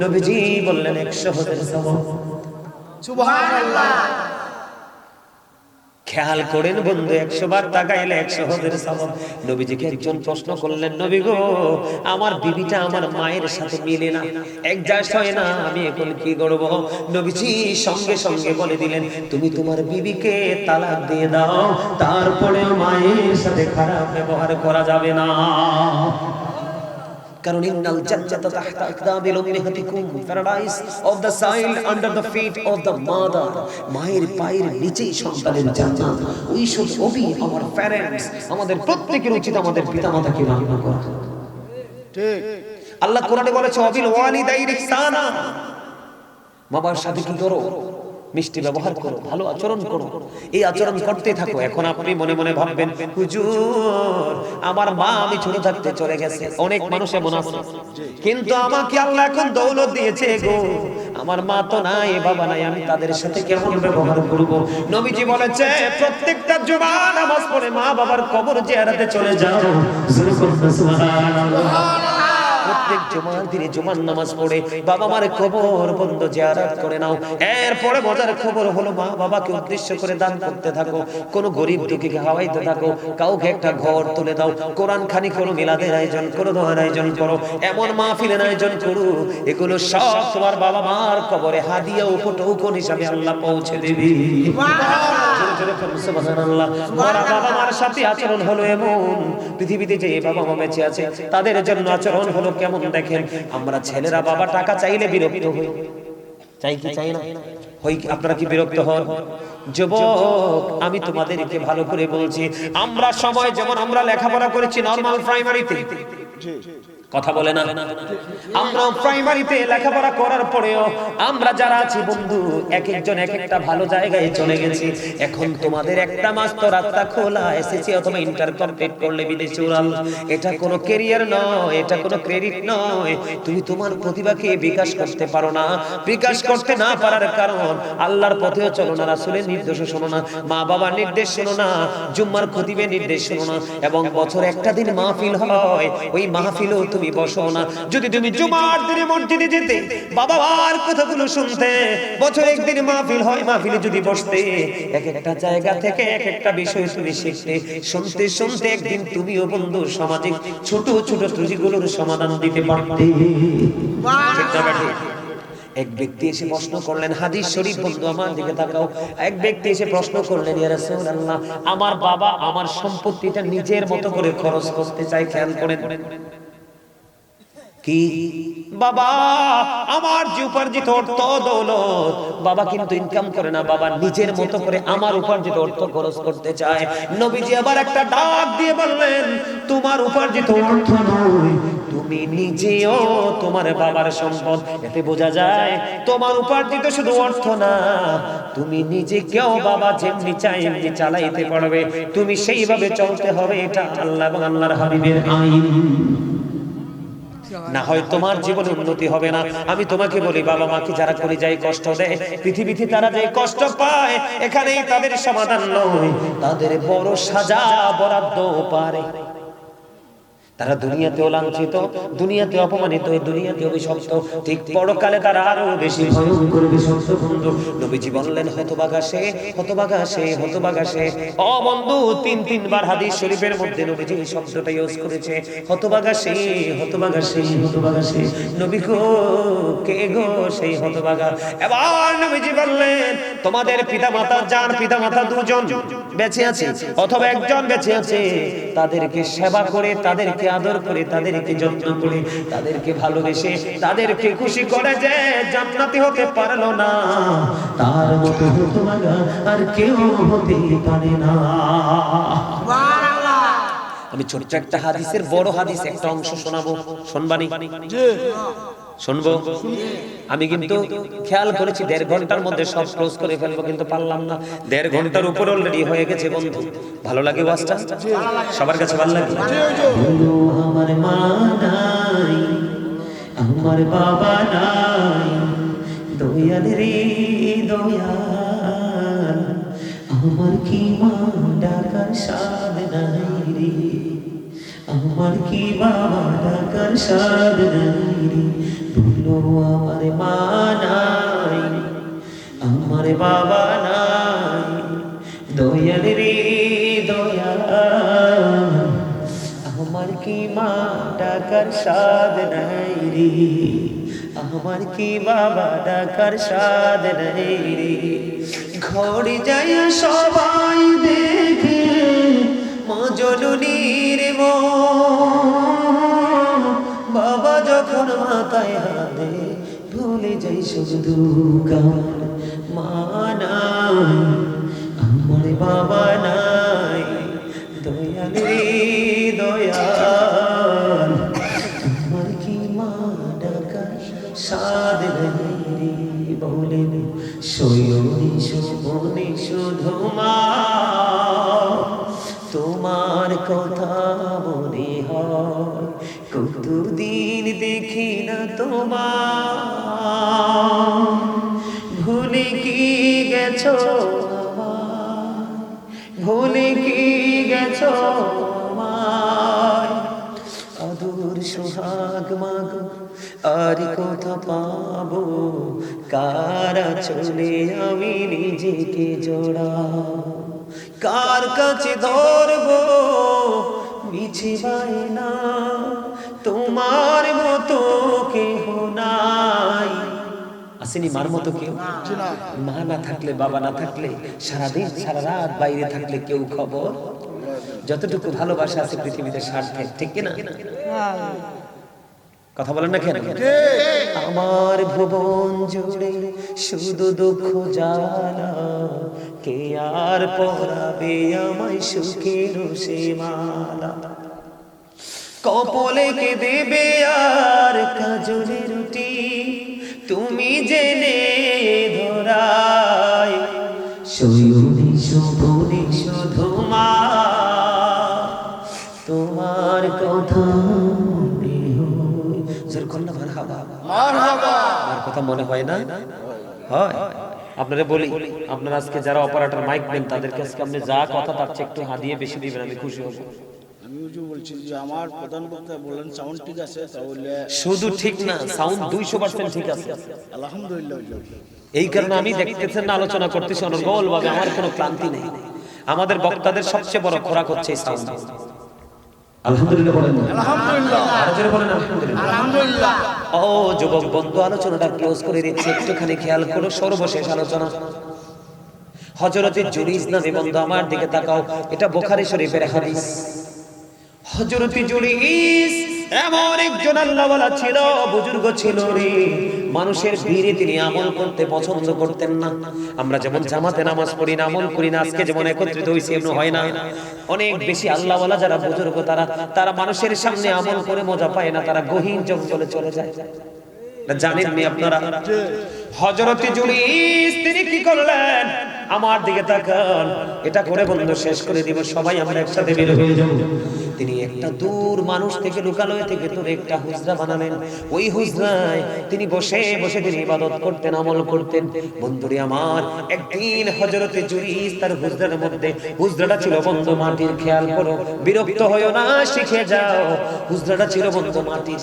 নবীজি বললেন 100 হজের সওয়াব। সুবহানাল্লাহ। খেয়াল করেন বন্ধু, 100 বার তাকাইলে 100 হজের সওয়াব। নবীজিকে একজন প্রশ্ন করলেন, নবী গো আমার বিবিটা আমার মায়ের সাথে মিলে না, অ্যাডজাস্ট হয় না, আমি এখন কি করব? নবীজি সঙ্গে সঙ্গে বলে দিলেন তুমি তোমার বিবিকে তালাক দিয়ে দাও, তারপরেও মায়ের সাথে খারাপ ব্যবহার করা যাবে না। কারণ ইন্নাল জান্নাতা তাহতা আকদামিল উম্মাহাতিকুম, paradise of the soil under the feet of the mother. মায়ের পায়ের নিচেই সন্তানের জান্নাত। We should obey our parents. আমাদের প্রত্যেকের উচিত আমাদের পিতামাতাকে মান্য করা। ঠিক। আল্লাহ কোরআনে বলেছে ওয়াবিল ওয়ালিদাইনি ইহসানা, মা বাবার সাথে কি করো? মিষ্টি ব্যবহার করো, ভালো আচরণ করো। এই আচরণ করতে থাকো। এখন আপনি মনে মনে ভাববেন হুজুর আমার মা আমি ছোট থাকতে চলে গেছে। অনেক মানুষ এমন আছে, কিন্তু আমাকে আল্লাহ এখন দৌলত দিয়েছে গো, আমার মা তো নাই, বাবা নাই, আমি তাদের সাথে কেমন ব্যবহার করব? নবীজি বলেছে প্রত্যেকটা জুমা নামাজ পড়ে মা বাবার কবর জিয়ারতে চলে যাও। সুবহানাল্লাহ। প্রত্যেক জুমার দিনে জুমার নামাজ পড়ে বাবা মার কবর বন্ধ জিয়ারত করে নাও। এরপরে মজার খবর হলো মা বাবাকে উদ্দেশ্য করে দান করতে থাকো, কোন গরিব দুঃখীকে খাওয়াইতে থাকো, কাউকে একটা ঘর তুলে দাও, কোরআন খানি করো, মিলাদের আয়োজন করো, দোয়ার আয়োজন করো, এমন মাহফিলের আয়োজন করো, এগুলো সব তোমার বাবা মার কবরে হাদিয়া উপটৌকন হিসাবে আল্লাহ পৌঁছে দিবি। সুবহানাল্লাহ। মরা বাবা মার সাথে আচরণ হলো এমন, পৃথিবীতে যে বাবা মা বেঁচে আছে তাদের জন্য আচরণ হলো কেমন দেখেন। আমরা ছেলেরা বাবা টাকা চাইলে বিরক্ত হই, চাই কি চাই না? হই? আপনারা কি বিরক্ত হন? যুবক, আমি তোমাদেরকে ভালো করে বলছি, আমরা সময় যেমন আমরা লেখাপড়া করেছি নরমাল প্রাইমারিতে, কথা বলে না, আমরা প্রাইমারিতে লেখাপড়া করার পরেও আমরা যারা আছি বন্ধু, এক একজন এক একটা ভালো জায়গায় চলে গেছি। এখন তোমাদের একটা মাস তো রাস্তা খোলা, এসএসসি অথবা ইন্টার কমপ্লিট করলে বিদেশে উড়াল। এটা কোনো ক্যারিয়ার নয়, এটা কোনো ক্রেডিট নয়। তুমি তোমার প্রতিভাকে বিকাশ করতে পারো না। বিকাশ করতে না পারার কারণ, আল্লাহর পথেও চলো না, রাসূলের নির্দেশও শোনো না, মা বাবার নির্দেশ শোনো না, জুম্মার খতিবের নির্দেশ শোনো না, এবং বছরে একটা দিন মাহফিল হয়, ওই মাহফিলেও তুমি বসো না। যদি তুমি জুমার দিনে মসজিদে যেতে, বাবা মার কথাগুলো শুনতে, বছরে একদিন মাহফিল হয়, মাহফিলে যদি বসতে, এক একটা জায়গা থেকে এক একটা বিষয় তুমি শিখতে, শুনতে শুনতে একদিন তুমিও বন্ধু সামাজিক ছোট ছোট ত্রুটিগুলোর সমাধান দিতে পারতে। ঠিক না বেঠিক? এক ব্যক্তি এসে প্রশ্ন করলেন, হাদিস শরীফ বন্ধু আমার দিকে তাকাও, এক ব্যক্তি এসে প্রশ্ন করলেন, ইয়া রাসূলুল্লাহ, আমার বাবা আমার সম্পত্তিটা নিজের মতো করে খরচ করতে চায়। খেয়াল করেন কি, বাবা আমার যে উপার্জিত অর্থ দৌলত, বাবা কিন্তু ইনকাম করে না, বাবা নিজের মতো করে আমার উপার্জিত অর্থ খরচ করতে চায়। নবীজি আবার একটা ডাক দিয়ে বললেন, তোমার উপার্জিত অর্থ নয়, তুমি নিজেও তোমার বাবার সম্পদ। এতে বোঝা যায় তোমার উপার্জিত শুধু অর্থ না, তুমি নিজেকেও বাবা যেমনি চাই এমনি চালাইতে পারবে, তুমি সেইভাবে চলতে হবে। এটা আল্লাহ এবং আল্লাহর হাবিবের আইন, না হয় তোমার জীবনে উন্নতি হবে না। আমি তোমাকে বলি, বাবা মাকে যারা করে যায় কষ্ট দেয়, পৃথিবীতে তারা যে কষ্ট পায়, এখানেই তাদের সমাধান নয়, তাদের বড় সাজা বরাদ্দ পারে। তারা দুনিয়াতেও লাঞ্ছিত, দুনিয়াতে অপমানিত, দুনিয়াতে অভিশপ্ত, ঠিক পরকালে তারা আরো বেশি ভয়ঙ্কর বিষাক্ত বন্ধু। নবীজি বললেন, হতভাগা সে, হতভাগা সে, হতভাগা সে। ও বন্ধু, তিনবার হাদিস শরীফের মধ্যে নবীজি এই শব্দটা ইউজ করেছে, হতভাগা সে, হতভাগা সে, হতভাগা সে। নবী গো, কে গো সেই হতভাগা? এবার নবীজি বললেন, তোমাদের পিতামাতা, যার পিতামাতা দুজন বেঁচে আছে অথবা একজন বেঁচে আছে, তাদেরকে সেবা করে, তাদেরকে আদর করে, তাদেরকে যত্ন করে, তাদেরকে ভালোবেসে, তাদেরকে খুশি করে যে জান্নাতি হতে পারলো না, তার মতো হতভাগা আর কেউ হতে পারে না। সুবহানাল্লাহ। আমি ছোট্ট একটা হাদিসের বড় হাদিস একটা অংশ শোনাবো, শুনবানি? জি শুনবো। আমি কিন্তু খেয়াল করেছি 1.5 ঘন্টার মধ্যে সব ক্লোজ করে ফেলবো, কিন্তু পারলাম না। 1.5 ঘন্টার উপর অলরেডি হয়ে গেছে বন্ধু। ভালো লাগে ওয়াজটা? সবার কাছে ভালো লাগে? আমার মা নাই, আমার বাবা নাই, দয়াল রে দয়াল, আমার কি মা ডাকার সাদ নাই রে, আমার কি বাবা ডাকার সাদ নাই রে। বলো আমার মা নাই, আমার বাবা নাই, দয়াল রে দয়াল, আমার কি মা ডাকার সাদ নাই রে, আমার কি বাবা ডাকার সাদ নাই রে। ঘরে যাই সবাই দেখে মা জননীর মন, বাবা যখন মাথায় হাতে ভুলে যাই শুধু গান। মা নাই, আমার বাবা নাই, দয়াল রে দয়াল, আমার কি মা ডাকার সাদ নাই রে। বলেন শয়নে শোভনে শুধু মা, তোমার কথা মনে হয়, কতদিন দেখি না তোমার, ভুলে কি গেছো আমায়, ভুলে কি গেছো আমায়, আদর সোহাগ মাগো আর কোথা পাবো, কার চলে আমি নিজেকে জোড়াবো, কার কাছে ধরবো মিছে বায়না, তোমার মতো কেহ নাই। আসেনি মার মতো কেউ? মা না থাকলে, বাবা না থাকলে, সারাদিন সারা রাত বাইরে থাকলে কেউ খবর। যতটুকু ভালোবাসা আছে পৃথিবীতে স্বার্থে, ঠিক কিনা? কথা বলেন না কেন? আমার ভুবন জুড়ে শুধু দুঃখ জ্বালা, কে আর পরাবে আমায় সুখের সে মালা, কপলে কে দেবে আর কাজলের রুটি, তুমি জেনে ধরায় শয়নে শোভনে শুধু মা, তোমার কথা মনে হয়। জোর করলে মারহাবা, মারহাবা। আমার কথা মনে হয় না? হয়। আপনারা বলি, আপনারা আজকে যারা অপারেটর মাইক নেন তাদেরকে আজকে আপনি যা কথা তার চেয়ে একটু হাদিয়ে বেশি দিবেন, আমি খুশি হব। আমি ওই যে বলছি যে আমার প্রধান বক্তা বললেন সাউন্ড ঠিক আছে, তাহলে শুধু ঠিক না, সাউন্ড 200% ঠিক আছে আলহামদুলিল্লাহ। এই কারণে আমি দেখতেছেন না আলোচনা করতেছি অনর্গল ভাবে, আমার কোনো ক্লান্তি নেই। আমাদের বক্তাদের সবচেয়ে বড় খোরাক হচ্ছে এই সাউন্ড। আলহামদুলিল্লাহ বলেন, আলহামদুলিল্লাহ, আরো জোরে বলেন আলহামদুলিল্লাহ, আলহামদুলিল্লাহ। ও যুবক বন্ধু, আলোচনাটা ক্লোজ করে দিচ্ছি, একটুখানি খেয়াল করো। সর্বশেষ আলোচনা হযরতে জুরাইজ নামে বন্ধু আমার দিকে তাকাও, এটা বুখারী শরীফের হাদিস। হযরতে জুরাইজ এমন একজন আল্লাহওয়ালা ছিল, বুজুর্গ ছিল রে। মানুষের ভিড়ে তিনি আমল করতে পছন্দ করতেন না। আমরা যেমন জামাতে নামাজ পড়ি না, আমল করি না, আজকে যেমন একত্রিত হইছি এমন হয় না। অনেক বেশি আল্লাহওয়ালা যারা বুজুর্গ তারা মানুষের সামনে আমল করে মজা পায় না, তারা গহীন জঙ্গলে চলে যায়। জানেন নি আপনারা? হযরতে জুরাইজ তিনি কি করলেন? আমার দিকে তাকান, এটা করে বন্ধু শেষ করে দিব, সবাই আমরা একসাথে বের হয়ে যাব। তিনি একটা দূর মানুষ থেকে লুকালয় থেকে দূরে একটা হুজরা বানালেন। ওই হুজরায় তিনি বসে বসে তিনি ইবাদত করতেন, আমল করতেন। বন্ধুরে আমার, একদিন হযরতে জুরাইজ তার হুজরার মধ্যে, হুজরাটা ছিল বন্ধু মাটির, খেয়াল করো, বিরক্ত হয়ো না, শিখে যাও। হুজরাটা ছিল বন্ধু মাটির।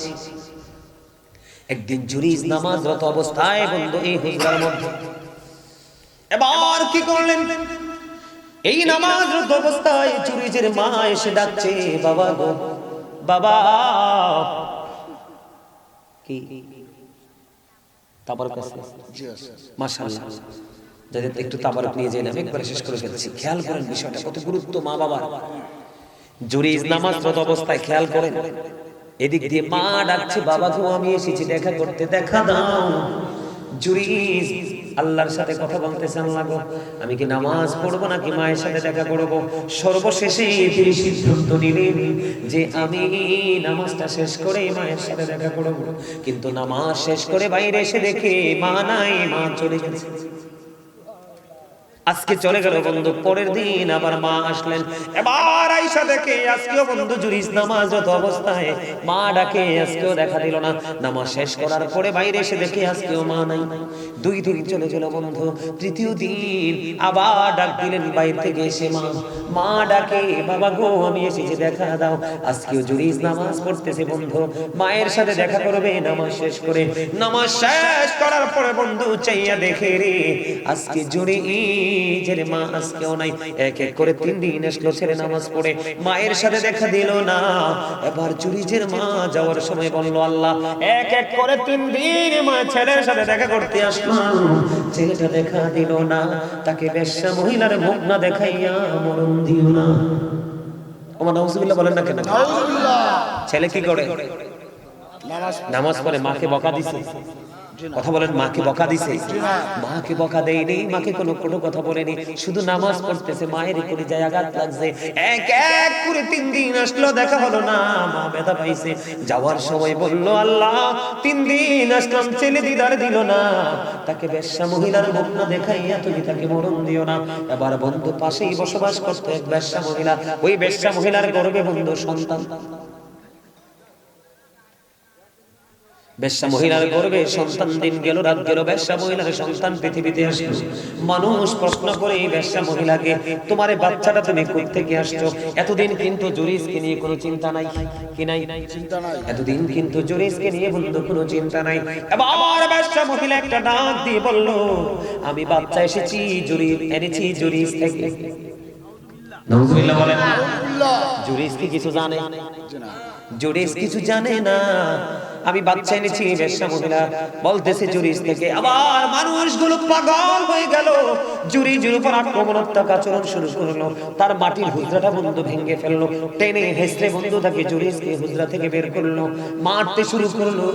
একদিন জুরাইজ নামাজরত অবস্থায় বন্ধু এই হুজরার মধ্যে, এবার কি করলেন? এই নামাজরত অবস্থায় জুরাইজের মা এসে ডাকছে, বাবা গো বাবা। কি তাবারক আছে? জি আছে, মাশাআল্লাহ। যাদের একটু তাবারক নিয়ে যাই না, একবারে শেষ করে ফেলছি। খেয়াল করেন বিষয়টা কত গুরুত্ব মা বাবার। জুরাইজ নামাজরত অবস্থায় খেয়াল করেন, এদিক দিয়ে মা ডাকছে, বাবা গো আমি এসেছি দেখা করতে, দেখা দাও। জুরাইজ আল্লাহর সাথে কথা বলতেছে, আল্লাহ গো আমি কি নামাজ পড়বো নাকি মায়ের সাথে দেখা করব? সর্বশেষে তিনি সিদ্ধান্ত নিলেন যে আমি নামাজটা শেষ করে মায়ের সাথে দেখা করব। কিন্তু নামাজ শেষ করে বাইরে এসে দেখে মা নাই, মা চলে গেছে। আজকে চলে গেল বন্ধু, পরের দিন আবার মা আসলেন। এবার আয়েশা দেখে আজকেও বন্ধু জুরাইজ নামাজরত অবস্থায়, মা ডাকে আজকেও দেখা দিল না। নামাজ শেষ করার পরে বাইরে এসে দেখে আজকেও মা নাই। 2 দিন চলে গেল বন্ধু, তৃতীয় দিন আবার ডাক দিলেন বাইরে থেকে এসে মা। মা ডাকে, বাবা গো আমি এসেছি দেখা দাও। আজকেও জুরাইজ নামাজ পড়তেছে বন্ধু, মায়ের সাথে দেখা করবে নামাজ শেষ করে। নামাজ শেষ করার পরে বন্ধু চাইয়া দেখে রে, আজকে জুরাইজের মা আজকেও নাই। এক এক করে 3 দিন আসলো ছেলে নামাজ পড়ে, মায়ের সাথে দেখা দিল না। এবার জুরাইজের মা যাওয়ার সময় বলল, আল্লাহ এক এক করে 3 দিন মা ছেলের সাথে দেখা করতে আসলো, ছেলেটা দেখা দিল না। তাকে বেশ্যা মহিলার মুখ না দেখাইয়া মরণ দিও না। ওমা নাউজুবিল্লাহ বলেন না কেন? ছেলে কি করে? নামাজ পড়ে, মাকে বকা দিছে। কথা বলেন, মাকে বকা দিছে? মাকে বকা দেয়নি, মাকে কোনো কথা বলেনি, শুধু নামাজ পড়তেছে। মায়ের করে যায় আঘাত লাগছে। এক এক করে 3 দিন আসলো, দেখা হলো না। মা ব্যথা পাইছে, যাওয়ার সময় বলল, আল্লাহ 3 দিন আসলাম ছেলে দিদার দিল না, তাকে বেশ্যা মহিলার মুখ না দেখাইয়া তুমি তাকে মরণ দিও না। এবার বন্ধু পাশেই বসবাস করতো এক বেশ্যা মহিলা, ওই বেশ্যা মহিলার গর্ভে বন্ধু সন্তান। বেশ্যা মহিলার গর্ভে সন্তান, দিন গেল রাত গেল, বেশ্যা মহিলার সন্তান পৃথিবীতে আসলো। মানুষ প্রশ্ন করে এই বেশ্যা মহিলাকে, তোমার বাচ্চাটা তুমি কোথা থেকে আসছো? এতদিন কিন্তু জুরাইজকে নিয়ে কোনো চিন্তা নাই, কি নাই? চিন্তা নাই। এতদিন কিন্তু জুরাইজকে নিয়ে বন্ধু কোনো চিন্তা নাই। এবার বেশ্যা মহিলা একটা ডাক দিয়ে বলল, আমি বাচ্চা এসেছি এনেছি জুরাইজ থেকে। নাউজুবিল্লাহ বলেন। জুরাইজ কি কিছু জানে? জুরাইজ কিছু জানে না। আমি বাচ্চা এনেছি বেশ্যা মহিলা বলতেছে জুরিস থেকে। আবার মানুষগুলো পাগল হয়ে গেল, জুরিজের উপর আক্রমণাত্মক আচরণ শুরু করলো। তার মাটির হুজরাটা বন্ধু ভেঙে ফেললো, টেনে হেসড়ে বন্ধু তাকে জুরিসকে হুজরা থেকে বের করলো, মারতে শুরু করলো।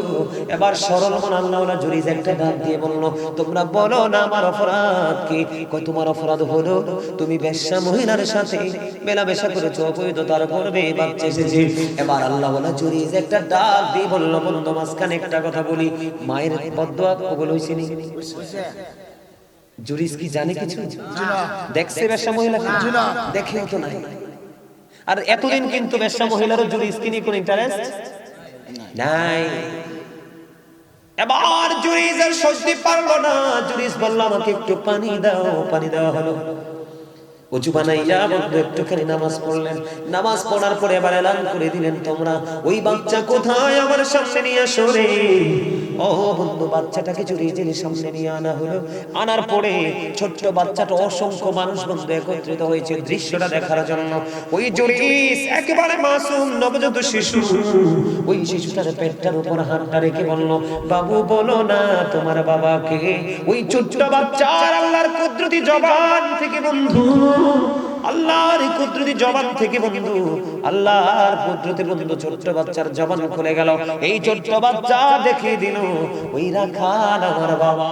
এবার সরল মন আল্লাহওয়ালা জুরিস একটা ডাক দিয়ে বলল, তোমরা বলো না আমার অপরাধ কি? কই তোমার অপরাধ হলো তুমি বেশ্যা মহিলার সাথে মেলামেশা করেছো, অবৈধতার করবে বাচ্চা এসেছে। এবার আল্লাহওয়ালা জুরিস একটা ডাক দিয়ে বলল, বন্ধু মাঝখানে একটা কথা বলি, মায়ের বদদোয়া কবুল হইছে নি? জুরিস কি জানে কিছু? দেখছে বেশ্যা মহিলা? দেখেও তো নাই। আর এতদিন কিন্তু বেশ্যা মহিলারও জুরিস কি নিয়ে কোনো ইন্টারেস্ট নাই। এবার জুরিস আর সহ্য পারলো না, জুরিস বলল আমাকে একটু পানি দাও। পানি দেওয়া হলো। উঁচু বানাইয়া বন্ধু একটুখানি নামাজ পড়লেন। নামাজ পড়ার পরে এবার এলান করে দিলেন, তোমরা ওই বাচ্চা কোথায় আমার সামনে নিয়ে আসো রে। ও বন্ধু, বাচ্চাটাকে জুরিজের সামনে নিয়ে আনা হলো। আনার পরে ছোট্ট বাচ্চাটা, অসংখ্য মানুষ বন্ধু একত্রিত হয়েছে দৃশ্যটা দেখার জন্য। ওই জুরিজ একেবারে মাসুম নবজাত শিশু, ওই শিশুটার পেটটার উপর হাতটা রেখে বলল, বাবু বলো না তোমার বাবাকে। ওই ছোট্ট বাচ্চার আল্লাহর কুদরতি জবান থেকে বন্ধু, আল্লাহর কুদরতি জবান থেকে বন্ধু, আল্লাহর কুদরতি বন্ধু ছোট্ট বাচ্চার জবান খুলে গেল। এই ছোট্ট বাচ্চা দেখিয়ে দিল ওই রাখাল আমার বাবা।